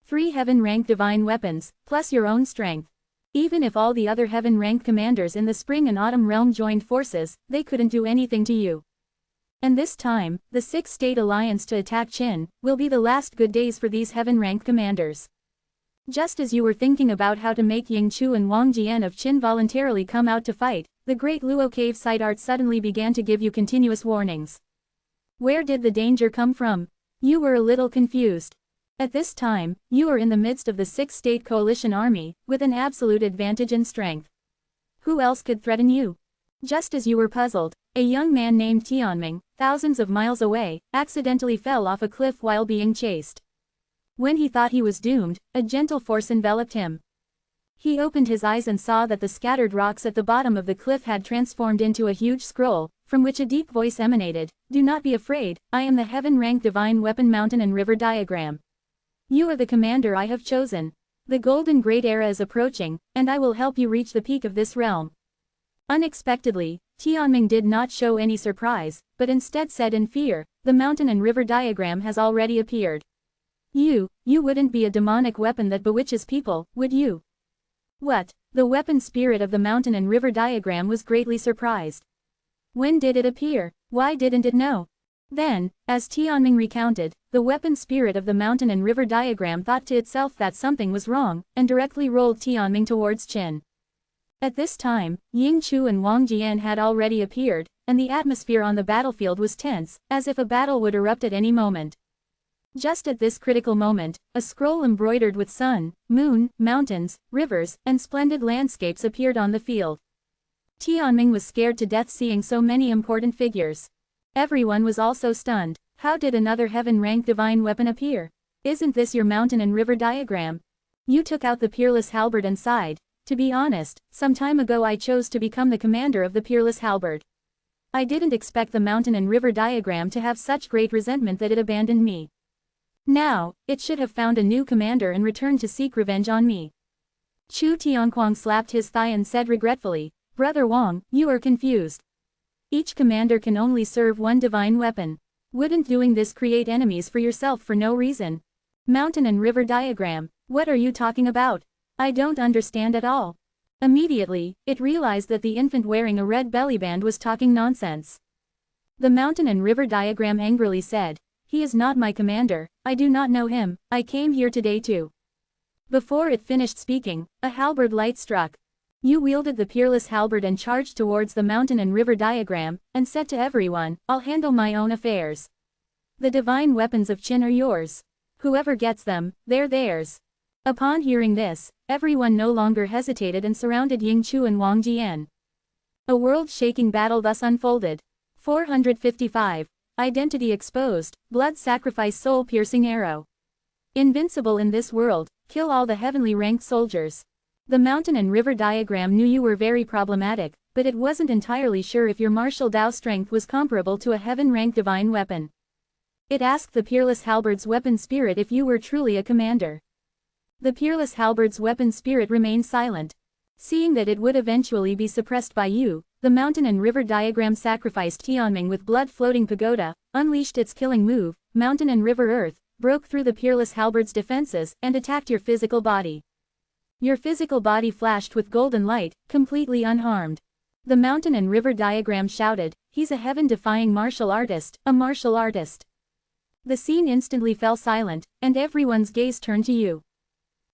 3 heaven-ranked divine weapons, plus your own strength. Even if all the other heaven-ranked commanders in the spring and autumn realm joined forces, they couldn't do anything to you. And this time, the 6-state alliance to attack Qin, will be the last good days for these heaven-ranked commanders. Just as you were thinking about how to make Ying Chu and Wang Jian of Qin voluntarily come out to fight, the Great Luo Cave site art suddenly began to give you continuous warnings. Where did the danger come from? You were a little confused. At this time, you are in the midst of the 6-state coalition army, with an absolute advantage in strength. Who else could threaten you? Just as you were puzzled, a young man named Tianming, thousands of miles away, accidentally fell off a cliff while being chased. When he thought he was doomed, a gentle force enveloped him. He opened his eyes and saw that the scattered rocks at the bottom of the cliff had transformed into a huge scroll, from which a deep voice emanated. Do not be afraid, I am the heaven-ranked divine weapon mountain and river diagram. You are the commander I have chosen. The Golden Great Era is approaching, and I will help you reach the peak of this realm. Unexpectedly, Tianming did not show any surprise, but instead said in fear, the mountain and river diagram has already appeared. You wouldn't be a demonic weapon that bewitches people, would you? What? The weapon spirit of the mountain and river diagram was greatly surprised. When did it appear? Why didn't it know? Then, as Tianming recounted, the weapon spirit of the mountain and river diagram thought to itself that something was wrong, and directly rolled Tianming towards Qin. At this time, Ying Chu and Wang Jian had already appeared, and the atmosphere on the battlefield was tense, as if a battle would erupt at any moment. Just at this critical moment, a scroll embroidered with sun, moon, mountains, rivers, and splendid landscapes appeared on the field. Tianming was scared to death seeing so many important figures. Everyone was also stunned. How did another heaven-ranked divine weapon appear? Isn't this your mountain and river diagram? You took out the peerless halberd and sighed. To be honest, some time ago I chose to become the commander of the peerless halberd. I didn't expect the mountain and river diagram to have such great resentment that it abandoned me. Now, it should have found a new commander and returned to seek revenge on me. Chu Tianquang slapped his thigh and said regretfully, Brother Wang, you are confused. Each commander can only serve one divine weapon. Wouldn't doing this create enemies for yourself for no reason? Mountain and river diagram, what are you talking about? I don't understand at all. Immediately, it realized that the infant wearing a red bellyband was talking nonsense. The mountain and river diagram angrily said, He is not my commander, I do not know him, I came here today too. Before it finished speaking, a halberd light struck. Yu wielded the peerless halberd and charged towards the mountain and river diagram, and said to everyone, "I'll handle my own affairs. The divine weapons of Qin are yours. Whoever gets them, they're theirs." Upon hearing this, everyone no longer hesitated and surrounded Ying Chu and Wang Jian. A world-shaking battle thus unfolded. 455. Identity exposed, blood sacrifice soul-piercing arrow. Invincible in this world, kill all the heavenly ranked soldiers. The mountain and river diagram knew you were very problematic, but it wasn't entirely sure if your martial Dao strength was comparable to a heaven-ranked divine weapon. It asked the peerless halberd's weapon spirit if you were truly a commander. The peerless halberd's weapon spirit remained silent. Seeing that it would eventually be suppressed by you, the mountain and river diagram sacrificed Tianming with blood-floating pagoda, unleashed its killing move, mountain and river earth, broke through the peerless halberd's defenses and attacked your physical body. Your physical body flashed with golden light, completely unharmed. The mountain and river diagram shouted, "He's a heaven-defying martial artist, a martial artist." The scene instantly fell silent, and everyone's gaze turned to you.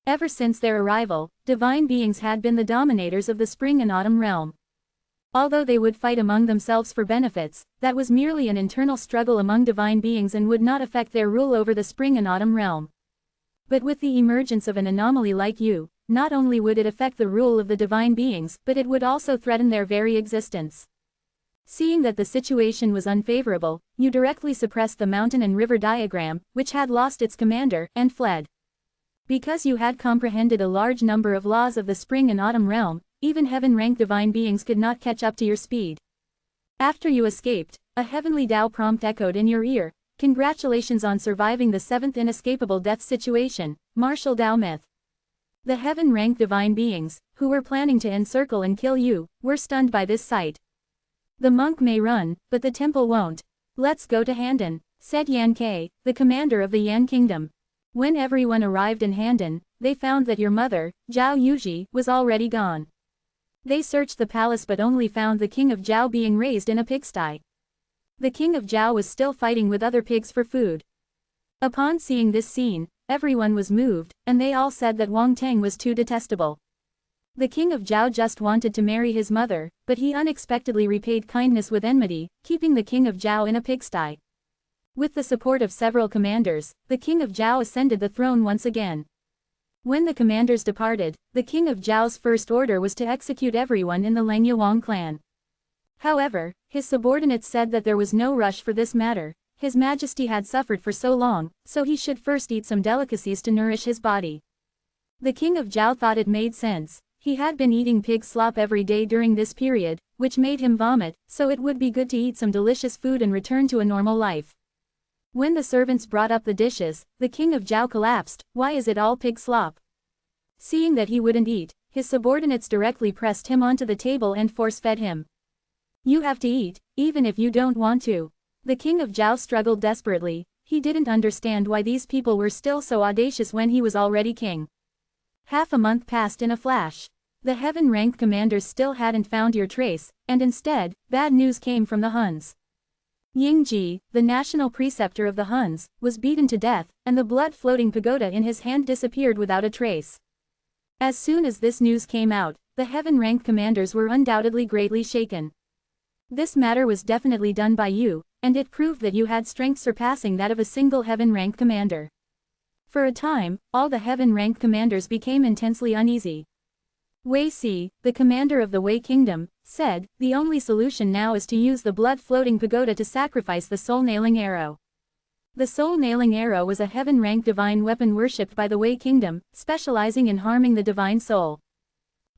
Ever since their arrival, divine beings had been the dominators of the spring and autumn realm. Although they would fight among themselves for benefits, that was merely an internal struggle among divine beings and would not affect their rule over the spring and autumn realm. But with the emergence of an anomaly like you, not only would it affect the rule of the divine beings, but it would also threaten their very existence. Seeing that the situation was unfavorable, you directly suppressed the mountain and river diagram, which had lost its commander, and fled. Because you had comprehended a large number of laws of the spring and autumn realm, even heaven-ranked divine beings could not catch up to your speed. After you escaped, a heavenly Tao prompt echoed in your ear, "Congratulations on surviving the 7th inescapable death situation, martial Tao myth." The heaven-ranked divine beings, who were planning to encircle and kill you, were stunned by this sight. "The monk may run, but the temple won't. Let's go to Handan," said Yan Ke, the commander of the Yan kingdom. When everyone arrived in Handan, they found that your mother, Zhao Yuji, was already gone. They searched the palace but only found the king of Zhao being raised in a pigsty. The king of Zhao was still fighting with other pigs for food. Upon seeing this scene, everyone was moved, and they all said that Wang Teng was too detestable. The king of Zhao just wanted to marry his mother, but he unexpectedly repaid kindness with enmity, keeping the king of Zhao in a pigsty. With the support of several commanders, the king of Zhao ascended the throne once again. When the commanders departed, the king of Zhao's first order was to execute everyone in the Lengya Wang clan. However, his subordinates said that there was no rush for this matter. His Majesty had suffered for so long, so he should first eat some delicacies to nourish his body. The king of Zhao thought it made sense. He had been eating pig slop every day during this period, which made him vomit, so it would be good to eat some delicious food and return to a normal life. When the servants brought up the dishes, the king of Zhao collapsed. "Why is it all pig slop?" Seeing that he wouldn't eat, his subordinates directly pressed him onto the table and force-fed him. "You have to eat, even if you don't want to." The king of Zhao struggled desperately. He didn't understand why these people were still so audacious when he was already king. Half a month passed in a flash. The heaven-ranked commanders still hadn't found your trace, and instead, bad news came from the Huns. Ying Ji, the national preceptor of the Huns, was beaten to death, and the blood-floating pagoda in his hand disappeared without a trace. As soon as this news came out, the heaven-ranked commanders were undoubtedly greatly shaken. This matter was definitely done by you, and it proved that you had strength surpassing that of a single heaven-ranked commander. For a time, all the heaven-ranked commanders became intensely uneasy. Wei Si, the commander of the Wei Kingdom, said, "The only solution now is to use the blood-floating pagoda to sacrifice the soul-nailing arrow." The soul-nailing arrow was a heaven-ranked divine weapon worshipped by the Wei Kingdom, specializing in harming the divine soul.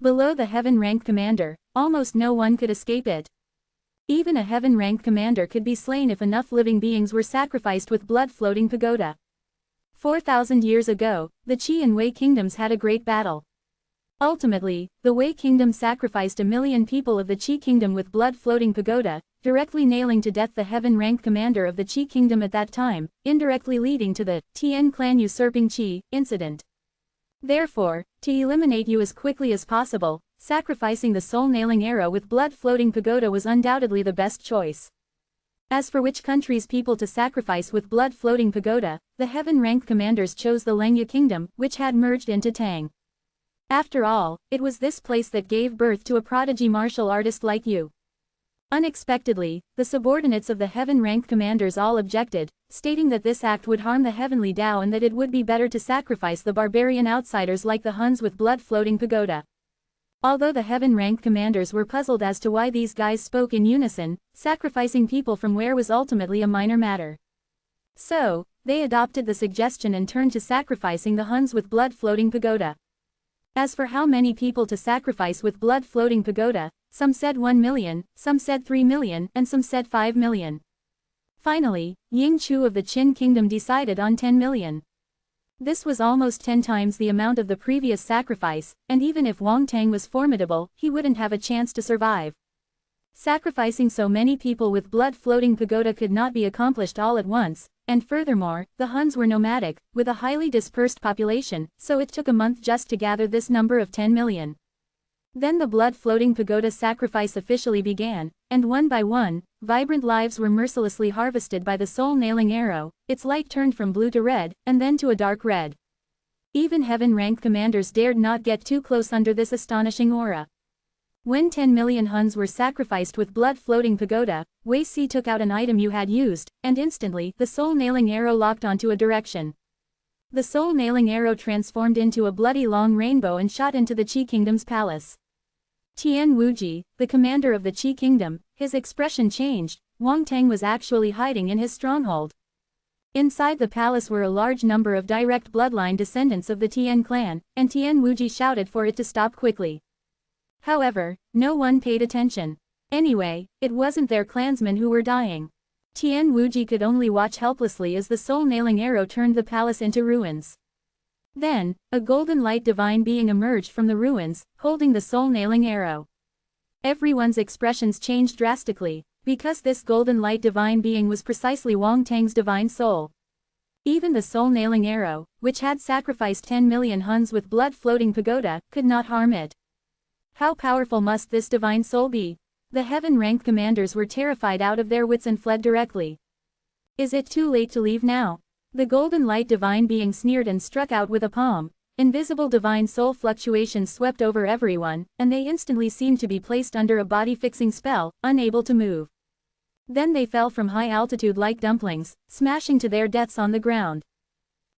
Below the heaven-ranked commander, almost no one could escape it. Even a heaven-ranked commander could be slain if enough living beings were sacrificed with blood-floating pagoda. 4,000 years ago, the Qi and Wei kingdoms had a great battle. Ultimately, the Wei kingdom sacrificed 1,000,000 people of the Qi kingdom with blood-floating pagoda, directly nailing to death the heaven-ranked commander of the Qi kingdom at that time, indirectly leading to the Tian clan usurping Qi incident. Therefore, to eliminate you as quickly as possible, sacrificing the soul-nailing arrow with blood-floating pagoda was undoubtedly the best choice. As for which country's people to sacrifice with blood-floating pagoda, the heaven-ranked commanders chose the Lengya kingdom, which had merged into Tang. After all, it was this place that gave birth to a prodigy martial artist like you. Unexpectedly, the subordinates of the heaven-ranked commanders all objected, stating that this act would harm the heavenly Tao and that it would be better to sacrifice the barbarian outsiders like the Huns with blood-floating pagoda. Although the heaven-ranked commanders were puzzled as to why these guys spoke in unison, sacrificing people from where was ultimately a minor matter. So, they adopted the suggestion and turned to sacrificing the Huns with blood-floating pagoda. As for how many people to sacrifice with blood-floating pagoda, some said 1 million, some said 3 million, and some said 5 million. Finally, Ying Chu of the Qin kingdom decided on 10 million. This was almost 10 times the amount of the previous sacrifice, and even if Wang Tang was formidable, he wouldn't have a chance to survive. Sacrificing so many people with blood-floating pagoda could not be accomplished all at once, and furthermore, the Huns were nomadic, with a highly dispersed population, so it took a month just to gather this number of 10 million. Then the blood-floating pagoda sacrifice officially began, and one by one, vibrant lives were mercilessly harvested by the soul-nailing arrow. Its light turned from blue to red, and then to a dark red. Even heaven-ranked commanders dared not get too close under this astonishing aura. When 10 million Huns were sacrificed with blood-floating pagoda, Wei Si took out an item you had used, and instantly, the soul-nailing arrow locked onto a direction. The soul-nailing arrow transformed into a bloody long rainbow and shot into the Qi Kingdom's palace. Tian Wuji, the commander of the Qi Kingdom, his expression changed. Wang Tang was actually hiding in his stronghold. Inside the palace were a large number of direct bloodline descendants of the Tian clan, and Tian Wuji shouted for it to stop quickly. However, no one paid attention. Anyway, it wasn't their clansmen who were dying. Tian Wuji could only watch helplessly as the soul-nailing arrow turned the palace into ruins. Then, a golden light divine being emerged from the ruins, holding the soul-nailing arrow. Everyone's expressions changed drastically, because this golden light divine being was precisely Wang Tang's divine soul. Even the soul-nailing arrow, which had sacrificed 10 million Huns with blood-floating pagoda, could not harm it. How powerful must this divine soul be? The heaven-ranked commanders were terrified out of their wits and fled directly. Is it too late to leave now? The golden light divine being sneered and struck out with a palm. Invisible divine soul fluctuations swept over everyone, and they instantly seemed to be placed under a body-fixing spell, unable to move. Then they fell from high altitude like dumplings, smashing to their deaths on the ground.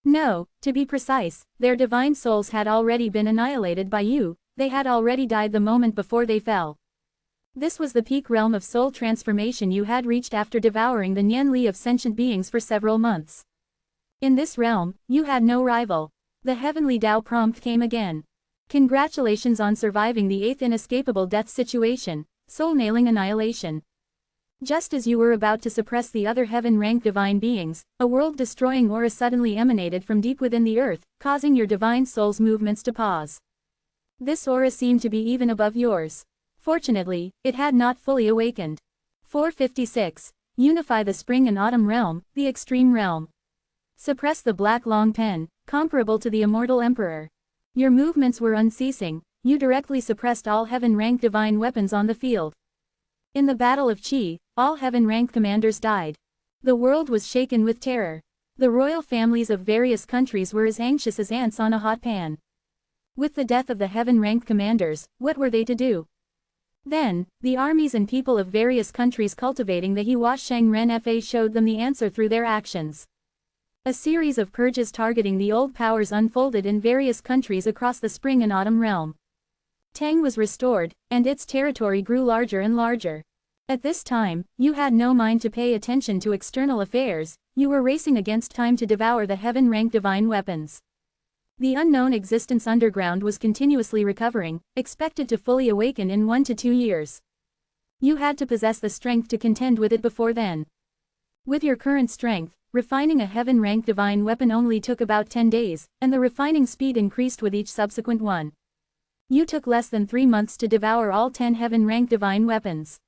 No, to be precise, their divine souls had already been annihilated by you. They had already died the moment before they fell. This was the peak realm of soul transformation you had reached after devouring the Nian Li of sentient beings for several months. In this realm, you had no rival. The heavenly Tao prompt came again. Congratulations on surviving the 8th inescapable death situation, soul-nailing annihilation. Just as you were about to suppress the other heaven-ranked divine beings, a world-destroying aura suddenly emanated from deep within the earth, causing your divine soul's movements to pause. This aura seemed to be even above yours. Fortunately, it had not fully awakened. 456. Unify the spring and autumn realm, the extreme realm. Suppress the black long pen, comparable to the Immortal Emperor. Your movements were unceasing. You directly suppressed all heaven-ranked divine weapons on the field. In the Battle of Qi, all heaven-ranked commanders died. The world was shaken with terror. The royal families of various countries were as anxious as ants on a hot pan. With the death of the heaven-ranked commanders, what were they to do? Then, the armies and people of various countries cultivating the Hewa Sheng Ren Fa showed them the answer through their actions. A series of purges targeting the old powers unfolded in various countries across the spring and autumn realm. Tang was restored, and its territory grew larger and larger. At this time, you had no mind to pay attention to external affairs. You were racing against time to devour the heaven-ranked divine weapons. The unknown existence underground was continuously recovering, expected to fully awaken in 1 to 2 years. You had to possess the strength to contend with it before then. With your current strength, refining a heaven-ranked divine weapon only took about 10 days, and the refining speed increased with each subsequent one. You took less than 3 months to devour all 10 heaven-ranked divine weapons.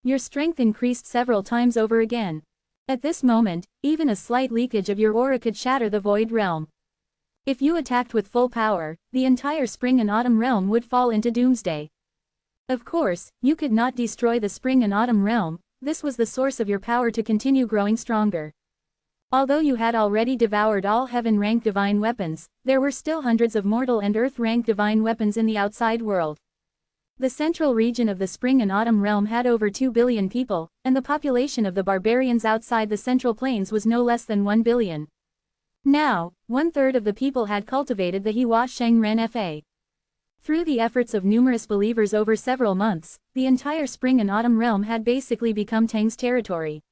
Your strength increased several times over again. At this moment, even a slight leakage of your aura could shatter the void realm. If you attacked with full power, the entire spring and autumn realm would fall into doomsday. Of course, you could not destroy the spring and autumn realm. This was the source of your power to continue growing stronger. Although you had already devoured all heaven-rank divine weapons, there were still hundreds of mortal and earth-rank divine weapons in the outside world. The central region of the spring and autumn realm had over 2 billion people, and the population of the barbarians outside the central plains was no less than 1 billion. Now, 1/3 of the people had cultivated the Hua Sheng Ren Fa. Through the efforts of numerous believers over several months, the entire spring and autumn realm had basically become Tang's territory.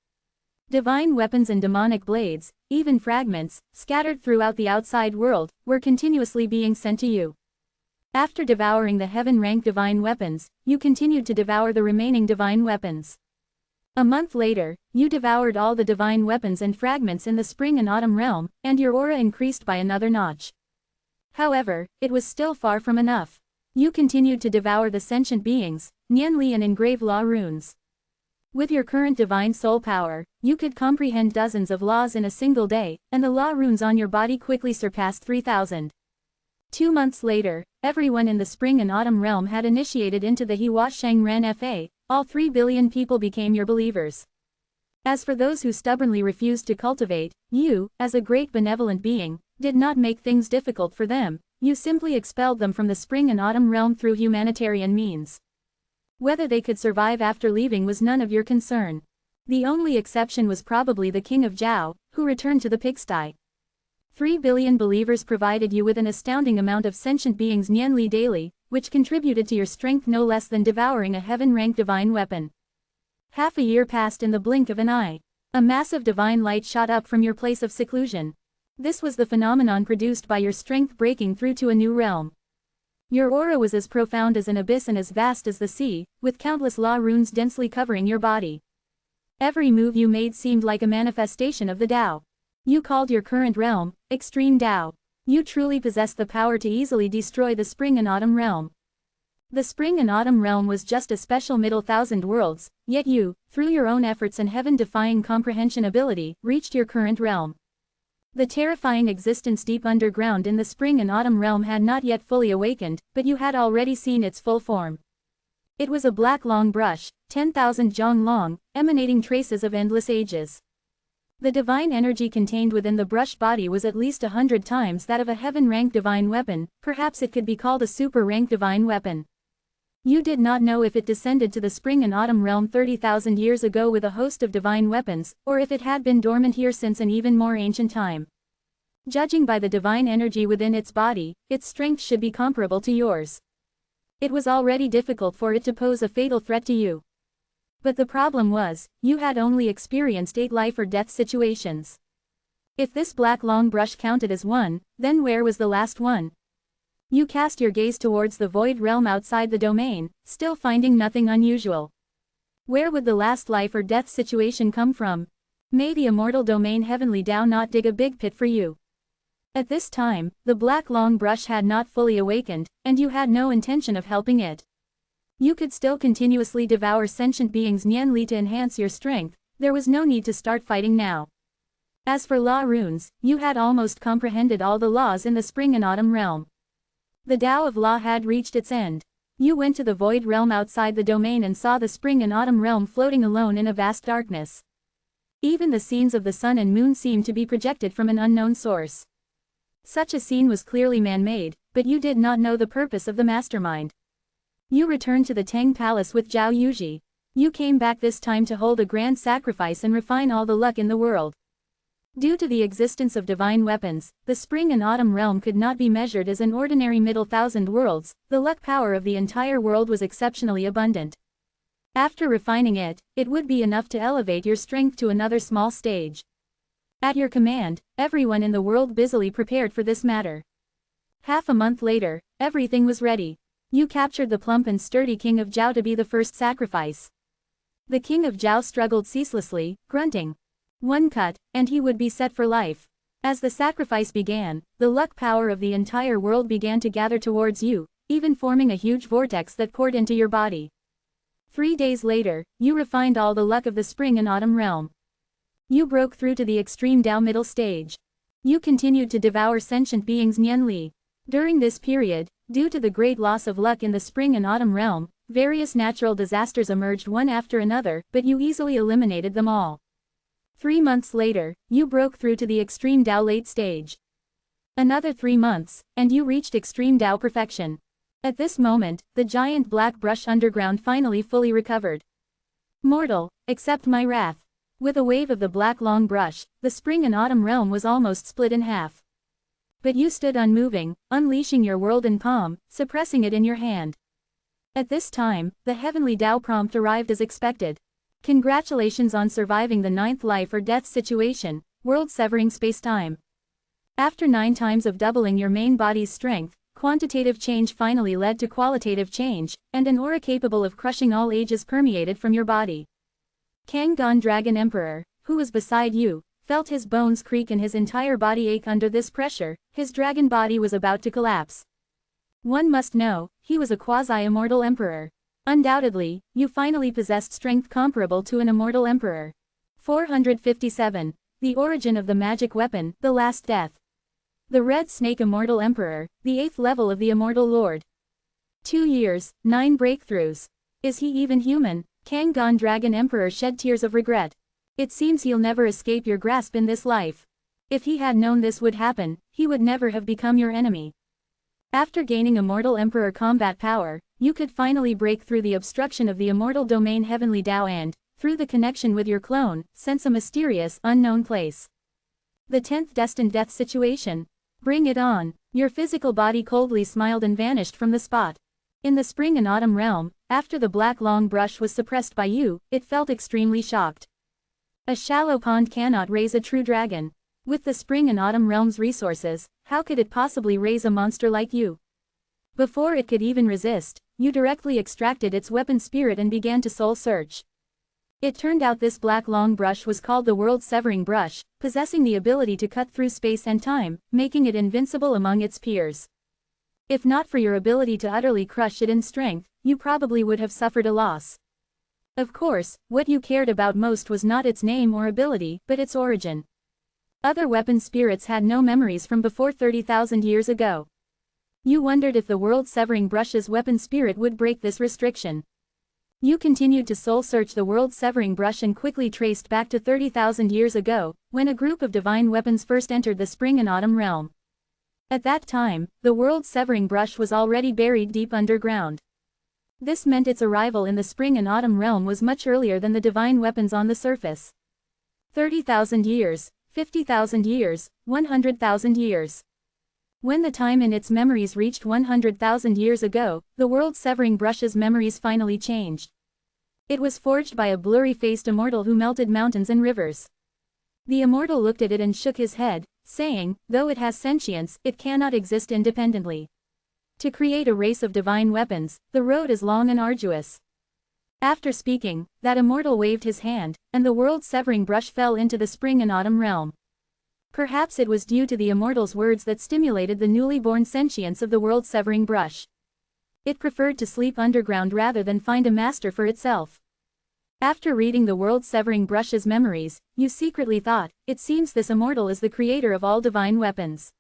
Divine weapons and demonic blades, even fragments, scattered throughout the outside world, were continuously being sent to you. After devouring the heaven-rank divine weapons, you continued to devour the remaining divine weapons. A month later, you devoured all the divine weapons and fragments in the spring and autumn realm, and your aura increased by another notch. However, it was still far from enough. You continued to devour the sentient beings, Nianli and engraved law runes. With your current divine soul power, you could comprehend dozens of laws in a single day, and the law runes on your body quickly surpassed 3,000. 2 months later, everyone in the spring and autumn realm had initiated into the Hua Sheng Ren Fa, all 3 billion people became your believers. As for those who stubbornly refused to cultivate, you, as a great benevolent being, did not make things difficult for them, you simply expelled them from the spring and autumn realm through humanitarian means. Whether they could survive after leaving was none of your concern. The only exception was probably the king of Zhao, who returned to the pigsty. 3 billion believers provided you with an astounding amount of sentient beings Nianli daily, which contributed to your strength no less than devouring a heaven-rank divine weapon. Half a year passed in the blink of an eye. A massive divine light shot up from your place of seclusion. This was the phenomenon produced by your strength breaking through to a new realm. Your aura was as profound as an abyss and as vast as the sea, with countless law runes densely covering your body. Every move you made seemed like a manifestation of the Tao. You called your current realm, Extreme Tao. You truly possessed the power to easily destroy the spring and autumn realm. The spring and autumn realm was just a special middle thousand worlds, yet you, through your own efforts and heaven-defying comprehension ability, reached your current realm. The terrifying existence deep underground in the spring and autumn realm had not yet fully awakened, but you had already seen its full form. It was a black long brush, 10,000 zhong long, emanating traces of endless ages. The divine energy contained within the brushed body was at least 100 times that of a heaven-rank divine weapon, perhaps it could be called a super-rank divine weapon. You did not know if it descended to the spring and autumn realm 30,000 years ago with a host of divine weapons, or if it had been dormant here since an even more ancient time. Judging by the divine energy within its body, its strength should be comparable to yours. It was already difficult for it to pose a fatal threat to you. But the problem was, you had only experienced 8 life or death situations. If this black long brush counted as one, then where was the last one? You cast your gaze towards the void realm outside the domain, still finding nothing unusual. Where would the last life or death situation come from? May the immortal domain heavenly Tao not dig a big pit for you. At this time, the black long brush had not fully awakened, and you had no intention of helping it. You could still continuously devour sentient beings Nianli to enhance your strength, there was no need to start fighting now. As for law runes, you had almost comprehended all the laws in the spring and autumn realm. The Tao of law had reached its end. You went to the void realm outside the domain and saw the spring and autumn realm floating alone in a vast darkness. Even the scenes of the sun and moon seemed to be projected from an unknown source. Such a scene was clearly man-made, but you did not know the purpose of the mastermind. You returned to the Tang Palace with Zhao Yuji. You came back this time to hold a grand sacrifice and refine all the luck in the world. Due to the existence of divine weapons, the spring and autumn realm could not be measured as an ordinary middle thousand worlds, the luck power of the entire world was exceptionally abundant. After refining it, it would be enough to elevate your strength to another small stage. At your command, everyone in the world busily prepared for this matter. Half a month later, everything was ready. You captured the plump and sturdy king of Zhao to be the first sacrifice. The king of Zhao struggled ceaselessly, grunting. One cut, and he would be set for life. As the sacrifice began, the luck power of the entire world began to gather towards you, even forming a huge vortex that poured into your body. 3 days later, you refined all the luck of the spring and autumn realm. You broke through to the extreme Tao middle stage. You continued to devour sentient beings Nianli. During this period, due to the great loss of luck in the spring and autumn realm, various natural disasters emerged one after another, but you easily eliminated them all. 3 months later, you broke through to the extreme Tao late stage. Another 3 months, and you reached extreme Tao perfection. At this moment, the giant black brush underground finally fully recovered. Mortal, accept my wrath. With a wave of the black long brush, the spring and autumn realm was almost split in half. But you stood unmoving, unleashing your world in calm, suppressing it in your hand. At this time, the heavenly Tao prompt arrived as expected. Congratulations on surviving the 9th life or death situation, world-severing space-time. After 9 times of doubling your main body's strength, quantitative change finally led to qualitative change, and an aura capable of crushing all ages permeated from your body. Kangon Dragon Emperor, who was beside you, felt his bones creak and his entire body ache under this pressure. His dragon body was about to collapse. One must know, he was a quasi-immortal emperor. Undoubtedly, you finally possessed strength comparable to an immortal emperor. 457. The origin of the magic weapon, the last death. The Red Snake Immortal Emperor, the 8th level of the Immortal Lord. 2 years, 9 breakthroughs. Is he even human? Kangon Dragon Emperor shed tears of regret. It seems he'll never escape your grasp in this life. If he had known this would happen, he would never have become your enemy. After gaining Immortal Emperor combat power, you could finally break through the obstruction of the immortal domain Heavenly Tao and, through the connection with your clone, sense a mysterious, unknown place. The 10th destined death situation. Bring it on. Your physical body coldly smiled and vanished from the spot. In the spring and autumn realm, after the black long brush was suppressed by you, it felt extremely shocked. A shallow pond cannot raise a true dragon. With the spring and autumn realm's resources, how could it possibly raise a monster like you? Before it could even resist, you directly extracted its weapon spirit and began to soul search. It turned out this black long brush was called the world-severing brush, possessing the ability to cut through space and time, making it invincible among its peers. If not for your ability to utterly crush it in strength, you probably would have suffered a loss. Of course, what you cared about most was not its name or ability, but its origin. Other weapon spirits had no memories from before 30,000 years ago. You wondered if the world-severing brush's weapon spirit would break this restriction. You continued to soul-search the world-severing brush and quickly traced back to 30,000 years ago, when a group of divine weapons first entered the spring and autumn realm. At that time, the world-severing brush was already buried deep underground. This meant its arrival in the spring and autumn realm was much earlier than the divine weapons on the surface. 30,000 years, 50,000 years, 100,000 years. When the time in its memories reached 100,000 years ago, the world-severing brush's memories finally changed. It was forged by a blurry-faced immortal who melted mountains and rivers. The immortal looked at it and shook his head, saying, though it has sentience, it cannot exist independently. To create a race of divine weapons, the road is long and arduous. After speaking, that immortal waved his hand, and the world-severing brush fell into the spring and autumn realm. Perhaps it was due to the immortal's words that stimulated the newly born sentience of the world-severing brush. It preferred to sleep underground rather than find a master for itself. After reading the world-severing brush's memories, you secretly thought, it seems this immortal is the creator of all divine weapons.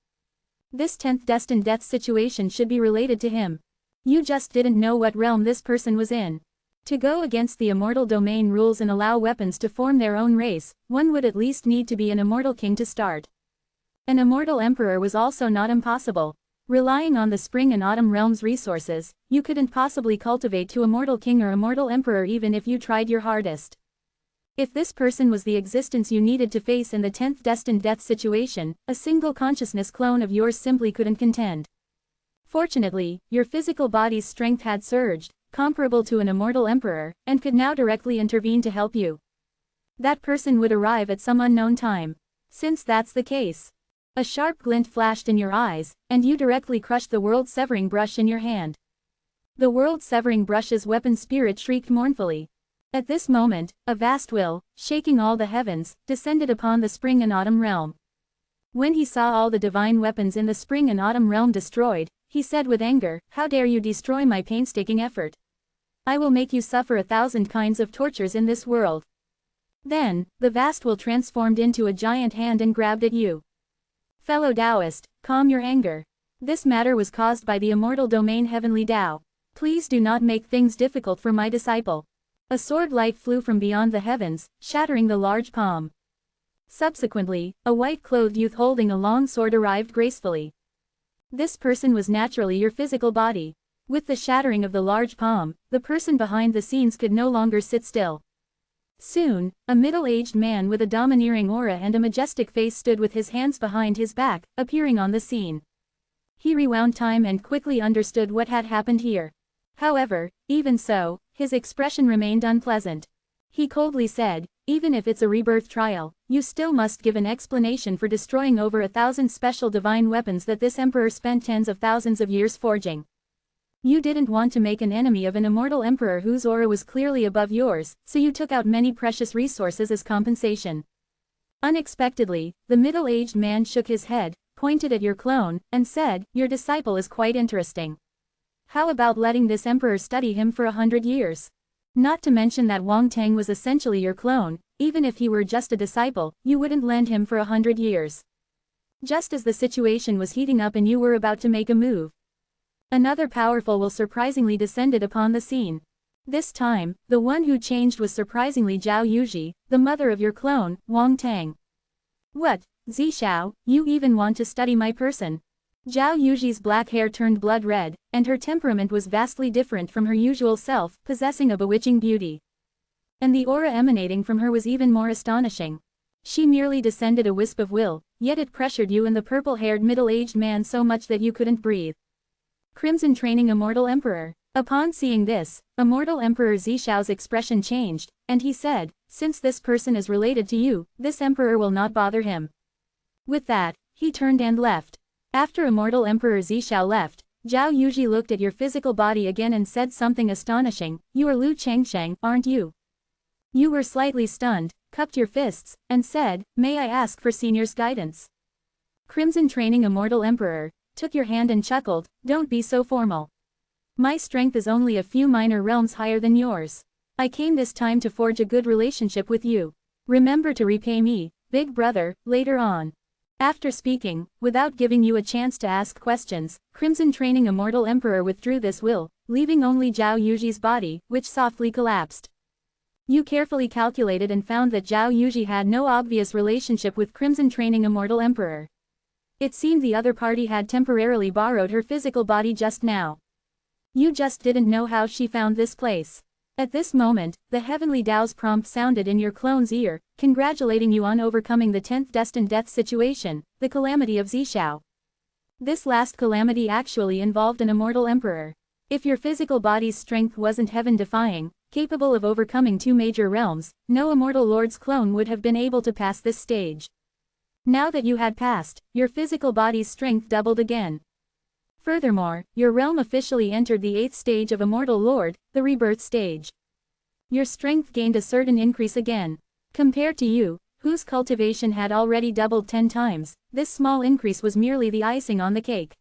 This 10th destined death situation should be related to him. You just didn't know what realm this person was in. To go against the immortal domain rules and allow weapons to form their own race, one would at least need to be an immortal king to start. An immortal emperor was also not impossible. Relying on the spring and autumn realm's resources, you couldn't possibly cultivate to immortal king or immortal emperor even if you tried your hardest. If this person was the existence you needed to face in the 10th destined death situation, a single consciousness clone of yours simply couldn't contend. Fortunately, your physical body's strength had surged, comparable to an immortal emperor, and could now directly intervene to help you. That person would arrive at some unknown time. Since that's the case, a sharp glint flashed in your eyes, and you directly crushed the world-severing brush in your hand. The world-severing brush's weapon spirit shrieked mournfully. At this moment, a vast will, shaking all the heavens, descended upon the spring and autumn realm. When he saw all the divine weapons in the spring and autumn realm destroyed, he said with anger, "How dare you destroy my painstaking effort? I will make you suffer 1,000 kinds of tortures in this world." Then, the vast will transformed into a giant hand and grabbed at you. Fellow Taoist, calm your anger. This matter was caused by the immortal domain Heavenly Tao. Please do not make things difficult for my disciple. A sword light flew from beyond the heavens, shattering the large palm. Subsequently, a white-clothed youth holding a long sword arrived gracefully. This person was naturally your physical body. With the shattering of the large palm, the person behind the scenes could no longer sit still. Soon, a middle-aged man with a domineering aura and a majestic face stood with his hands behind his back, appearing on the scene. He rewound time and quickly understood what had happened here. However, even so, his expression remained unpleasant. He coldly said, "Even if it's a rebirth trial, you still must give an explanation for destroying over 1,000 special divine weapons that this emperor spent tens of thousands of years forging. You didn't want to make an enemy of an immortal emperor whose aura was clearly above yours, so you took out many precious resources as compensation." Unexpectedly, the middle-aged man shook his head, pointed at your clone, and said, "Your disciple is quite interesting. How about letting this emperor study him for 100 years? Not to mention that Wang Tang was essentially your clone. Even if he were just a disciple, you wouldn't lend him for 100 years. Just as the situation was heating up and you were about to make a move, another powerful will surprisingly descended upon the scene. This time, the one who changed was surprisingly Zhao Yuji, the mother of your clone, Wang Tang. "What, Zishao, you even want to study my person?" Zhao Yuji's black hair turned blood red, and her temperament was vastly different from her usual self, possessing a bewitching beauty. And the aura emanating from her was even more astonishing. She merely descended a wisp of will, yet it pressured you and the purple-haired middle-aged man so much that you couldn't breathe. Crimson training Immortal Emperor. Upon seeing this, Immortal Emperor Zishao's expression changed, and he said, "Since this person is related to you, this emperor will not bother him." With that, he turned and left. After Immortal Emperor Zishao left, Zhao Yuji looked at your physical body again and said something astonishing, "You are Lu Chengsheng, aren't you?" You were slightly stunned, cupped your fists, and said, "May I ask for senior's guidance?" Crimson training Immortal Emperor took your hand and chuckled, "Don't be so formal. My strength is only a few minor realms higher than yours. I came this time to forge a good relationship with you. Remember to repay me, big brother, later on." After speaking, without giving you a chance to ask questions, Crimson training Immortal Emperor withdrew this will, leaving only Zhao Yuji's body, which softly collapsed. You carefully calculated and found that Zhao Yuji had no obvious relationship with Crimson training Immortal Emperor. It seemed the other party had temporarily borrowed her physical body just now. You just didn't know how she found this place. At this moment, the Heavenly Tao's prompt sounded in your clone's ear, congratulating you on overcoming the 10th destined death situation, the calamity of Zishao. This last calamity actually involved an immortal emperor. If your physical body's strength wasn't heaven-defying, capable of overcoming 2 major realms, no immortal lord's clone would have been able to pass this stage. Now that you had passed, your physical body's strength doubled again. Furthermore, your realm officially entered the 8th stage of Immortal Lord, the rebirth stage. Your strength gained a certain increase again. Compared to you, whose cultivation had already doubled 10 times, this small increase was merely the icing on the cake.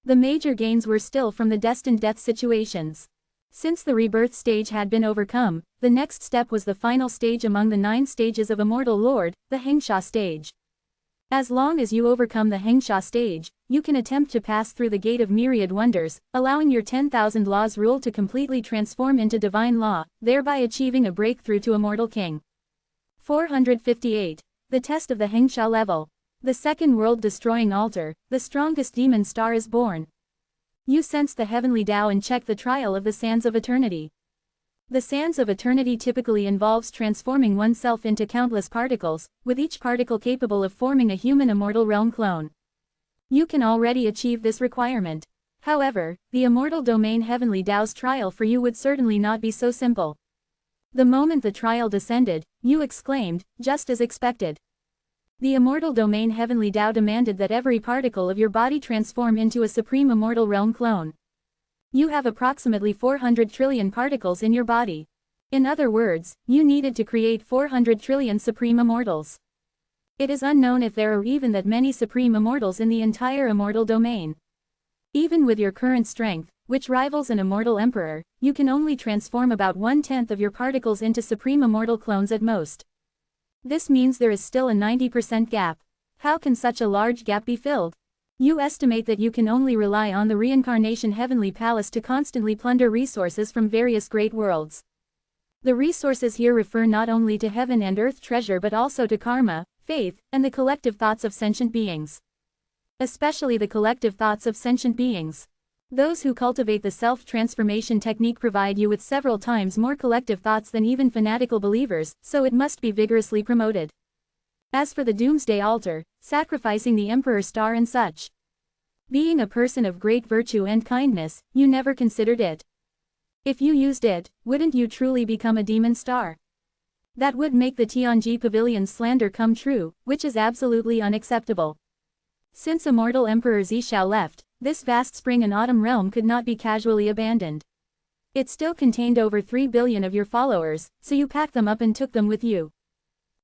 The major gains were still from the destined death situations. Since the rebirth stage had been overcome, the next step was the final stage among the 9 stages of Immortal Lord, the Hengsha stage. As long as you overcome the Hengsha stage, you can attempt to pass through the Gate of Myriad Wonders, allowing your 10,000 laws rule to completely transform into divine law, thereby achieving a breakthrough to Immortal King. 458. The Test of the Hengsha Level. The second world-destroying altar, the strongest demon star is born. You sense the Heavenly Tao and check the trial of the Sands of Eternity. The Sands of Eternity typically involves transforming oneself into countless particles, with each particle capable of forming a human immortal realm clone. You can already achieve this requirement. However, the Immortal Domain Heavenly Tao's trial for you would certainly not be so simple. The moment the trial descended, you exclaimed, just as expected. The Immortal Domain Heavenly Tao demanded that every particle of your body transform into a supreme immortal realm clone. You have approximately 400 trillion particles in your body. In other words, you needed to create 400 trillion supreme immortals. It is unknown if there are even that many supreme immortals in the entire immortal domain. Even with your current strength, which rivals an immortal emperor, you can only transform about 1/10 of your particles into supreme immortal clones at most. This means there is still a 90% gap. How can such a large gap be filled? You estimate that you can only rely on the reincarnation Heavenly Palace to constantly plunder resources from various great worlds. The resources here refer not only to heaven and earth treasure but also to karma, faith, and the collective thoughts of sentient beings. Especially the collective thoughts of sentient beings. Those who cultivate the self-transformation technique provide you with several times more collective thoughts than even fanatical believers, so it must be vigorously promoted. As for the Doomsday Altar, sacrificing the Emperor Star and such. Being a person of great virtue and kindness, you never considered it. If you used it, wouldn't you truly become a demon star? That would make the Tianji Pavilion's slander come true, which is absolutely unacceptable. Since Immortal Emperor Zishao left, this vast spring and autumn realm could not be casually abandoned. It still contained over 3 billion of your followers, so you packed them up and took them with you.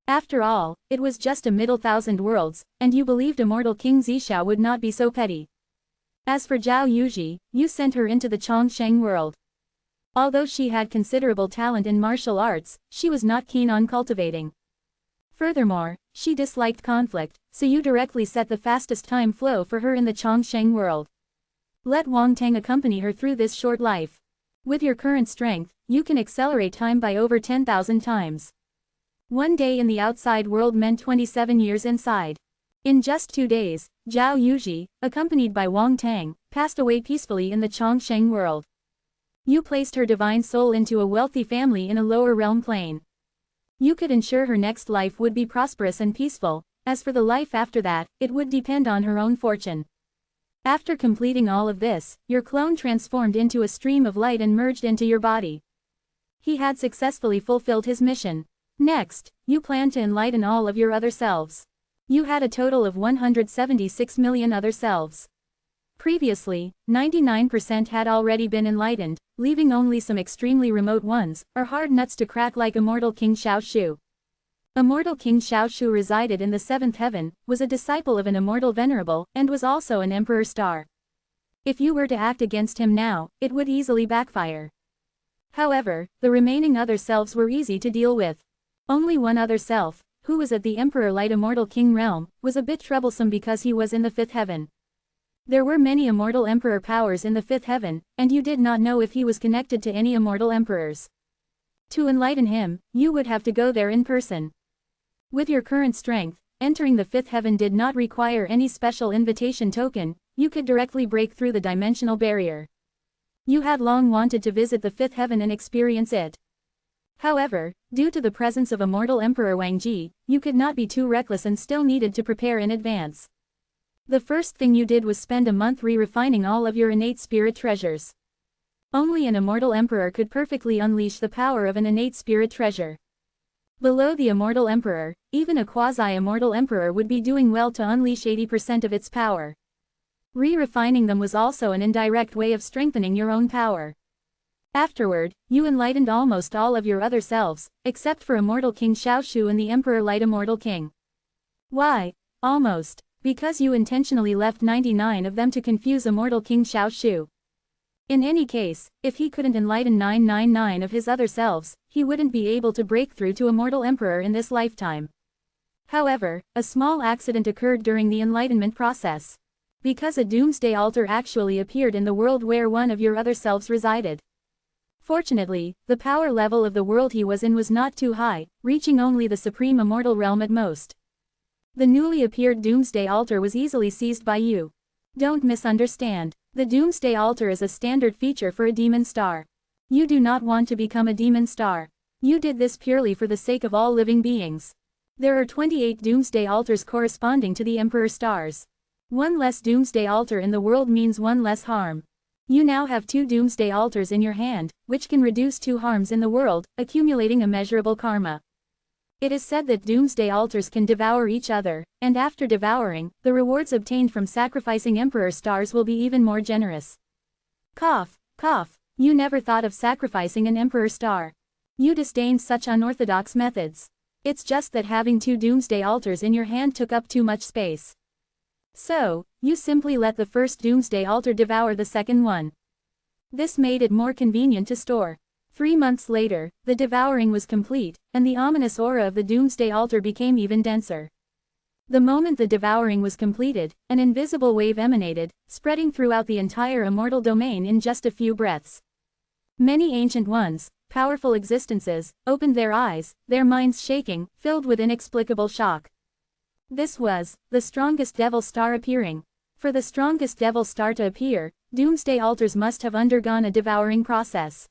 After all, it was just a middle thousand worlds, and you believed Immortal King Zishao would not be so petty. As for Zhao Yuji, you sent her into the Chongsheng world. Although she had considerable talent in martial arts, she was not keen on cultivating. Furthermore, she disliked conflict, so you directly set the fastest time flow for her in the Chongsheng world. Let Wang Tang accompany her through this short life. With your current strength, you can accelerate time by over 10,000 times. One day in the outside world meant 27 years inside. In just 2 days, Zhao Yuji, accompanied by Wang Tang, passed away peacefully in the Chongsheng world. You placed her divine soul into a wealthy family in a lower realm plane. You could ensure her next life would be prosperous and peaceful. As for the life after that, it would depend on her own fortune. After completing all of this, your clone transformed into a stream of light and merged into your body. He had successfully fulfilled his mission. Next, you planned to enlighten all of your other selves. You had a total of 176 million other selves. Previously, 99% had already been enlightened, leaving only some extremely remote ones, or hard nuts to crack like Immortal King Xiaoshu. Immortal King Xiaoshu resided in the 7th heaven, was a disciple of an immortal Venerable, and was also an Emperor Star. If you were to act against him now, it would easily backfire. However, the remaining other selves were easy to deal with. Only one other self, who was at the Emperor Light Immortal King realm, was a bit troublesome because he was in the 5th heaven. There were many Immortal Emperor powers in the 5th heaven, and you did not know if he was connected to any Immortal Emperors. To enlighten him, you would have to go there in person. With your current strength, entering the 5th heaven did not require any special invitation token, you could directly break through the dimensional barrier. You had long wanted to visit the 5th heaven and experience it. However, due to the presence of Immortal Emperor Wang Ji, you could not be too reckless and still needed to prepare in advance. The first thing you did was spend a month re-refining all of your innate spirit treasures. Only an Immortal Emperor could perfectly unleash the power of an innate spirit treasure. Below the Immortal Emperor, even a quasi-Immortal Emperor would be doing well to unleash 80% of its power. Re-refining them was also an indirect way of strengthening your own power. Afterward, you enlightened almost all of your other selves, except for Immortal King Xiaoshu and the Emperor Light Immortal King. Why? Almost. Because you intentionally left 99 of them to confuse Immortal King Xiaoshu. In any case, if he couldn't enlighten 999 of his other selves, he wouldn't be able to break through to Immortal Emperor in this lifetime. However, a small accident occurred during the enlightenment process. Because a doomsday altar actually appeared in the world where one of your other selves resided. Fortunately, the power level of the world he was in was not too high, reaching only the supreme immortal realm at most. The newly appeared Doomsday Altar was easily seized by you. Don't misunderstand. The Doomsday Altar is a standard feature for a demon star. You do not want to become a demon star. You did this purely for the sake of all living beings. There are 28 Doomsday Altars corresponding to the Emperor Stars. One less Doomsday Altar in the world means one less harm. You now have 2 Doomsday Altars in your hand, which can reduce 2 harms in the world, accumulating immeasurable karma. It is said that Doomsday Altars can devour each other, and after devouring, the rewards obtained from sacrificing Emperor Stars will be even more generous. Cough, cough, you never thought of sacrificing an Emperor Star. You disdained such unorthodox methods. It's just that having 2 Doomsday Altars in your hand took up too much space. So, you simply let the first Doomsday Altar devour the second one. This made it more convenient to store. 3 months later, the devouring was complete, and the ominous aura of the Doomsday Altar became even denser. The moment the devouring was completed, an invisible wave emanated, spreading throughout the entire immortal domain in just a few breaths. Many ancient ones, powerful existences, opened their eyes, their minds shaking, filled with inexplicable shock. This was the strongest devil star appearing. For the strongest devil star to appear, doomsday altars must have undergone a devouring process.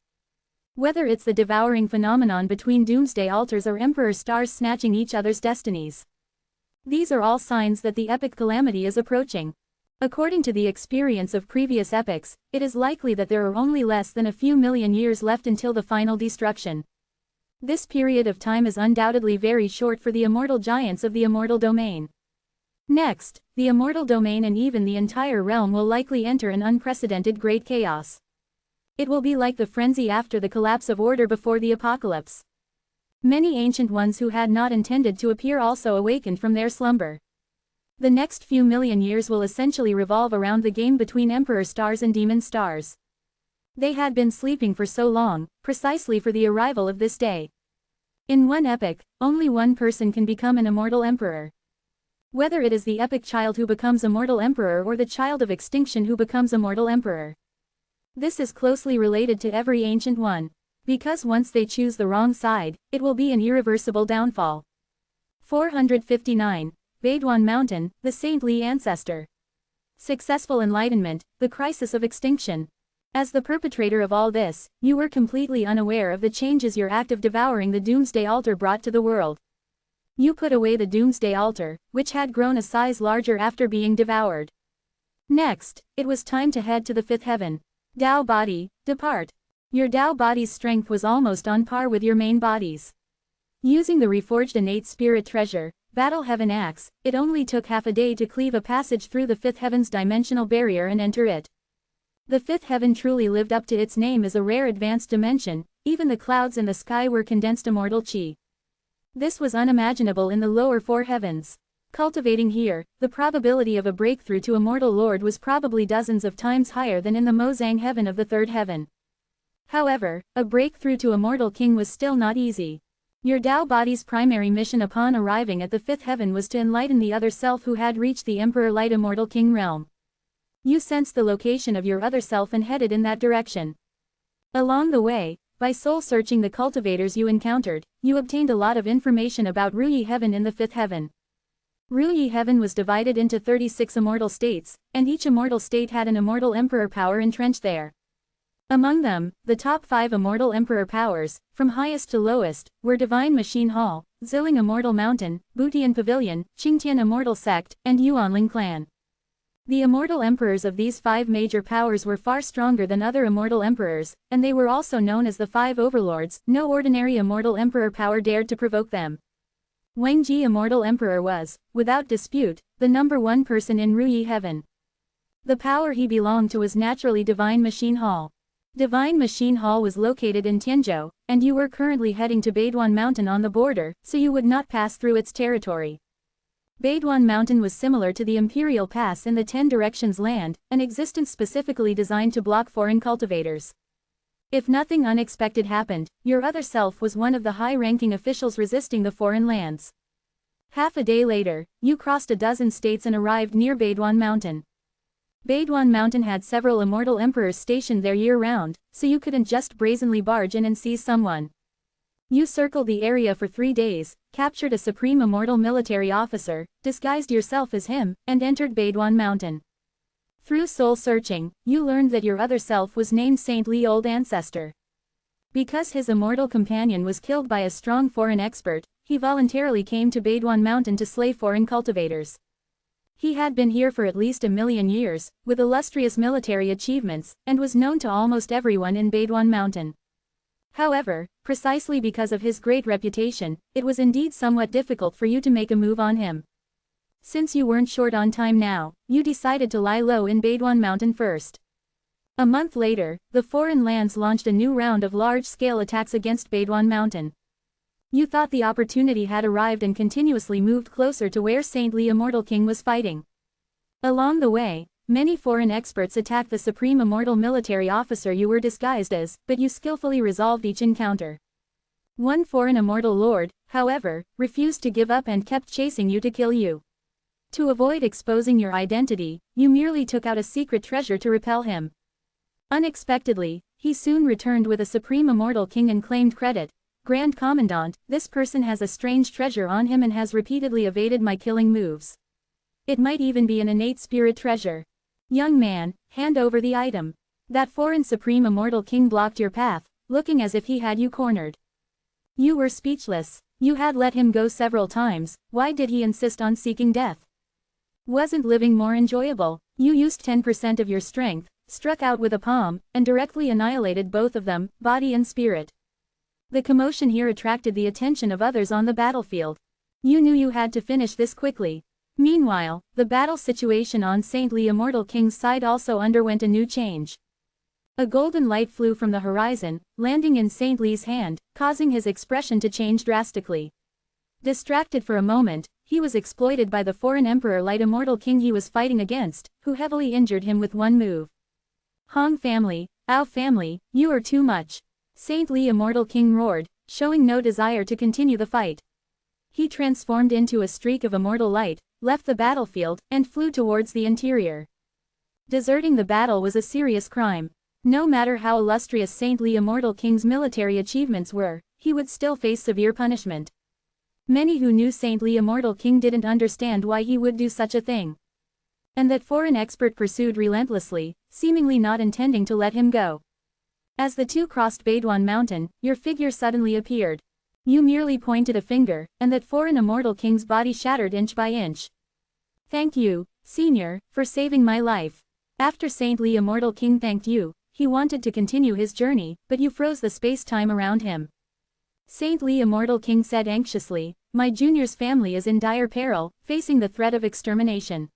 Whether it's the devouring phenomenon between doomsday altars or emperor stars snatching each other's destinies. These are all signs that the epic calamity is approaching. According to the experience of previous epochs, it is likely that there are only less than a few million years left until the final destruction. This period of time is undoubtedly very short for the immortal giants of the immortal domain. Next, the immortal domain and even the entire realm will likely enter an unprecedented great chaos. It will be like the frenzy after the collapse of order before the apocalypse. Many ancient ones who had not intended to appear also awakened from their slumber. The next few million years will essentially revolve around the game between emperor stars and demon stars. They had been sleeping for so long, precisely for the arrival of this day. In one epoch, only one person can become an immortal emperor. Whether it is the epic child who becomes immortal emperor or the child of extinction who becomes immortal emperor. This is closely related to every ancient one. Because once they choose the wrong side, it will be an irreversible downfall. 459. Baidwan Mountain, the saintly ancestor. Successful enlightenment, the crisis of extinction. As the perpetrator of all this, you were completely unaware of the changes your act of devouring the doomsday altar brought to the world. You put away the doomsday altar, which had grown a size larger after being devoured. Next, it was time to head to the fifth heaven. Tao body, depart. Your Tao body's strength was almost on par with your main body's. Using the reforged innate spirit treasure, Battle Heaven Axe, it only took half a day to cleave a passage through the fifth heaven's dimensional barrier and enter it. The fifth heaven truly lived up to its name as a rare advanced dimension, even the clouds in the sky were condensed immortal chi. This was unimaginable in the lower four heavens. Cultivating here, the probability of a breakthrough to immortal lord was probably dozens of times higher than in the Mozang heaven of the third heaven. However, a breakthrough to immortal king was still not easy. Your Tao body's primary mission upon arriving at the fifth heaven was to enlighten the other self who had reached the Emperor Light Immortal King realm. You sensed the location of your other self and headed in that direction. Along the way, by soul-searching the cultivators you encountered, you obtained a lot of information about Ruyi Heaven in the fifth heaven. Ruyi Heaven was divided into 36 immortal states, and each immortal state had an immortal emperor power entrenched there. Among them, the top 5 immortal emperor powers, from highest to lowest, were Divine Machine Hall, Ziling Immortal Mountain, Butian Pavilion, Qingtian Immortal Sect, and Yuanling Clan. The immortal emperors of these 5 major powers were far stronger than other immortal emperors, and they were also known as the 5 overlords. No ordinary immortal emperor power dared to provoke them. Wangji Immortal Emperor was, without dispute, the #1 person in Ruyi Heaven. The power he belonged to was naturally Divine Machine Hall. Divine Machine Hall was located in Tianzhou, and you were currently heading to Baidwan Mountain on the border, so you would not pass through its territory. Baidwan Mountain was similar to the Imperial Pass in the 10 Directions land, an existence specifically designed to block foreign cultivators. If nothing unexpected happened, your other self was one of the high-ranking officials resisting the foreign lands. Half a day later, you crossed a dozen states and arrived near Baidwan Mountain. Baidwan Mountain had several immortal emperors stationed there year-round, so you couldn't just brazenly barge in and seize someone. You circled the area for 3 days, captured a supreme immortal military officer, disguised yourself as him, and entered Baidwan Mountain. Through soul-searching, you learned that your other self was named Saintly Old Ancestor. Because his immortal companion was killed by a strong foreign expert, he voluntarily came to Baidwan Mountain to slay foreign cultivators. He had been here for at least 1,000,000 years, with illustrious military achievements, and was known to almost everyone in Baidwan Mountain. However, precisely because of his great reputation, it was indeed somewhat difficult for you to make a move on him. Since you weren't short on time now, you decided to lie low in Baidwan Mountain first. A month later, the foreign lands launched a new round of large-scale attacks against Baidwan Mountain. You thought the opportunity had arrived and continuously moved closer to where Saintly Immortal King was fighting. Along the way, many foreign experts attacked the supreme immortal military officer you were disguised as, but you skillfully resolved each encounter. One foreign immortal lord, however, refused to give up and kept chasing you to kill you. To avoid exposing your identity, you merely took out a secret treasure to repel him. Unexpectedly, he soon returned with a supreme immortal king and claimed credit, Grand Commandant, this person has a strange treasure on him and has repeatedly evaded my killing moves. It might even be an innate spirit treasure. Young man, hand over the item. That foreign supreme immortal king blocked your path, looking as if he had you cornered. You were speechless. You had let him go several times, why did he insist on seeking death? Wasn't living more enjoyable? You used 10% of your strength, struck out with a palm, and directly annihilated both of them, body and spirit. The commotion here attracted the attention of others on the battlefield. You knew you had to finish this quickly. Meanwhile, the battle situation on Saintly Immortal King's side also underwent a new change. A golden light flew from the horizon, landing in Saint Li's hand, causing his expression to change drastically. Distracted for a moment, he was exploited by the foreign emperor light immortal king he was fighting against, who heavily injured him with one move. Hong family, Ao family, you are too much. Saint Li immortal king roared, showing no desire to continue the fight. He transformed into a streak of immortal light, left the battlefield, and flew towards the interior. Deserting the battle was a serious crime. No matter how illustrious Saint Li immortal king's military achievements were, he would still face severe punishment. Many who knew Saint Li immortal king didn't understand why he would do such a thing. And that foreign expert pursued relentlessly, seemingly not intending to let him go. As the two crossed Baidwan Mountain, your figure suddenly appeared. You merely pointed a finger, and that foreign immortal king's body shattered inch by inch. Thank you, senior, for saving my life. After Saint Li immortal king thanked you, he wanted to continue his journey, but you froze the space-time around him. Saint Li immortal king said anxiously, my junior's family is in dire peril, facing the threat of extermination.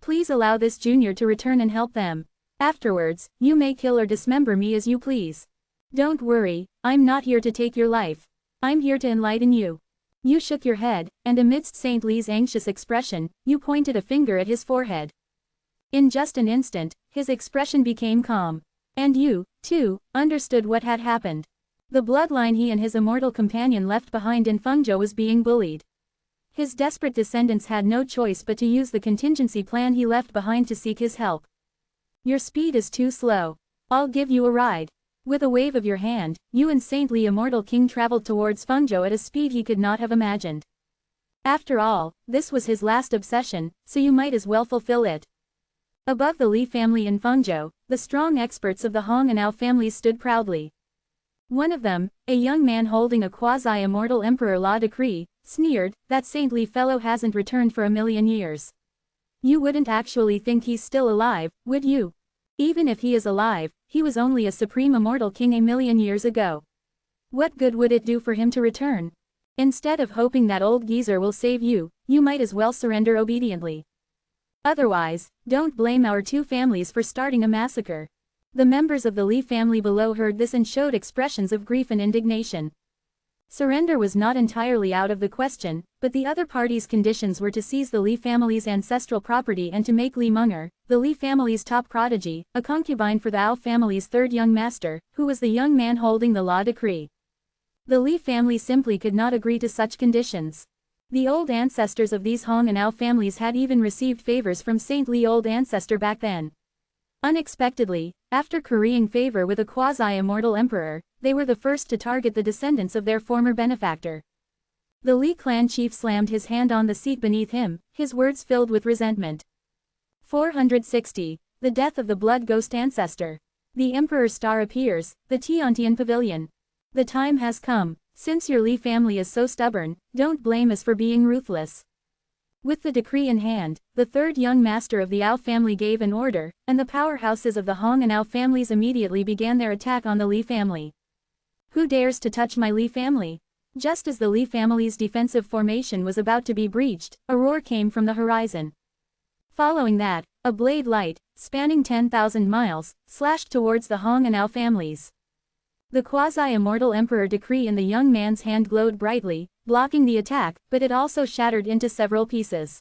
Please allow this junior to return and help them. Afterwards, you may kill or dismember me as you please. Don't worry, I'm not here to take your life. I'm here to enlighten you. You shook your head, and amidst Saint Li's anxious expression, you pointed a finger at his forehead. In just an instant, his expression became calm. And you, too, understood what had happened. The bloodline he and his immortal companion left behind in Fengzhou was being bullied. His desperate descendants had no choice but to use the contingency plan he left behind to seek his help. Your speed is too slow. I'll give you a ride. With a wave of your hand, you and Saint Li immortal king traveled towards Fengzhou at a speed he could not have imagined. After all, this was his last obsession, so you might as well fulfill it. Above the Li family in Fengzhou, the strong experts of the Hong and Ao families stood proudly. One of them, a young man holding a quasi-immortal emperor law decree, sneered, that Saint Li fellow hasn't returned for 1,000,000 years. You wouldn't actually think he's still alive, would you? Even if he is alive, he was only a supreme immortal king 1,000,000 years ago. What good would it do for him to return? Instead of hoping that old geezer will save you, you might as well surrender obediently. Otherwise, don't blame our two families for starting a massacre. The members of the Li family below heard this and showed expressions of grief and indignation. Surrender was not entirely out of the question, but the other party's conditions were to seize the Li family's ancestral property and to make Li Meng'er, the Li family's top prodigy, a concubine for the Ao family's third young master, who was the young man holding the law decree. The Li family simply could not agree to such conditions. The old ancestors of these Hong and Ao families had even received favors from Saint Li old ancestor back then. Unexpectedly, after currying favor with a quasi-immortal emperor, they were the first to target the descendants of their former benefactor. The Li clan chief slammed his hand on the seat beneath him, his words filled with resentment. 460. The death of the blood ghost ancestor. The emperor's star appears, the Tiantian pavilion. The time has come. Since your Li family is so stubborn, don't blame us for being ruthless. With the decree in hand, the third young master of the Ao family gave an order, and the powerhouses of the Hong and Ao families immediately began their attack on the Li family. Who dares to touch my Li family? Just as the Li family's defensive formation was about to be breached, a roar came from the horizon. Following that, a blade light, spanning 10,000 miles, slashed towards the Hong and Ao families. The quasi-immortal emperor decree in the young man's hand glowed brightly, blocking the attack, but it also shattered into several pieces.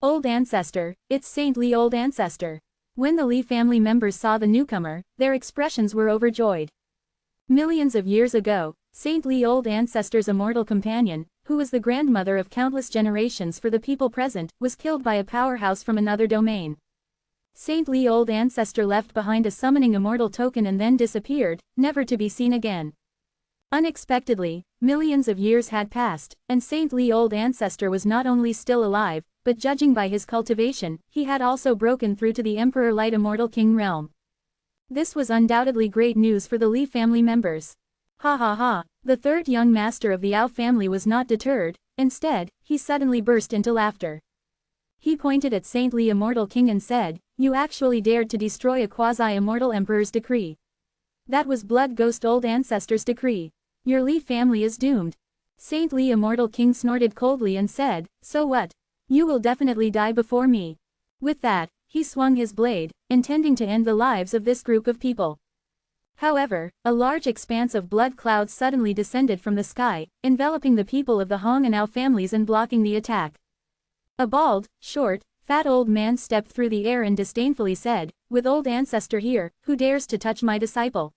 Old ancestor, it's Saint Li old ancestor. When the Li family members saw the newcomer, their expressions were overjoyed. Millions of years ago, Saint Li old ancestor's immortal companion, who was the grandmother of countless generations for the people present, was killed by a powerhouse from another domain. Saint Li old ancestor left behind a summoning immortal token and then disappeared, never to be seen again. Unexpectedly, millions of years had passed, and saintly old ancestor was not only still alive, but judging by his cultivation, he had also broken through to the Emperor Light Immortal King realm. This was undoubtedly great news for the Li family members. Ha ha ha, the third young master of the Ao family was not deterred, instead, he suddenly burst into laughter. He pointed at saintly Immortal King and said, "You actually dared to destroy a quasi-immortal emperor's decree. That was Blood Ghost Old Ancestor's decree. Your Li family is doomed." Saintly Immortal King snorted coldly and said, "So what? You will definitely die before me." With that, he swung his blade, intending to end the lives of this group of people. However, a large expanse of blood clouds suddenly descended from the sky, enveloping the people of the Hong and Ao families and blocking the attack. A bald, short, fat old man stepped through the air and disdainfully said, "With old ancestor here, who dares to touch my disciple?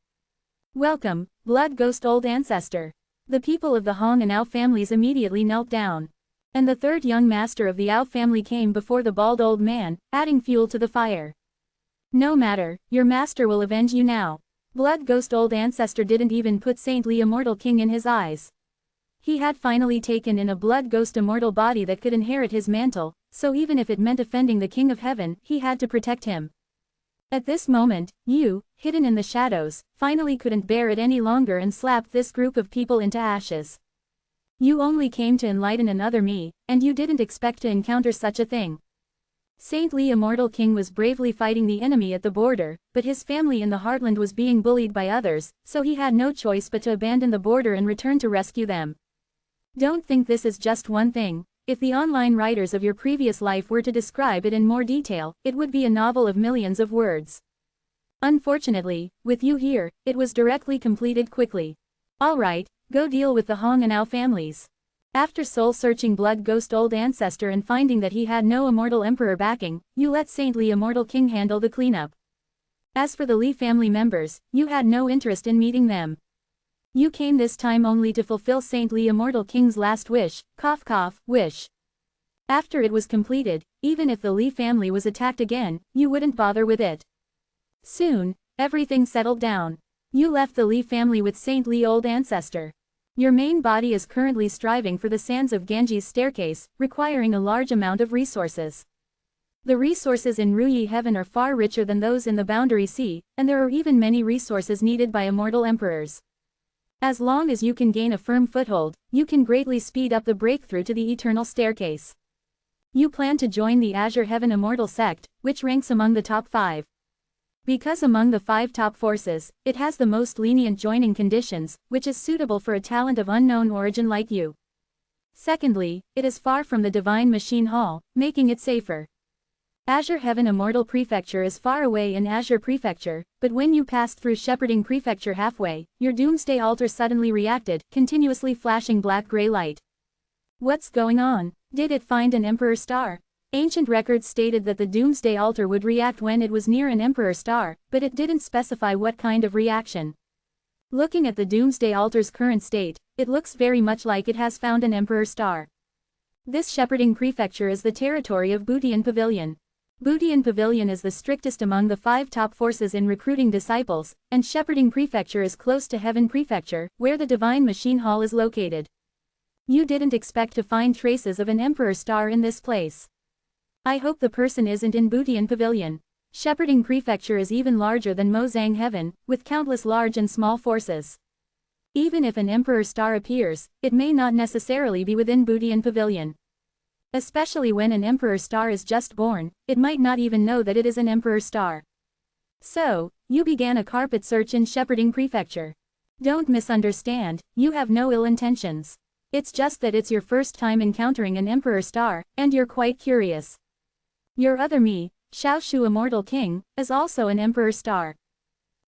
Welcome, Blood Ghost Old Ancestor." The people of the Hong and Ao families immediately knelt down. And the third young master of the Ao family came before the bald old man, adding fuel to the fire. "No matter, your master will avenge you now." Blood Ghost Old Ancestor didn't even put saintly Immortal King in his eyes. He had finally taken in a Blood Ghost immortal body that could inherit his mantle, so even if it meant offending the King of Heaven, he had to protect him. At this moment, you, hidden in the shadows, finally couldn't bear it any longer and slapped this group of people into ashes. You only came to enlighten another me, and you didn't expect to encounter such a thing. Saintly Immortal King was bravely fighting the enemy at the border, but his family in the heartland was being bullied by others, so he had no choice but to abandon the border and return to rescue them. Don't think this is just one thing. If the online writers of your previous life were to describe it in more detail, it would be a novel of millions of words. Unfortunately, with you here, it was directly completed quickly. Alright, go deal with the Hong and Ao families. After soul-searching Blood Ghost Old Ancestor and finding that he had no Immortal Emperor backing, you let saintly Immortal King handle the cleanup. As for the Li family members, you had no interest in meeting them. You came this time only to fulfill saintly Immortal King's last wish, cough cough, wish. After it was completed, even if the Li family was attacked again, you wouldn't bother with it. Soon, everything settled down. You left the Li family with saintly Old Ancestor. Your main body is currently striving for the sands of Ganges staircase, requiring a large amount of resources. The resources in Ruyi Heaven are far richer than those in the Boundary Sea, and there are even many resources needed by immortal emperors. As long as you can gain a firm foothold, you can greatly speed up the breakthrough to the Eternal Staircase. You plan to join the Azure Heaven Immortal Sect, which ranks among the top 5. Because among the 5 top forces, it has the most lenient joining conditions, which is suitable for a talent of unknown origin like you. Secondly, it is far from the Divine Machine Hall, making it safer. Azure Heaven Immortal Prefecture is far away in Azure Prefecture, but when you passed through Shepherding Prefecture halfway, your Doomsday Altar suddenly reacted, continuously flashing black-gray light. What's going on? Did it find an Emperor Star? Ancient records stated that the Doomsday Altar would react when it was near an Emperor Star, but it didn't specify what kind of reaction. Looking at the Doomsday Altar's current state, it looks very much like it has found an Emperor Star. This Shepherding Prefecture is the territory of Butian Pavilion. Butian Pavilion is the strictest among the 5 top forces in recruiting disciples, and Shepherding Prefecture is close to Heaven Prefecture, where the Divine Machine Hall is located. You didn't expect to find traces of an Emperor Star in this place. I hope the person isn't in Butian Pavilion. Shepherding Prefecture is even larger than Mozang Heaven, with countless large and small forces. Even if an Emperor Star appears, it may not necessarily be within Butian Pavilion. Especially when an Emperor Star is just born, it might not even know that it is an Emperor Star. So, you began a carpet search in Shepherding Prefecture. Don't misunderstand, you have no ill intentions. It's just that it's your first time encountering an Emperor Star, and you're quite curious. Your other me, Xiaoshu Immortal King, is also an Emperor Star.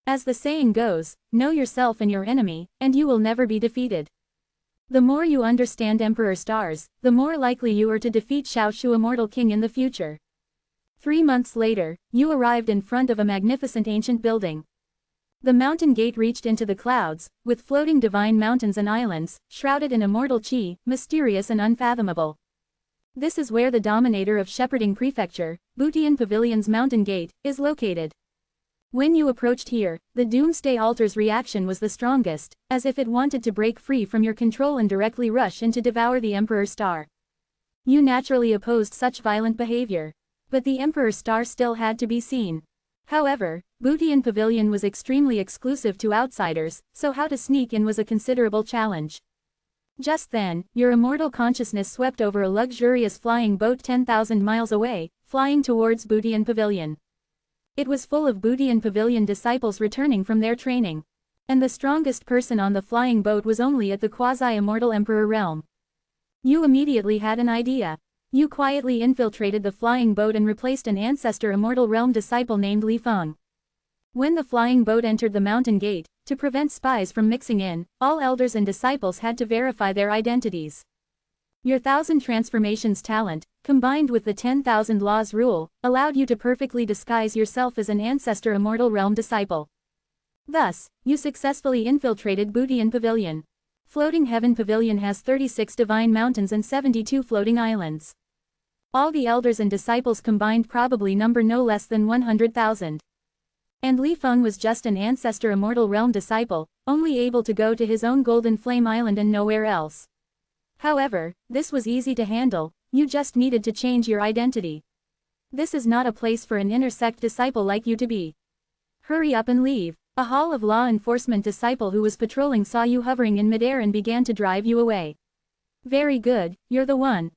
As the saying goes, know yourself and your enemy, and you will never be defeated. The more you understand Emperor Stars, the more likely you are to defeat Xiaoshu Immortal King in the future. 3 months later, you arrived in front of a magnificent ancient building. The mountain gate reached into the clouds, with floating divine mountains and islands, shrouded in immortal chi, mysterious and unfathomable. This is where the dominator of Shepherding Prefecture, Butian Pavilion's mountain gate, is located. When you approached here, the Doomsday Altar's reaction was the strongest, as if it wanted to break free from your control and directly rush in to devour the Emperor's star. You naturally opposed such violent behavior. But the Emperor's star still had to be seen. However, Butian Pavilion was extremely exclusive to outsiders, so how to sneak in was a considerable challenge. Just then, your immortal consciousness swept over a luxurious flying boat 10,000 miles away, flying towards Butian Pavilion. It was full of Butian Pavilion disciples returning from their training. And the strongest person on the flying boat was only at the quasi-immortal Emperor realm. You immediately had an idea. You quietly infiltrated the flying boat and replaced an ancestor immortal realm disciple named Li Feng. When the flying boat entered the mountain gate, to prevent spies from mixing in, all elders and disciples had to verify their identities. Your 1,000 transformations talent, combined with the 10,000 laws rule, allowed you to perfectly disguise yourself as an ancestor immortal realm disciple. Thus, you successfully infiltrated Butian Pavilion. Floating Heaven Pavilion has 36 divine mountains and 72 floating islands. All the elders and disciples combined probably number no less than 100,000. And Li Feng was just an ancestor immortal realm disciple, only able to go to his own Golden Flame Island and nowhere else. However, this was easy to handle, you just needed to change your identity. This is not a place for an inner sect disciple like you to be. Hurry up and leave. A Hall of Law Enforcement disciple who was patrolling saw you hovering in midair and began to drive you away. Very good, you're the one.